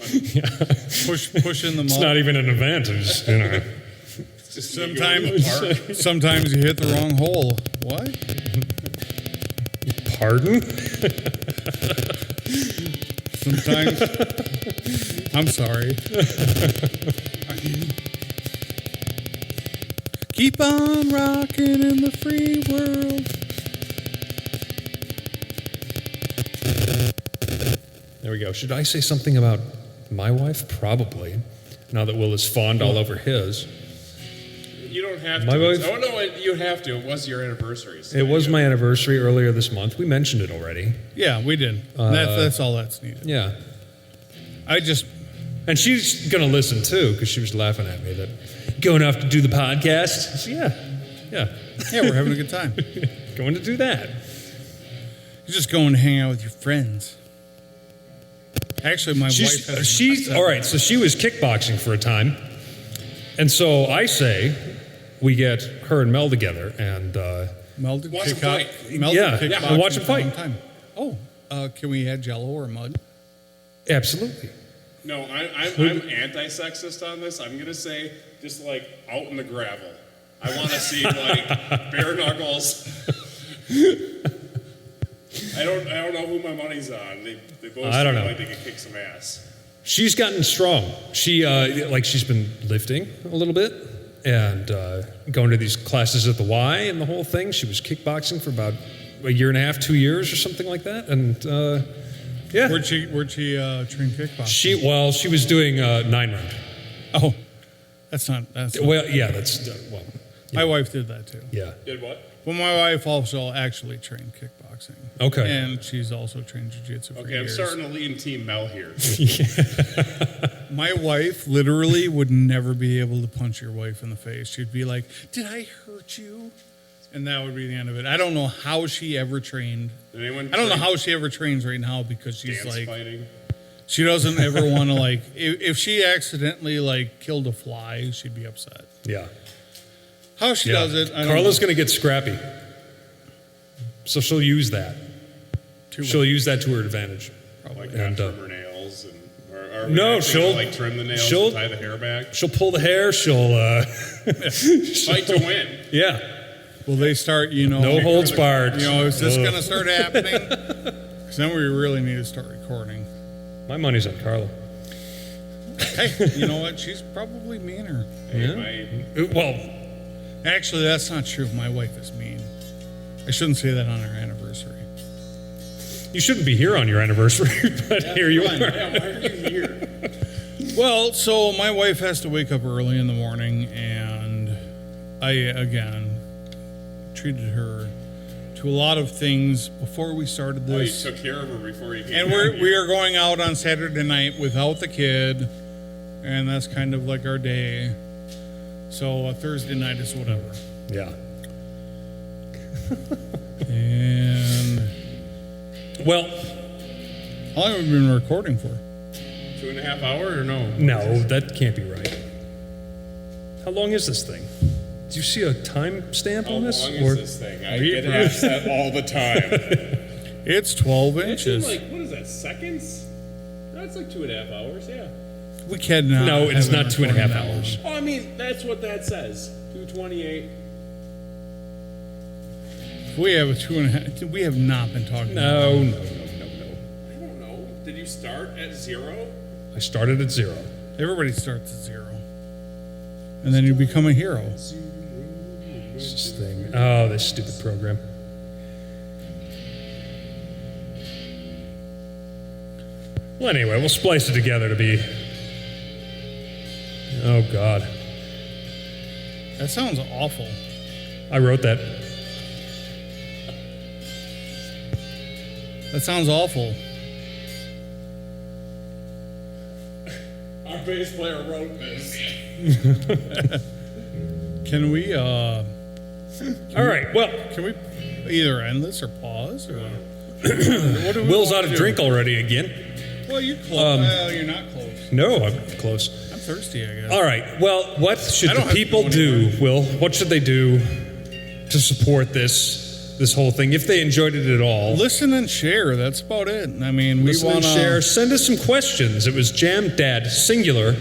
[SPEAKER 1] Push in the
[SPEAKER 2] it's
[SPEAKER 1] mud.
[SPEAKER 2] not even an event. It's just,
[SPEAKER 3] It's just me going to the park.
[SPEAKER 1] Sometimes you hit the wrong hole. What?
[SPEAKER 2] pardon?
[SPEAKER 1] Sometimes. I'm sorry. Keep on rocking in the free world.
[SPEAKER 2] There we go. Should I say something about my wife? Probably. Now that Will is fawned all over his.
[SPEAKER 3] You don't have
[SPEAKER 2] My
[SPEAKER 3] to.
[SPEAKER 2] wife-
[SPEAKER 3] Oh, no, you have to. It was your anniversary. So
[SPEAKER 2] It was my anniversary earlier this month. We mentioned it already.
[SPEAKER 1] Yeah, we did. That's all that's needed.
[SPEAKER 2] Yeah.
[SPEAKER 1] I just,
[SPEAKER 2] And she's going to listen too, because she was laughing at me that going off to do the podcast. I said, yeah,
[SPEAKER 1] Yeah, we're having a good time.
[SPEAKER 2] going to do that.
[SPEAKER 1] You're just going to hang out with your friends. Actually, my wife has...
[SPEAKER 2] She's all right. So she was kickboxing for a time. And so I say we get her and Mel together and...
[SPEAKER 1] Melded
[SPEAKER 3] Watch 'em
[SPEAKER 1] kickbox-
[SPEAKER 3] fight.
[SPEAKER 1] Melded
[SPEAKER 2] Yeah,
[SPEAKER 1] kickboxing
[SPEAKER 2] we'll watch 'em
[SPEAKER 1] for a long
[SPEAKER 2] fight.
[SPEAKER 1] time. Oh, can we add Jello or mud?
[SPEAKER 2] Absolutely.
[SPEAKER 3] No, I'm anti-sexist on this. I'm gonna say just like out in the gravel. I want to see like bare knuckles. I don't know who my money's on. They both
[SPEAKER 2] I don't
[SPEAKER 3] seem
[SPEAKER 2] know.
[SPEAKER 3] like they could kick some ass.
[SPEAKER 2] She's gotten strong. She she's been lifting a little bit and going to these classes at the Y and the whole thing. She was kickboxing for about a year and a half, 2 years or something like that. And yeah,
[SPEAKER 1] Where'd she train kickboxing?
[SPEAKER 2] she was doing 9-round.
[SPEAKER 1] Oh, that's not...
[SPEAKER 2] Well, yeah, that's
[SPEAKER 1] My wife did that too.
[SPEAKER 2] yeah.
[SPEAKER 3] Did what?
[SPEAKER 1] Well, my wife also actually trained kickboxing.
[SPEAKER 2] Okay.
[SPEAKER 1] And she's also trained jiu-jitsu for
[SPEAKER 3] Okay,
[SPEAKER 1] years.
[SPEAKER 3] I'm starting to lean Team Mel here.
[SPEAKER 1] My wife literally would never be able to punch your wife in the face. She'd be like, "Did I hurt you?" And that would be the end of it. I don't know how she ever trained.
[SPEAKER 3] Did anyone?
[SPEAKER 1] I don't know
[SPEAKER 3] train
[SPEAKER 1] how she ever trains right now because she's
[SPEAKER 3] dance
[SPEAKER 1] like,
[SPEAKER 3] fighting.
[SPEAKER 1] she doesn't ever want to like, if she accidentally like killed a fly, she'd be upset.
[SPEAKER 2] Yeah.
[SPEAKER 1] How she
[SPEAKER 2] Yeah.
[SPEAKER 1] does it, I don't
[SPEAKER 2] Carla's
[SPEAKER 1] know.
[SPEAKER 2] going to get scrappy. So she'll use that. She'll use that to her advantage.
[SPEAKER 3] Like
[SPEAKER 2] And,
[SPEAKER 3] not trim her nails and or
[SPEAKER 2] No,
[SPEAKER 3] we actually
[SPEAKER 2] she'll-
[SPEAKER 3] gonna, like trim the nails
[SPEAKER 2] she'll-
[SPEAKER 3] and tie the hair back.
[SPEAKER 2] She'll pull the hair. She'll,
[SPEAKER 3] Fight to win.
[SPEAKER 2] yeah.
[SPEAKER 1] Will they start,
[SPEAKER 2] No holds barred.
[SPEAKER 1] is this
[SPEAKER 2] Ugh.
[SPEAKER 1] going to start happening? Because then we really need to start recording.
[SPEAKER 2] My money's on Carla.
[SPEAKER 1] Hey, you know what? She's probably meaner.
[SPEAKER 3] Hey, my-
[SPEAKER 2] Well,
[SPEAKER 1] Actually, that's not true. My wife is mean. I shouldn't say that on our anniversary.
[SPEAKER 2] you shouldn't be here on your anniversary, but here you
[SPEAKER 1] fine.
[SPEAKER 2] are.
[SPEAKER 3] yeah, why are you here?
[SPEAKER 1] Well, so my wife has to wake up early in the morning, and I, again, treated her to a lot of things before we started
[SPEAKER 3] Oh, you
[SPEAKER 1] this.
[SPEAKER 3] took care of her before you came.
[SPEAKER 1] And
[SPEAKER 3] down
[SPEAKER 1] we
[SPEAKER 3] here.
[SPEAKER 1] are going out on Saturday night without the kid, and that's kind of like our day. So Thursday night is whatever.
[SPEAKER 2] Yeah.
[SPEAKER 1] And
[SPEAKER 2] Well,
[SPEAKER 1] how long have we been recording for?
[SPEAKER 3] 2.5 hours or no?
[SPEAKER 2] no, that can't be right. How long is this thing? Do you see a time stamp
[SPEAKER 3] How
[SPEAKER 2] on
[SPEAKER 3] long
[SPEAKER 2] this?
[SPEAKER 3] is this thing? I get asked that all the time.
[SPEAKER 1] It's 12
[SPEAKER 3] It seems
[SPEAKER 1] inches.
[SPEAKER 3] like, what is that, seconds? That's like 2.5 hours, yeah.
[SPEAKER 1] We cannot.
[SPEAKER 2] No, it's
[SPEAKER 1] have
[SPEAKER 2] not
[SPEAKER 1] been
[SPEAKER 2] 2.5
[SPEAKER 1] recording that
[SPEAKER 2] hours.
[SPEAKER 3] Oh, I mean, that's what that says. 2:28.
[SPEAKER 1] long. We have a 2.5. We have not been talking.
[SPEAKER 2] No.
[SPEAKER 3] I don't know. Did you start at 0?
[SPEAKER 2] I started at 0.
[SPEAKER 1] Everybody starts at 0, and then you become a hero.
[SPEAKER 2] This thing. Oh, this stupid program. Well, anyway, we'll splice it together to be. Oh, God.
[SPEAKER 1] That sounds awful.
[SPEAKER 2] I wrote that.
[SPEAKER 1] That sounds awful.
[SPEAKER 3] Our bass player wrote this.
[SPEAKER 1] Can we?
[SPEAKER 2] All right, well,
[SPEAKER 1] Can we either end this or pause? Or what do we
[SPEAKER 2] Will's
[SPEAKER 1] want
[SPEAKER 2] out
[SPEAKER 1] to
[SPEAKER 2] of
[SPEAKER 1] do?
[SPEAKER 2] drink already again.
[SPEAKER 1] Well, you're close. Well, you're not close.
[SPEAKER 2] No, I'm close.
[SPEAKER 1] I'm thirsty, I guess.
[SPEAKER 2] All right, well, what should
[SPEAKER 1] I don't
[SPEAKER 2] the
[SPEAKER 1] have to
[SPEAKER 2] people
[SPEAKER 1] go
[SPEAKER 2] do,
[SPEAKER 1] anywhere.
[SPEAKER 2] Will? What should they do to support this whole thing, if they enjoyed it at all?
[SPEAKER 1] Listen and share. That's about it. I mean,
[SPEAKER 2] Listen
[SPEAKER 1] we want
[SPEAKER 2] and share. Send us some questions. It was jamdad, singular,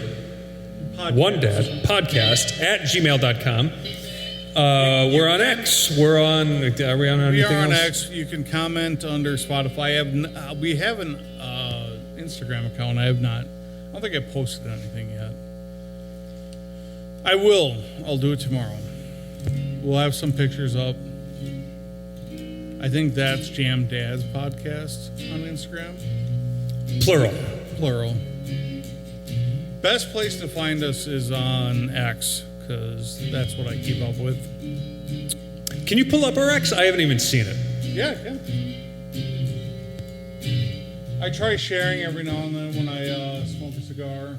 [SPEAKER 2] one dad, podcast @gmail.com. We're on X. Are we on anything
[SPEAKER 1] We are on
[SPEAKER 2] else?
[SPEAKER 1] X. You can comment under Spotify. We have an Instagram account. I don't think I posted anything yet. I will. I'll do it tomorrow. We'll have some pictures up. I think that's Jam Dad's podcast on Instagram.
[SPEAKER 2] Plural.
[SPEAKER 1] Plural. Best place to find us is on X, because that's what I keep up with.
[SPEAKER 2] Can you pull up our X? I haven't even seen it.
[SPEAKER 1] Yeah. I try sharing every now and then when I smoke a cigarette. cigar.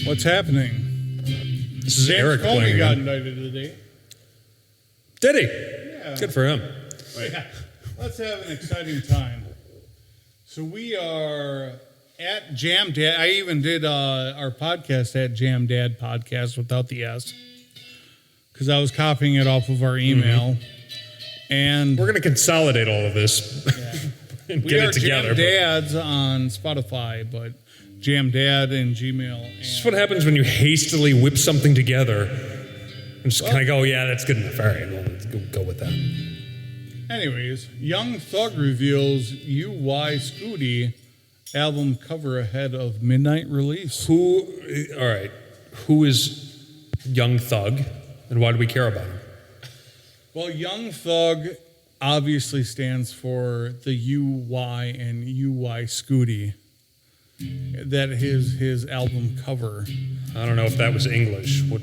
[SPEAKER 1] What's happening?
[SPEAKER 2] This is
[SPEAKER 1] James
[SPEAKER 2] Eric
[SPEAKER 1] Comey
[SPEAKER 2] playing
[SPEAKER 1] got
[SPEAKER 2] again.
[SPEAKER 1] indicted today.
[SPEAKER 2] Did he?
[SPEAKER 1] Yeah.
[SPEAKER 2] Good for him.
[SPEAKER 1] Yeah. Let's have an exciting time. So we are at Jam Dad. I even did our podcast at Jam Dad Podcast without the S because I was copying it off of our email. And
[SPEAKER 2] We're going to consolidate all of this and
[SPEAKER 1] we
[SPEAKER 2] get
[SPEAKER 1] are
[SPEAKER 2] it together.
[SPEAKER 1] Jam Dads on Spotify, but Jam Dad and Gmail.
[SPEAKER 2] This is what happens when you hastily whip something together and just kind of go, yeah, that's good enough. All right, well, let's go with that.
[SPEAKER 1] Anyways, Young Thug reveals UY Scooty album cover ahead of midnight release.
[SPEAKER 2] All right, who is Young Thug and why do we care about him?
[SPEAKER 1] Well, Young Thug obviously stands for the UY and UY Scooty. That his album cover.
[SPEAKER 2] I don't know if that was English. What,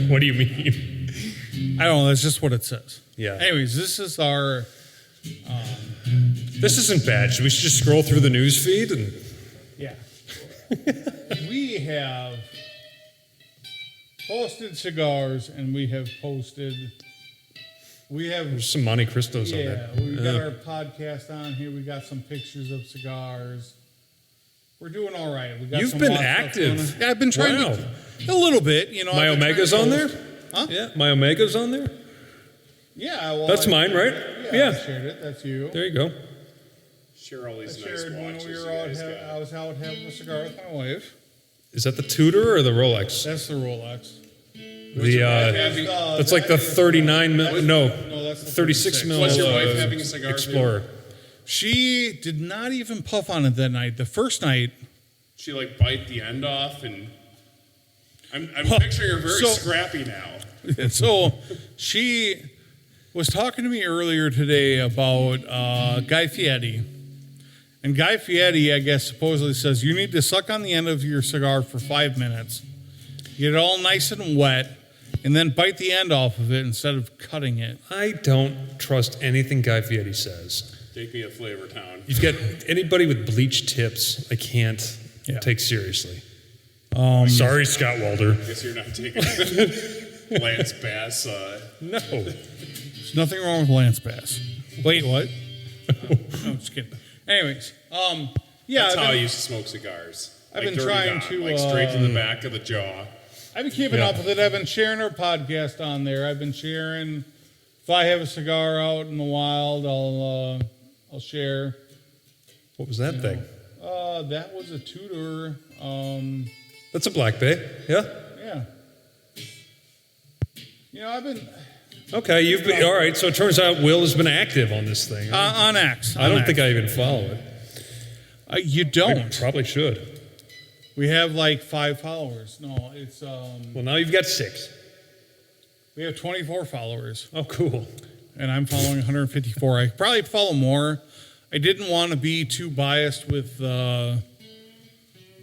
[SPEAKER 2] what do you mean?
[SPEAKER 1] I don't know, that's just what it says.
[SPEAKER 2] Yeah.
[SPEAKER 1] Anyways, this is our
[SPEAKER 2] This isn't bad. Should we just scroll through the news feed? And
[SPEAKER 1] yeah. We have posted cigars and we have
[SPEAKER 2] there's some Monte Cristos on
[SPEAKER 1] yeah,
[SPEAKER 2] there.
[SPEAKER 1] we got our podcast on here. We got some pictures of cigars. We're doing all right. We got
[SPEAKER 2] You've
[SPEAKER 1] some
[SPEAKER 2] been
[SPEAKER 1] watch stuff
[SPEAKER 2] active.
[SPEAKER 1] going on. Yeah, I've been trying
[SPEAKER 2] Wow.
[SPEAKER 1] to a little bit, you know.
[SPEAKER 2] My
[SPEAKER 1] I've been
[SPEAKER 2] Omega's
[SPEAKER 1] trying
[SPEAKER 2] on
[SPEAKER 1] to
[SPEAKER 2] there?
[SPEAKER 1] post- Huh?
[SPEAKER 2] Yeah, my Omega's on there?
[SPEAKER 1] Yeah, well,
[SPEAKER 2] That's mine, right?
[SPEAKER 1] Yeah, I shared it. That's you.
[SPEAKER 2] There you go.
[SPEAKER 3] Share all
[SPEAKER 1] I
[SPEAKER 3] these nice
[SPEAKER 1] shared when
[SPEAKER 3] watches
[SPEAKER 1] we
[SPEAKER 3] you
[SPEAKER 1] were out.
[SPEAKER 3] guys
[SPEAKER 1] I
[SPEAKER 3] got.
[SPEAKER 1] was out having a cigar with my wife.
[SPEAKER 2] Is that the Tudor or the Rolex?
[SPEAKER 1] That's the Rolex.
[SPEAKER 2] That's like the 39 mil. No,
[SPEAKER 1] No, that's the
[SPEAKER 2] 36 mil.
[SPEAKER 3] Was your wife having a cigar too?
[SPEAKER 2] Explorer.
[SPEAKER 1] She did not even puff on it that night. The first night,
[SPEAKER 3] She like bite the end off, and I'm picturing her very
[SPEAKER 1] so-
[SPEAKER 3] scrappy now.
[SPEAKER 1] so she was talking to me earlier today about Guy Fieri. And Guy Fieri, I guess, supposedly says you need to suck on the end of your cigar for 5 minutes, get it all nice and wet, and then bite the end off of it instead of cutting it.
[SPEAKER 2] I don't trust anything Guy Fieri says.
[SPEAKER 3] Take me to Flavor Town.
[SPEAKER 2] You get anybody with bleached tips, I can't take seriously. Sorry, Scott Walder.
[SPEAKER 3] Guess you're not taking Lance Bass.
[SPEAKER 2] No.
[SPEAKER 1] There's nothing wrong with Lance Bass. Wait, what? No, I'm just kidding. Anyways, yeah.
[SPEAKER 3] That's
[SPEAKER 1] I've
[SPEAKER 3] how I
[SPEAKER 1] been-
[SPEAKER 3] used to smoke cigars.
[SPEAKER 1] I've
[SPEAKER 3] Like
[SPEAKER 1] been
[SPEAKER 3] Dirty
[SPEAKER 1] trying
[SPEAKER 3] Don,
[SPEAKER 1] to,
[SPEAKER 3] like straight to the back of the jaw.
[SPEAKER 1] I've been keeping
[SPEAKER 2] Yeah.
[SPEAKER 1] up with it. I've been sharing our podcast on there. I've been sharing. If I have a cigar out in the wild, I'll share.
[SPEAKER 2] What was that thing?
[SPEAKER 1] That was a Tudor.
[SPEAKER 2] That's a Black Bay. Yeah.
[SPEAKER 1] Yeah. You know, I've been
[SPEAKER 2] Okay, you've been all right. So it turns out Will has been active on this thing.
[SPEAKER 1] on X.
[SPEAKER 2] I don't think I even follow it.
[SPEAKER 1] You don't.
[SPEAKER 2] Probably should.
[SPEAKER 1] We have like 5 followers. No, it's
[SPEAKER 2] Well, now you've got 6.
[SPEAKER 1] we have 24 followers,
[SPEAKER 2] Oh, cool.
[SPEAKER 1] and I'm following 154. I probably follow more. I didn't want to be too biased with the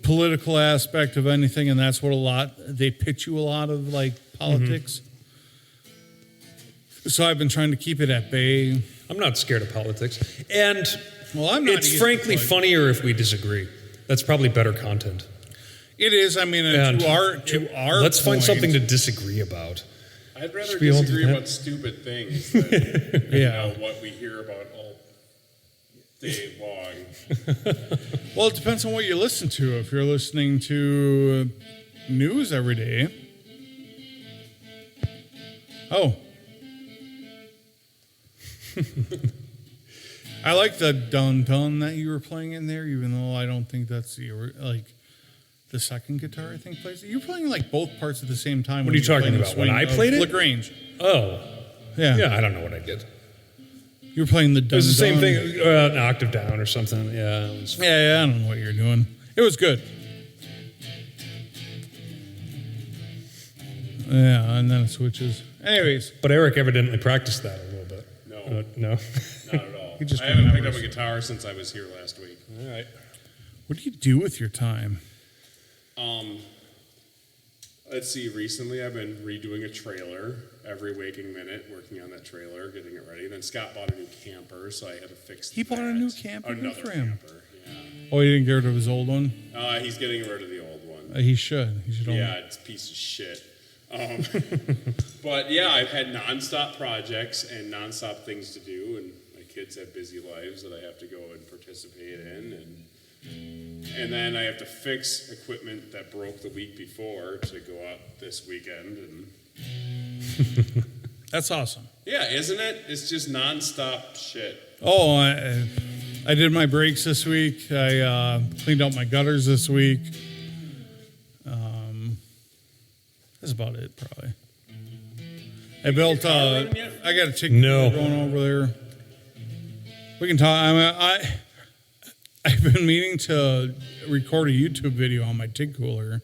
[SPEAKER 1] political aspect of anything, and that's what they pitch you a lot of like politics. So I've been trying to keep it at bay.
[SPEAKER 2] I'm not scared of politics. And
[SPEAKER 1] Well, I'm not.
[SPEAKER 2] it's
[SPEAKER 1] either,
[SPEAKER 2] frankly
[SPEAKER 1] but
[SPEAKER 2] funnier if we disagree. That's probably better content.
[SPEAKER 1] It is. I mean,
[SPEAKER 2] And
[SPEAKER 1] to our
[SPEAKER 2] let's find
[SPEAKER 1] point,
[SPEAKER 2] something to disagree about.
[SPEAKER 3] I'd rather
[SPEAKER 2] Should we all do
[SPEAKER 3] disagree
[SPEAKER 2] that?
[SPEAKER 3] about stupid things than you
[SPEAKER 1] Yeah.
[SPEAKER 3] know, what we hear about all day long.
[SPEAKER 1] Well, it depends on what you listen to. If you're listening to news every day. Oh. I like the dun-dun that you were playing in there, even though I don't think that's the second guitar I think plays it. You're playing like both parts at the same time.
[SPEAKER 2] What are you talking about? When I played it?
[SPEAKER 1] LaGrange.
[SPEAKER 2] Oh,
[SPEAKER 1] Yeah.
[SPEAKER 2] yeah, I don't know what I did.
[SPEAKER 1] You were playing the dun-dun.
[SPEAKER 2] It was the same thing, an octave down or something. Yeah, it was.
[SPEAKER 1] Yeah, I don't know what you're doing. It was good. Yeah, and then it switches. Anyways,
[SPEAKER 2] But Eric evidently practiced that a little bit.
[SPEAKER 3] No,
[SPEAKER 2] No.
[SPEAKER 3] not at all.
[SPEAKER 1] He just
[SPEAKER 3] I haven't picked up
[SPEAKER 1] remembers.
[SPEAKER 3] a guitar since I was here last week.
[SPEAKER 2] All right.
[SPEAKER 1] What do you do with your time?
[SPEAKER 3] Let's see. Recently, I've been redoing a trailer every waking minute, working on that trailer, getting it ready. Then Scott bought a new camper, so I had to fix.
[SPEAKER 1] He bought a
[SPEAKER 3] that.
[SPEAKER 1] new camper. Good
[SPEAKER 3] Another
[SPEAKER 1] for him.
[SPEAKER 3] camper. Yeah.
[SPEAKER 1] Oh, he didn't get rid of his old one?
[SPEAKER 3] He's getting rid of the old one.
[SPEAKER 1] He should. He should own
[SPEAKER 3] Yeah, it's a piece of shit. But yeah, I've had nonstop projects and nonstop things to do, and my kids have busy lives that I have to go and participate in, and then I have to fix equipment that broke the week before to go out this weekend, and
[SPEAKER 1] That's awesome.
[SPEAKER 3] yeah, isn't it? It's just nonstop shit.
[SPEAKER 1] Oh, I did my brakes this week. I cleaned out my gutters this week. That's about it, probably. I built.
[SPEAKER 3] running yet?
[SPEAKER 1] I got a tick
[SPEAKER 2] No.
[SPEAKER 1] going over there. We can talk. I've been meaning to record a YouTube video on my TIG cooler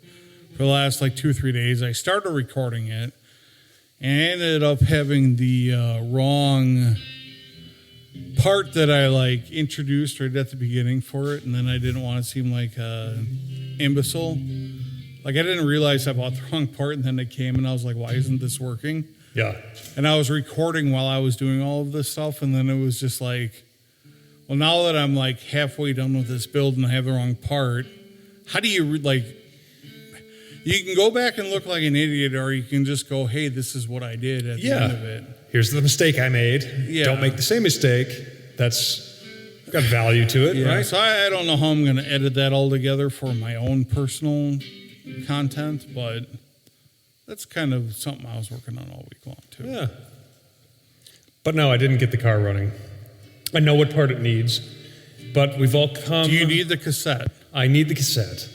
[SPEAKER 1] for the last like 2 or 3 days. I started recording it and ended up having the wrong part that I like introduced right at the beginning for it, and then I didn't want to seem like an imbecile. Like I didn't realize I bought the wrong part, and then it came, and I was like, "Why isn't this working?"
[SPEAKER 2] Yeah.
[SPEAKER 1] And I was recording while I was doing all of this stuff, and then it was just like, well, now that I'm like halfway done with this build and I have the wrong part, how do you you can go back and look like an idiot, or you can just go, hey, this is what I did at the end of it.
[SPEAKER 2] Here's the mistake I made.
[SPEAKER 1] Yeah.
[SPEAKER 2] Don't make the same mistake. That's got value to it,
[SPEAKER 1] Yeah,
[SPEAKER 2] right?
[SPEAKER 1] so I don't know how I'm going to edit that all together for my own personal content, but that's kind of something I was working on all week long, too.
[SPEAKER 2] Yeah. But no, I didn't get the car running. I know what part it needs, but we've all come.
[SPEAKER 1] Do you need the cassette?
[SPEAKER 2] I need the cassette.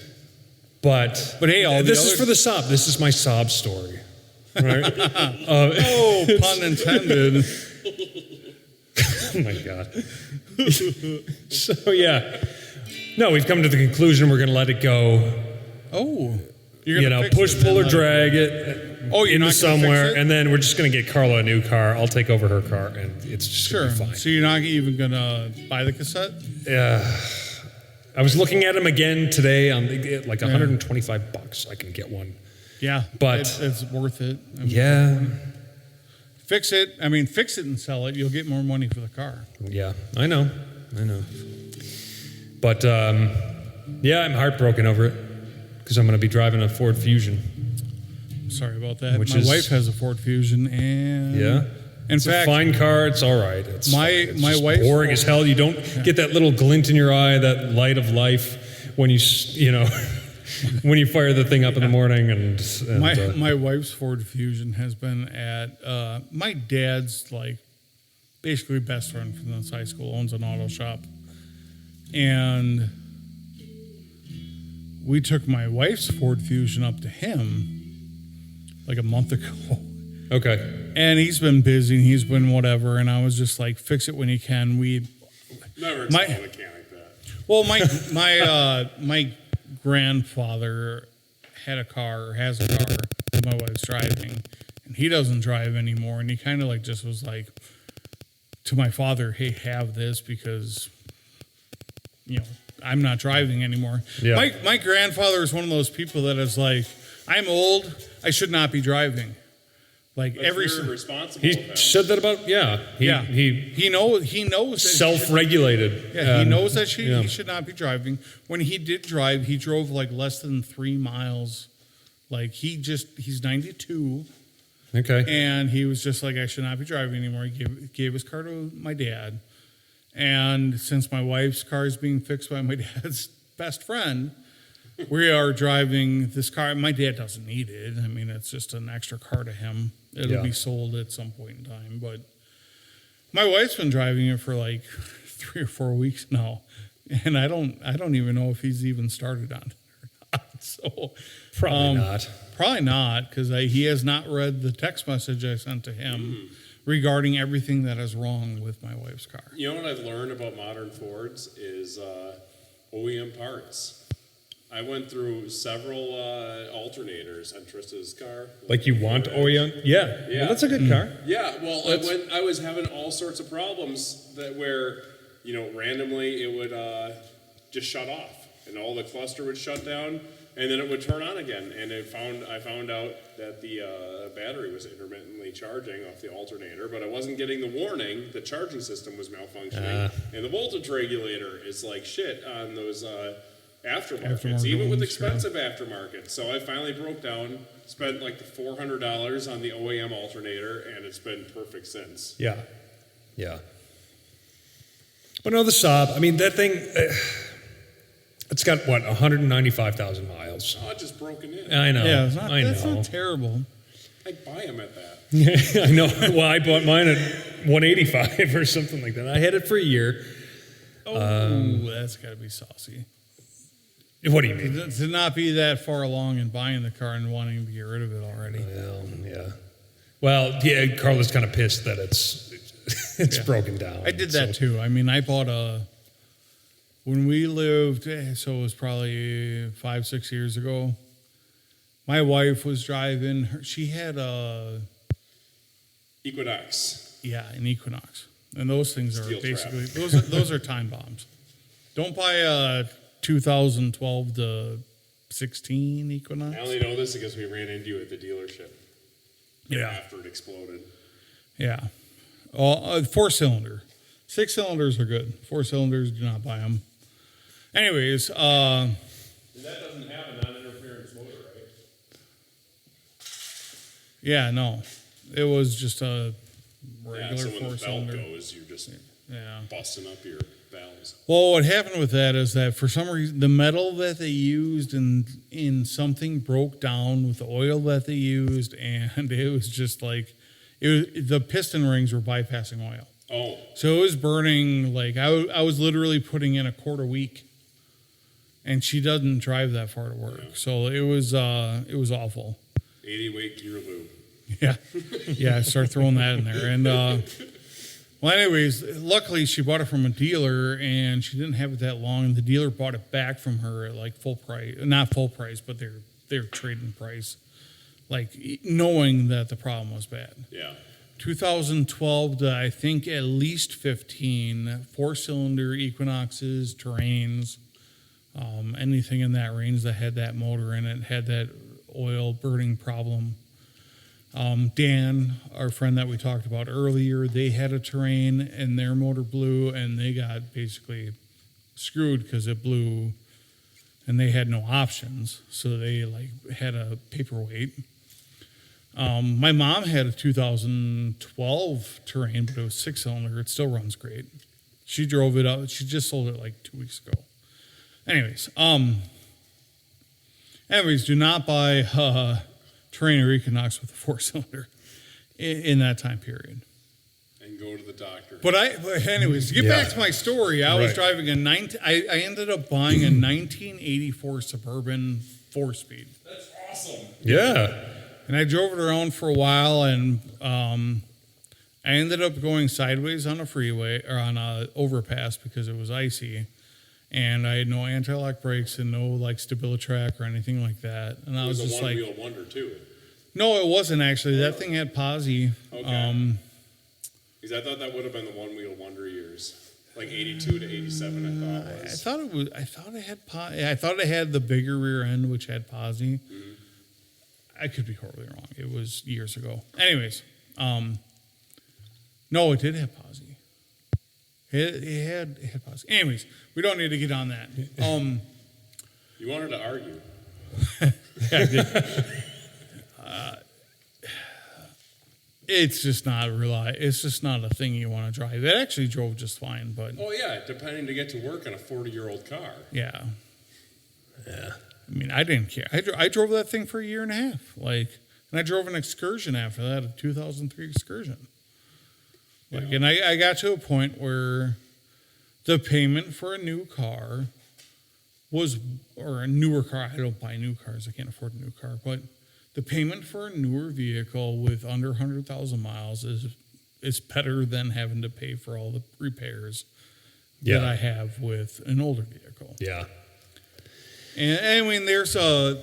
[SPEAKER 2] But
[SPEAKER 1] hey, all the
[SPEAKER 2] this is
[SPEAKER 1] other-
[SPEAKER 2] for the sob. This is my sob story. Right?
[SPEAKER 1] Oh, pun intended.
[SPEAKER 2] Oh my God. So yeah. No, we've come to the conclusion we're going to let it go.
[SPEAKER 1] Oh. You're gonna fix
[SPEAKER 2] Push,
[SPEAKER 1] it
[SPEAKER 2] pull, or
[SPEAKER 1] then,
[SPEAKER 2] drag it
[SPEAKER 1] Oh, you're
[SPEAKER 2] into
[SPEAKER 1] not gonna
[SPEAKER 2] somewhere,
[SPEAKER 1] fix it?
[SPEAKER 2] and then we're just going to get Carla a new car. I'll take over her car, and it's just
[SPEAKER 1] Sure.
[SPEAKER 2] going to be fine.
[SPEAKER 1] So you're not even going to buy the cassette?
[SPEAKER 2] Yeah. I was looking at them again today on like $125. I can get one.
[SPEAKER 1] Yeah.
[SPEAKER 2] But-
[SPEAKER 1] it's worth it. I mean,
[SPEAKER 2] Yeah.
[SPEAKER 1] Fix it. Fix it and sell it. You'll get more money for the car.
[SPEAKER 2] Yeah. I know. But yeah, I'm heartbroken over it because I'm going to be driving a Ford Fusion.
[SPEAKER 1] Sorry about that.
[SPEAKER 2] Which
[SPEAKER 1] My
[SPEAKER 2] is-
[SPEAKER 1] wife has a Ford Fusion, and
[SPEAKER 2] Yeah.
[SPEAKER 1] in
[SPEAKER 2] It's
[SPEAKER 1] fact,
[SPEAKER 2] a fine car. It's all right. It's
[SPEAKER 1] My
[SPEAKER 2] just
[SPEAKER 1] wife's
[SPEAKER 2] boring
[SPEAKER 1] Ford-
[SPEAKER 2] as hell. You don't get that little glint in your eye, that light of life when when you fire the thing up in the morning. And
[SPEAKER 1] my wife's Ford Fusion has been at my dad's like basically best friend from this high school owns an auto shop, and we took my wife's Ford Fusion up to him like a month ago.
[SPEAKER 2] Okay.
[SPEAKER 1] And he's been busy and he's been whatever, and I was just like, fix it when you can.
[SPEAKER 3] Never
[SPEAKER 1] My-
[SPEAKER 3] install a mechanic that.
[SPEAKER 1] Well, my grandfather had a car, or has a car that my wife's driving, and he doesn't drive anymore. And he kind of like just was like to my father, "Hey, have this because I'm not driving anymore."
[SPEAKER 2] Yeah.
[SPEAKER 1] My grandfather is one of those people that is like, "I'm old, I should not be driving." Like
[SPEAKER 3] But
[SPEAKER 1] every
[SPEAKER 3] you're responsible
[SPEAKER 2] He
[SPEAKER 3] with that.
[SPEAKER 2] said that about
[SPEAKER 1] he knows that
[SPEAKER 2] self-regulated.
[SPEAKER 1] Yeah, he
[SPEAKER 2] and-
[SPEAKER 1] knows that
[SPEAKER 2] yeah.
[SPEAKER 1] he should not be driving. When he did drive, he drove like less than 3 miles. Like he's 92,
[SPEAKER 2] Okay.
[SPEAKER 1] and he was just like, I should not be driving anymore. He gave his car to my dad, and since my wife's car is being fixed by my dad's best friend, we are driving this car. My dad doesn't need it. It's just an extra car to him. It'll
[SPEAKER 2] Yeah.
[SPEAKER 1] be sold at some point in time, but my wife's been driving it for like 3 or 4 weeks now, and I don't even know if he's even started on it or not. So
[SPEAKER 2] Probably not.
[SPEAKER 1] Probably not, because he has not read the text message I sent to him regarding everything that is wrong with my wife's car.
[SPEAKER 3] You know what I've learned about modern Fords is OEM parts. I went through several alternators on Trista's car.
[SPEAKER 2] Like you want Orion? Yeah.
[SPEAKER 3] Yeah.
[SPEAKER 2] Well, that's a good car.
[SPEAKER 3] Yeah, well, when I was having all sorts of problems where randomly it would just shut off. and all the cluster would shut down, and then it would turn on again. And I found out that the battery was intermittently charging off the alternator, but I wasn't getting the warning the charging system was malfunctioning, and the voltage regulator is like shit on those aftermarkets, even with
[SPEAKER 1] ones,
[SPEAKER 3] expensive aftermarkets. So I finally broke down, spent like the $400 on the OEM alternator, and it's been perfect since.
[SPEAKER 2] Yeah. Yeah. But no, the Saab, I mean, that thing, it's got, what, 195,000 miles.
[SPEAKER 3] Oh, it's just broken in.
[SPEAKER 2] I know.
[SPEAKER 1] Yeah,
[SPEAKER 2] I
[SPEAKER 1] that's
[SPEAKER 2] know.
[SPEAKER 1] not terrible.
[SPEAKER 3] I'd buy them at that.
[SPEAKER 2] I know. Well, I bought mine at 185 or something like that. I had it for a year.
[SPEAKER 1] Oh, that's got to be saucy.
[SPEAKER 2] What do you mean?
[SPEAKER 1] To not be that far along in buying the car and wanting to get rid of it already.
[SPEAKER 2] Well, yeah. Well, yeah, Carla's kind of pissed that it's
[SPEAKER 1] Yeah.
[SPEAKER 2] broken down.
[SPEAKER 1] I did that too. I mean, I bought when we lived, so it was probably 5-6 years ago. My wife was driving. She had
[SPEAKER 3] Equinox.
[SPEAKER 1] an Equinox, and those things are
[SPEAKER 3] Steel
[SPEAKER 1] basically those are time bombs. Don't buy a 2012 to 16 Equinox.
[SPEAKER 3] I only know this because we ran into you at the dealership.
[SPEAKER 1] Yeah.
[SPEAKER 3] After it exploded.
[SPEAKER 1] Yeah. 4-cylinder. 6 cylinders are good. 4 cylinders, do not buy them. Anyways,
[SPEAKER 3] And that doesn't have a non-interference motor, right?
[SPEAKER 1] yeah, no. It was just a
[SPEAKER 3] Yeah,
[SPEAKER 1] regular
[SPEAKER 3] so when the belt
[SPEAKER 1] 4-cylinder.
[SPEAKER 3] goes, you're just
[SPEAKER 1] Yeah.
[SPEAKER 3] busting up your valves.
[SPEAKER 1] Well, what happened with that is that for some reason the metal that they used in something broke down with the oil that they used, and it was just like the piston rings were bypassing oil.
[SPEAKER 3] Oh,
[SPEAKER 1] So it was burning like I was literally putting in a quart a week, and she doesn't drive that far to work, so it was awful.
[SPEAKER 3] 80 weight gear lube.
[SPEAKER 1] Yeah, yeah. Start throwing that in there, and well, anyways, luckily she bought it from a dealer, and she didn't have it that long. And the dealer bought it back from her at like full price, not full price, but their trading price, like knowing that the problem was bad.
[SPEAKER 3] Yeah.
[SPEAKER 1] 2012 to I think at least 15 4-cylinder Equinoxes, Terrains, anything in that range that had that motor in it, had that oil burning problem. Dan, our friend that we talked about earlier, they had a Terrain and their motor blew, and they got basically screwed because it blew, and they had no options, so they like had a paperweight. My mom had a 2012 Terrain, but it was 6-cylinder. It still runs great. She drove it up. She just sold it like 2 weeks ago. Anyways, do not buy Terrain or Equinox with a 4-cylinder in that time period.
[SPEAKER 3] And go to the doctor.
[SPEAKER 1] But anyways, to get back to my story, I was
[SPEAKER 2] Right.
[SPEAKER 1] driving I ended up buying a 1984 Suburban 4-speed.
[SPEAKER 3] That's awesome.
[SPEAKER 2] Yeah.
[SPEAKER 1] And I drove it around for a while, and I ended up going sideways on a freeway or on a overpass because it was icy, and I had no anti-lock brakes and no like StabiliTrak or anything like that. And I
[SPEAKER 3] It
[SPEAKER 1] was
[SPEAKER 3] was a
[SPEAKER 1] just like,
[SPEAKER 3] one-wheel wonder, too.
[SPEAKER 1] no, it wasn't actually. That thing had posi.
[SPEAKER 3] Okay. Because I thought that would have been the one-wheel wonder years. Like 82 to 87, I thought it was.
[SPEAKER 1] I thought it had the bigger rear end, which had posi. I could be horribly wrong. It was years ago. Anyways, no, it did have posi. It had posi. Anyways, we don't need to get on that.
[SPEAKER 3] You wanted to argue.
[SPEAKER 1] It's just not It's just not a thing you want to drive. It actually drove just fine, but
[SPEAKER 3] Oh, yeah, depending to get to work on a 40-year-old car.
[SPEAKER 1] yeah. I mean, I didn't care. I drove that thing for a year and a half. And I drove an Excursion after that, a 2003 Excursion. And I got to a point where the payment for a new car or a newer car. I don't buy new cars. I can't afford a new car. But the payment for a newer vehicle with under 100,000 miles is better than having to pay for all the repairs that I have with an older vehicle.
[SPEAKER 2] Yeah.
[SPEAKER 1] And I mean, there's a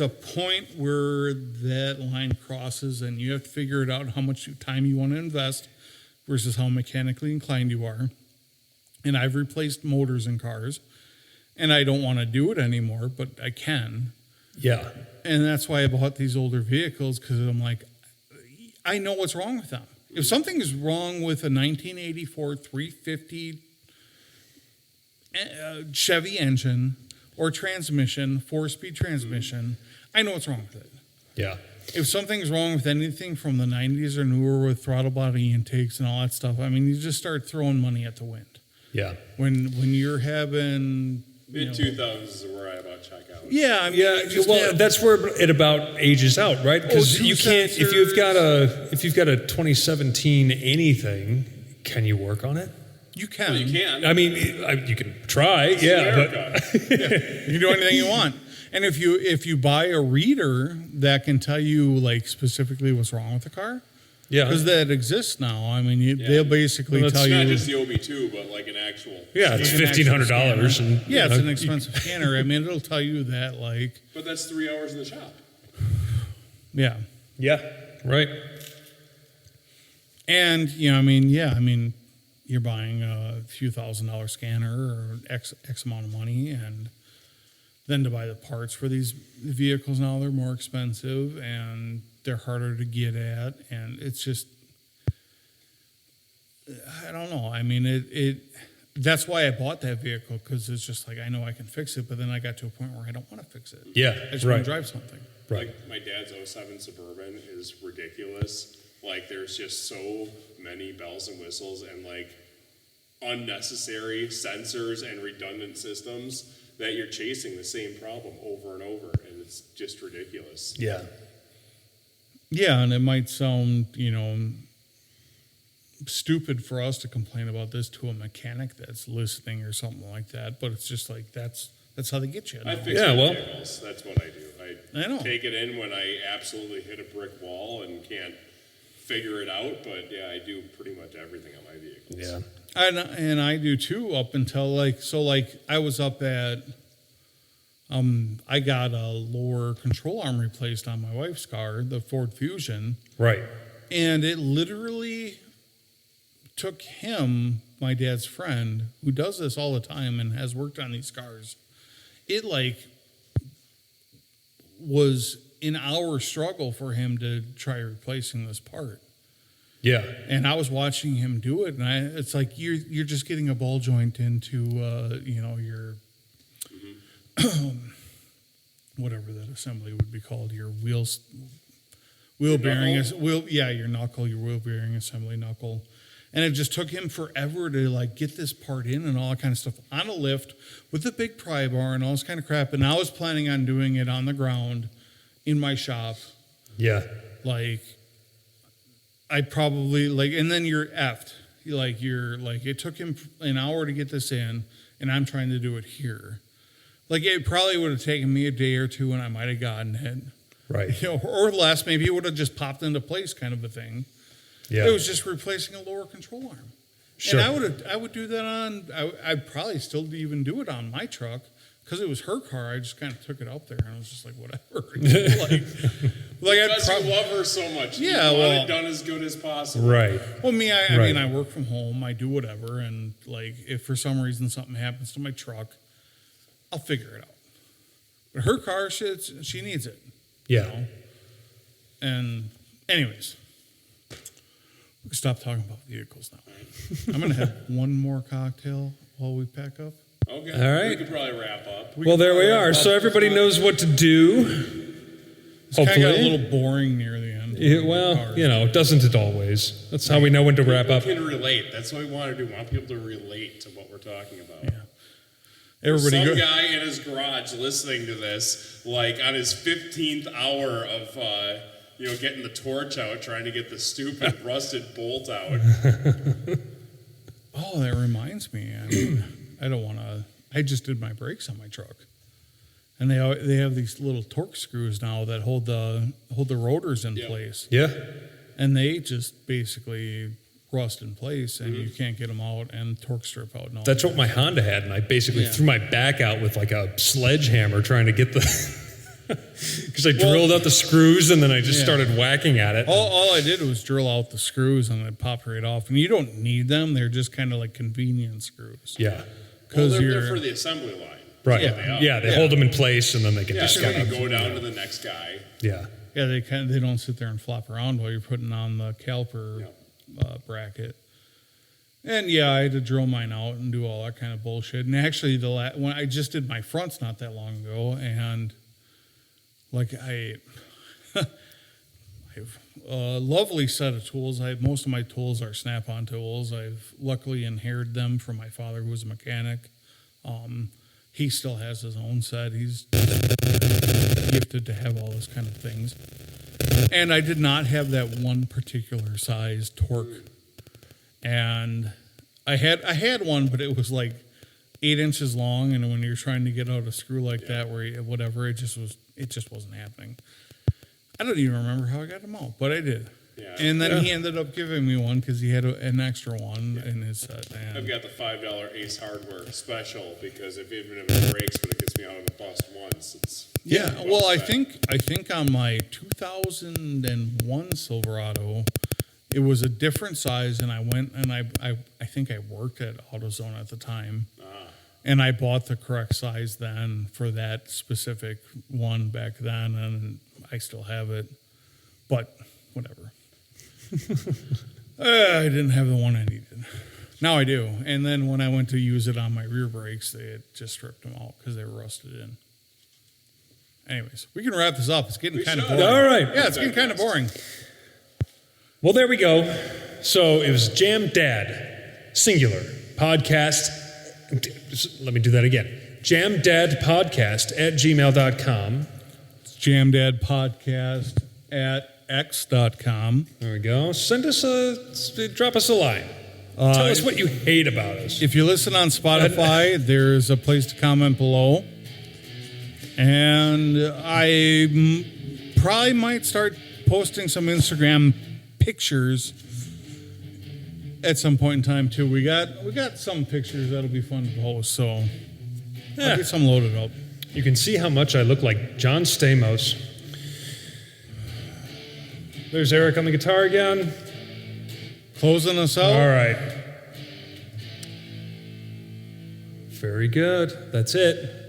[SPEAKER 1] point where that line crosses, and you have to figure it out how much time you want to invest versus how mechanically inclined you are. And I've replaced motors in cars, and I don't want to do it anymore, but I can.
[SPEAKER 2] Yeah.
[SPEAKER 1] And that's why I bought these older vehicles, because I'm like, I know what's wrong with them. If something is wrong with a 1984 350 Chevy engine or transmission, 4-speed transmission, I know what's wrong with it.
[SPEAKER 2] Yeah.
[SPEAKER 1] If something's wrong with anything from the 90s or newer with throttle body intakes and all that stuff, I mean, you just start throwing money at the wind.
[SPEAKER 2] Yeah.
[SPEAKER 1] When you're having
[SPEAKER 3] Mid 2000s is where I about check out.
[SPEAKER 1] yeah, I mean,
[SPEAKER 2] Yeah,
[SPEAKER 1] you just
[SPEAKER 2] well,
[SPEAKER 1] have-
[SPEAKER 2] that's where it about ages out, right? Because
[SPEAKER 1] two
[SPEAKER 2] you can't if you've got a 2017 anything, can you work on it?
[SPEAKER 1] you can.
[SPEAKER 3] Well, you can.
[SPEAKER 2] I mean, you can try, yeah, but
[SPEAKER 3] America.
[SPEAKER 1] You can do anything you want. And if you buy a reader that can tell you like specifically what's wrong with the car,
[SPEAKER 2] yeah,
[SPEAKER 1] because that exists now. I mean, they'll basically
[SPEAKER 2] Well,
[SPEAKER 1] tell
[SPEAKER 3] It's not
[SPEAKER 1] you.
[SPEAKER 3] just the OB2, but like an actual.
[SPEAKER 2] yeah, it's
[SPEAKER 1] an actual
[SPEAKER 2] $1,500, and
[SPEAKER 1] Yeah,
[SPEAKER 2] you
[SPEAKER 1] it's
[SPEAKER 2] know,
[SPEAKER 1] an expensive scanner. I mean, it'll tell you that, like,
[SPEAKER 3] But that's 3 hours in the shop.
[SPEAKER 1] yeah.
[SPEAKER 2] Yeah, right.
[SPEAKER 1] And, I mean, you're buying a few $1,000 scanner or X amount of money, and then to buy the parts for these vehicles now, they're more expensive and they're harder to get at. And it's just, I don't know. I mean, that's why I bought that vehicle, because it's just like, I know I can fix it, but then I got to a point where I don't want to fix it.
[SPEAKER 2] Yeah,
[SPEAKER 1] I just want
[SPEAKER 2] right.
[SPEAKER 1] to drive something.
[SPEAKER 2] Right.
[SPEAKER 3] Like my dad's 07 Suburban is ridiculous. Like there's just so many bells and whistles and like unnecessary sensors and redundant systems that you're chasing the same problem over and over, and it's just ridiculous.
[SPEAKER 2] Yeah.
[SPEAKER 1] Yeah, and it might sound, stupid for us to complain about this to a mechanic that's listening or something like that, but it's just like that's how they get you.
[SPEAKER 3] I
[SPEAKER 1] now.
[SPEAKER 3] fix
[SPEAKER 2] Yeah,
[SPEAKER 3] my
[SPEAKER 2] well-
[SPEAKER 3] vehicles. That's what I do.
[SPEAKER 1] I know.
[SPEAKER 3] Take it in when I absolutely hit a brick wall and can't figure it out. But yeah, I do pretty much everything on my vehicles.
[SPEAKER 2] Yeah.
[SPEAKER 1] And I do too, up until I was up at I got a lower control arm replaced on my wife's car, the Ford Fusion,
[SPEAKER 2] Right.
[SPEAKER 1] and it literally took him, my dad's friend, who does this all the time and has worked on these cars. It was an hour struggle for him to try replacing this part.
[SPEAKER 2] Yeah.
[SPEAKER 1] And I was watching him do it, and it's like you're just getting a ball joint into your whatever that assembly would be called, your wheel bearing your knuckle, your wheel bearing assembly knuckle. And it just took him forever to get this part in and all that kind of stuff on a lift with a big pry bar and all this kind of crap. And I was planning on doing it on the ground in my shop.
[SPEAKER 2] Yeah.
[SPEAKER 1] I probably and then you're effed. It took him an hour to get this in, and I'm trying to do it here. It probably would have taken me a day or two, and I might have gotten it.
[SPEAKER 2] Right.
[SPEAKER 1] Or less. Maybe it would have just popped into place, kind of a thing.
[SPEAKER 2] Yeah.
[SPEAKER 1] It was just replacing a lower control arm.
[SPEAKER 2] Sure.
[SPEAKER 1] And I would do that on. I'd probably still even do it on my truck. Because it was her car, I just kind of took it up there, and I was just like, whatever.
[SPEAKER 3] Because you love her so much.
[SPEAKER 1] Yeah,
[SPEAKER 3] you want
[SPEAKER 1] well-
[SPEAKER 3] it done as good as possible.
[SPEAKER 2] Right.
[SPEAKER 1] Well, me, I
[SPEAKER 2] Right.
[SPEAKER 1] mean, I work from home. I do whatever, and if for some reason something happens to my truck, I'll figure it out. But her car, she needs it.
[SPEAKER 2] Yeah.
[SPEAKER 1] And anyways, we can stop talking about vehicles now. I'm gonna have one more cocktail while we pack up.
[SPEAKER 3] Okay.
[SPEAKER 2] All right.
[SPEAKER 3] We could probably wrap up.
[SPEAKER 2] Well, there we are. So everybody knows what to do.
[SPEAKER 1] It's kind of got a
[SPEAKER 2] Hopefully.
[SPEAKER 1] little boring near the end.
[SPEAKER 2] Yeah, well, doesn't it always? That's how we know when to wrap up.
[SPEAKER 3] People can relate. That's what we want to do. We want people to relate to what we're talking about.
[SPEAKER 1] Everybody
[SPEAKER 3] Some
[SPEAKER 1] go.
[SPEAKER 3] guy in his garage listening to this, on his 15th hour of, getting the torch out, trying to get the stupid rusted bolt out.
[SPEAKER 1] Oh, that reminds me. I mean, I don't want to. I just did my brakes on my truck, and they have these little torque screws now that hold the rotors in
[SPEAKER 3] Yeah.
[SPEAKER 1] place,
[SPEAKER 2] Yeah.
[SPEAKER 1] and they just basically rust in place, and you can't get them out and torque strip out. No,
[SPEAKER 2] That's what my Honda had, and I basically
[SPEAKER 1] Yeah.
[SPEAKER 2] threw my back out with a sledgehammer trying to get the. Because I drilled out the screws and then I just
[SPEAKER 1] Yeah.
[SPEAKER 2] started whacking at it.
[SPEAKER 1] all I did was drill out the screws, and it popped right off. And you don't need them; they're just kind of like convenience screws.
[SPEAKER 2] Yeah.
[SPEAKER 3] Well,
[SPEAKER 1] Because
[SPEAKER 3] they're
[SPEAKER 1] you're
[SPEAKER 3] for the assembly line.
[SPEAKER 2] Right.
[SPEAKER 1] Yeah.
[SPEAKER 2] They hold them in place and then they can
[SPEAKER 3] Yeah,
[SPEAKER 2] just
[SPEAKER 3] so
[SPEAKER 2] kind
[SPEAKER 3] you
[SPEAKER 2] of.
[SPEAKER 3] go down to the next guy.
[SPEAKER 2] Yeah.
[SPEAKER 1] Yeah, they don't sit there and flop around while you're putting on the caliper bracket. And yeah, I had to drill mine out and do all that kind of bullshit. And actually, when I just did my fronts not that long ago, and like I have a lovely set of tools. Most of my tools are Snap-on tools. I've luckily inherited them from my father, who was a mechanic. He still has his own set. He's gifted to have all those kind of things. And I did not have that one particular size torque. And I had one, but it was like 8 inches long. And when you're trying to get out a screw like that, it just wasn't happening. I don't even remember how I got them out, but I did.
[SPEAKER 3] Yeah.
[SPEAKER 1] And then he ended up giving me one because he had an extra one in his set. And
[SPEAKER 3] I've got the $5 Ace Hardware special because even if it breaks, but it gets me out of the bust once, it's
[SPEAKER 1] well, I think on my 2001 Silverado, it was a different size, and I went and I think I worked at AutoZone at the time, and I bought the correct size then for that specific one back then, and I still have it, but whatever. I didn't have the one I needed. Now I do. And then when I went to use it on my rear brakes, they had just stripped them out because they were rusted in. Anyways, we can wrap this up. It's getting kind of
[SPEAKER 3] should.
[SPEAKER 1] boring.
[SPEAKER 2] All right.
[SPEAKER 1] Yeah, it's getting kind of boring.
[SPEAKER 2] Well, there we go. So it was Jam Dad, singular, podcast. Let me do that again. jamdadpodcast@gmail.com.
[SPEAKER 1] It's jamdadpodcast at x.com.
[SPEAKER 2] There we go. Drop us a line. Tell us what you hate about us.
[SPEAKER 1] If you listen on Spotify, there's a place to comment below. And I probably might start posting some Instagram pictures at some point in time too. We got some pictures that'll be fun to post, so I'll get some loaded up.
[SPEAKER 2] You can see how much I look like John Stamos. There's Eric on the guitar again.
[SPEAKER 1] Closing us out.
[SPEAKER 2] All right. Very good. That's it.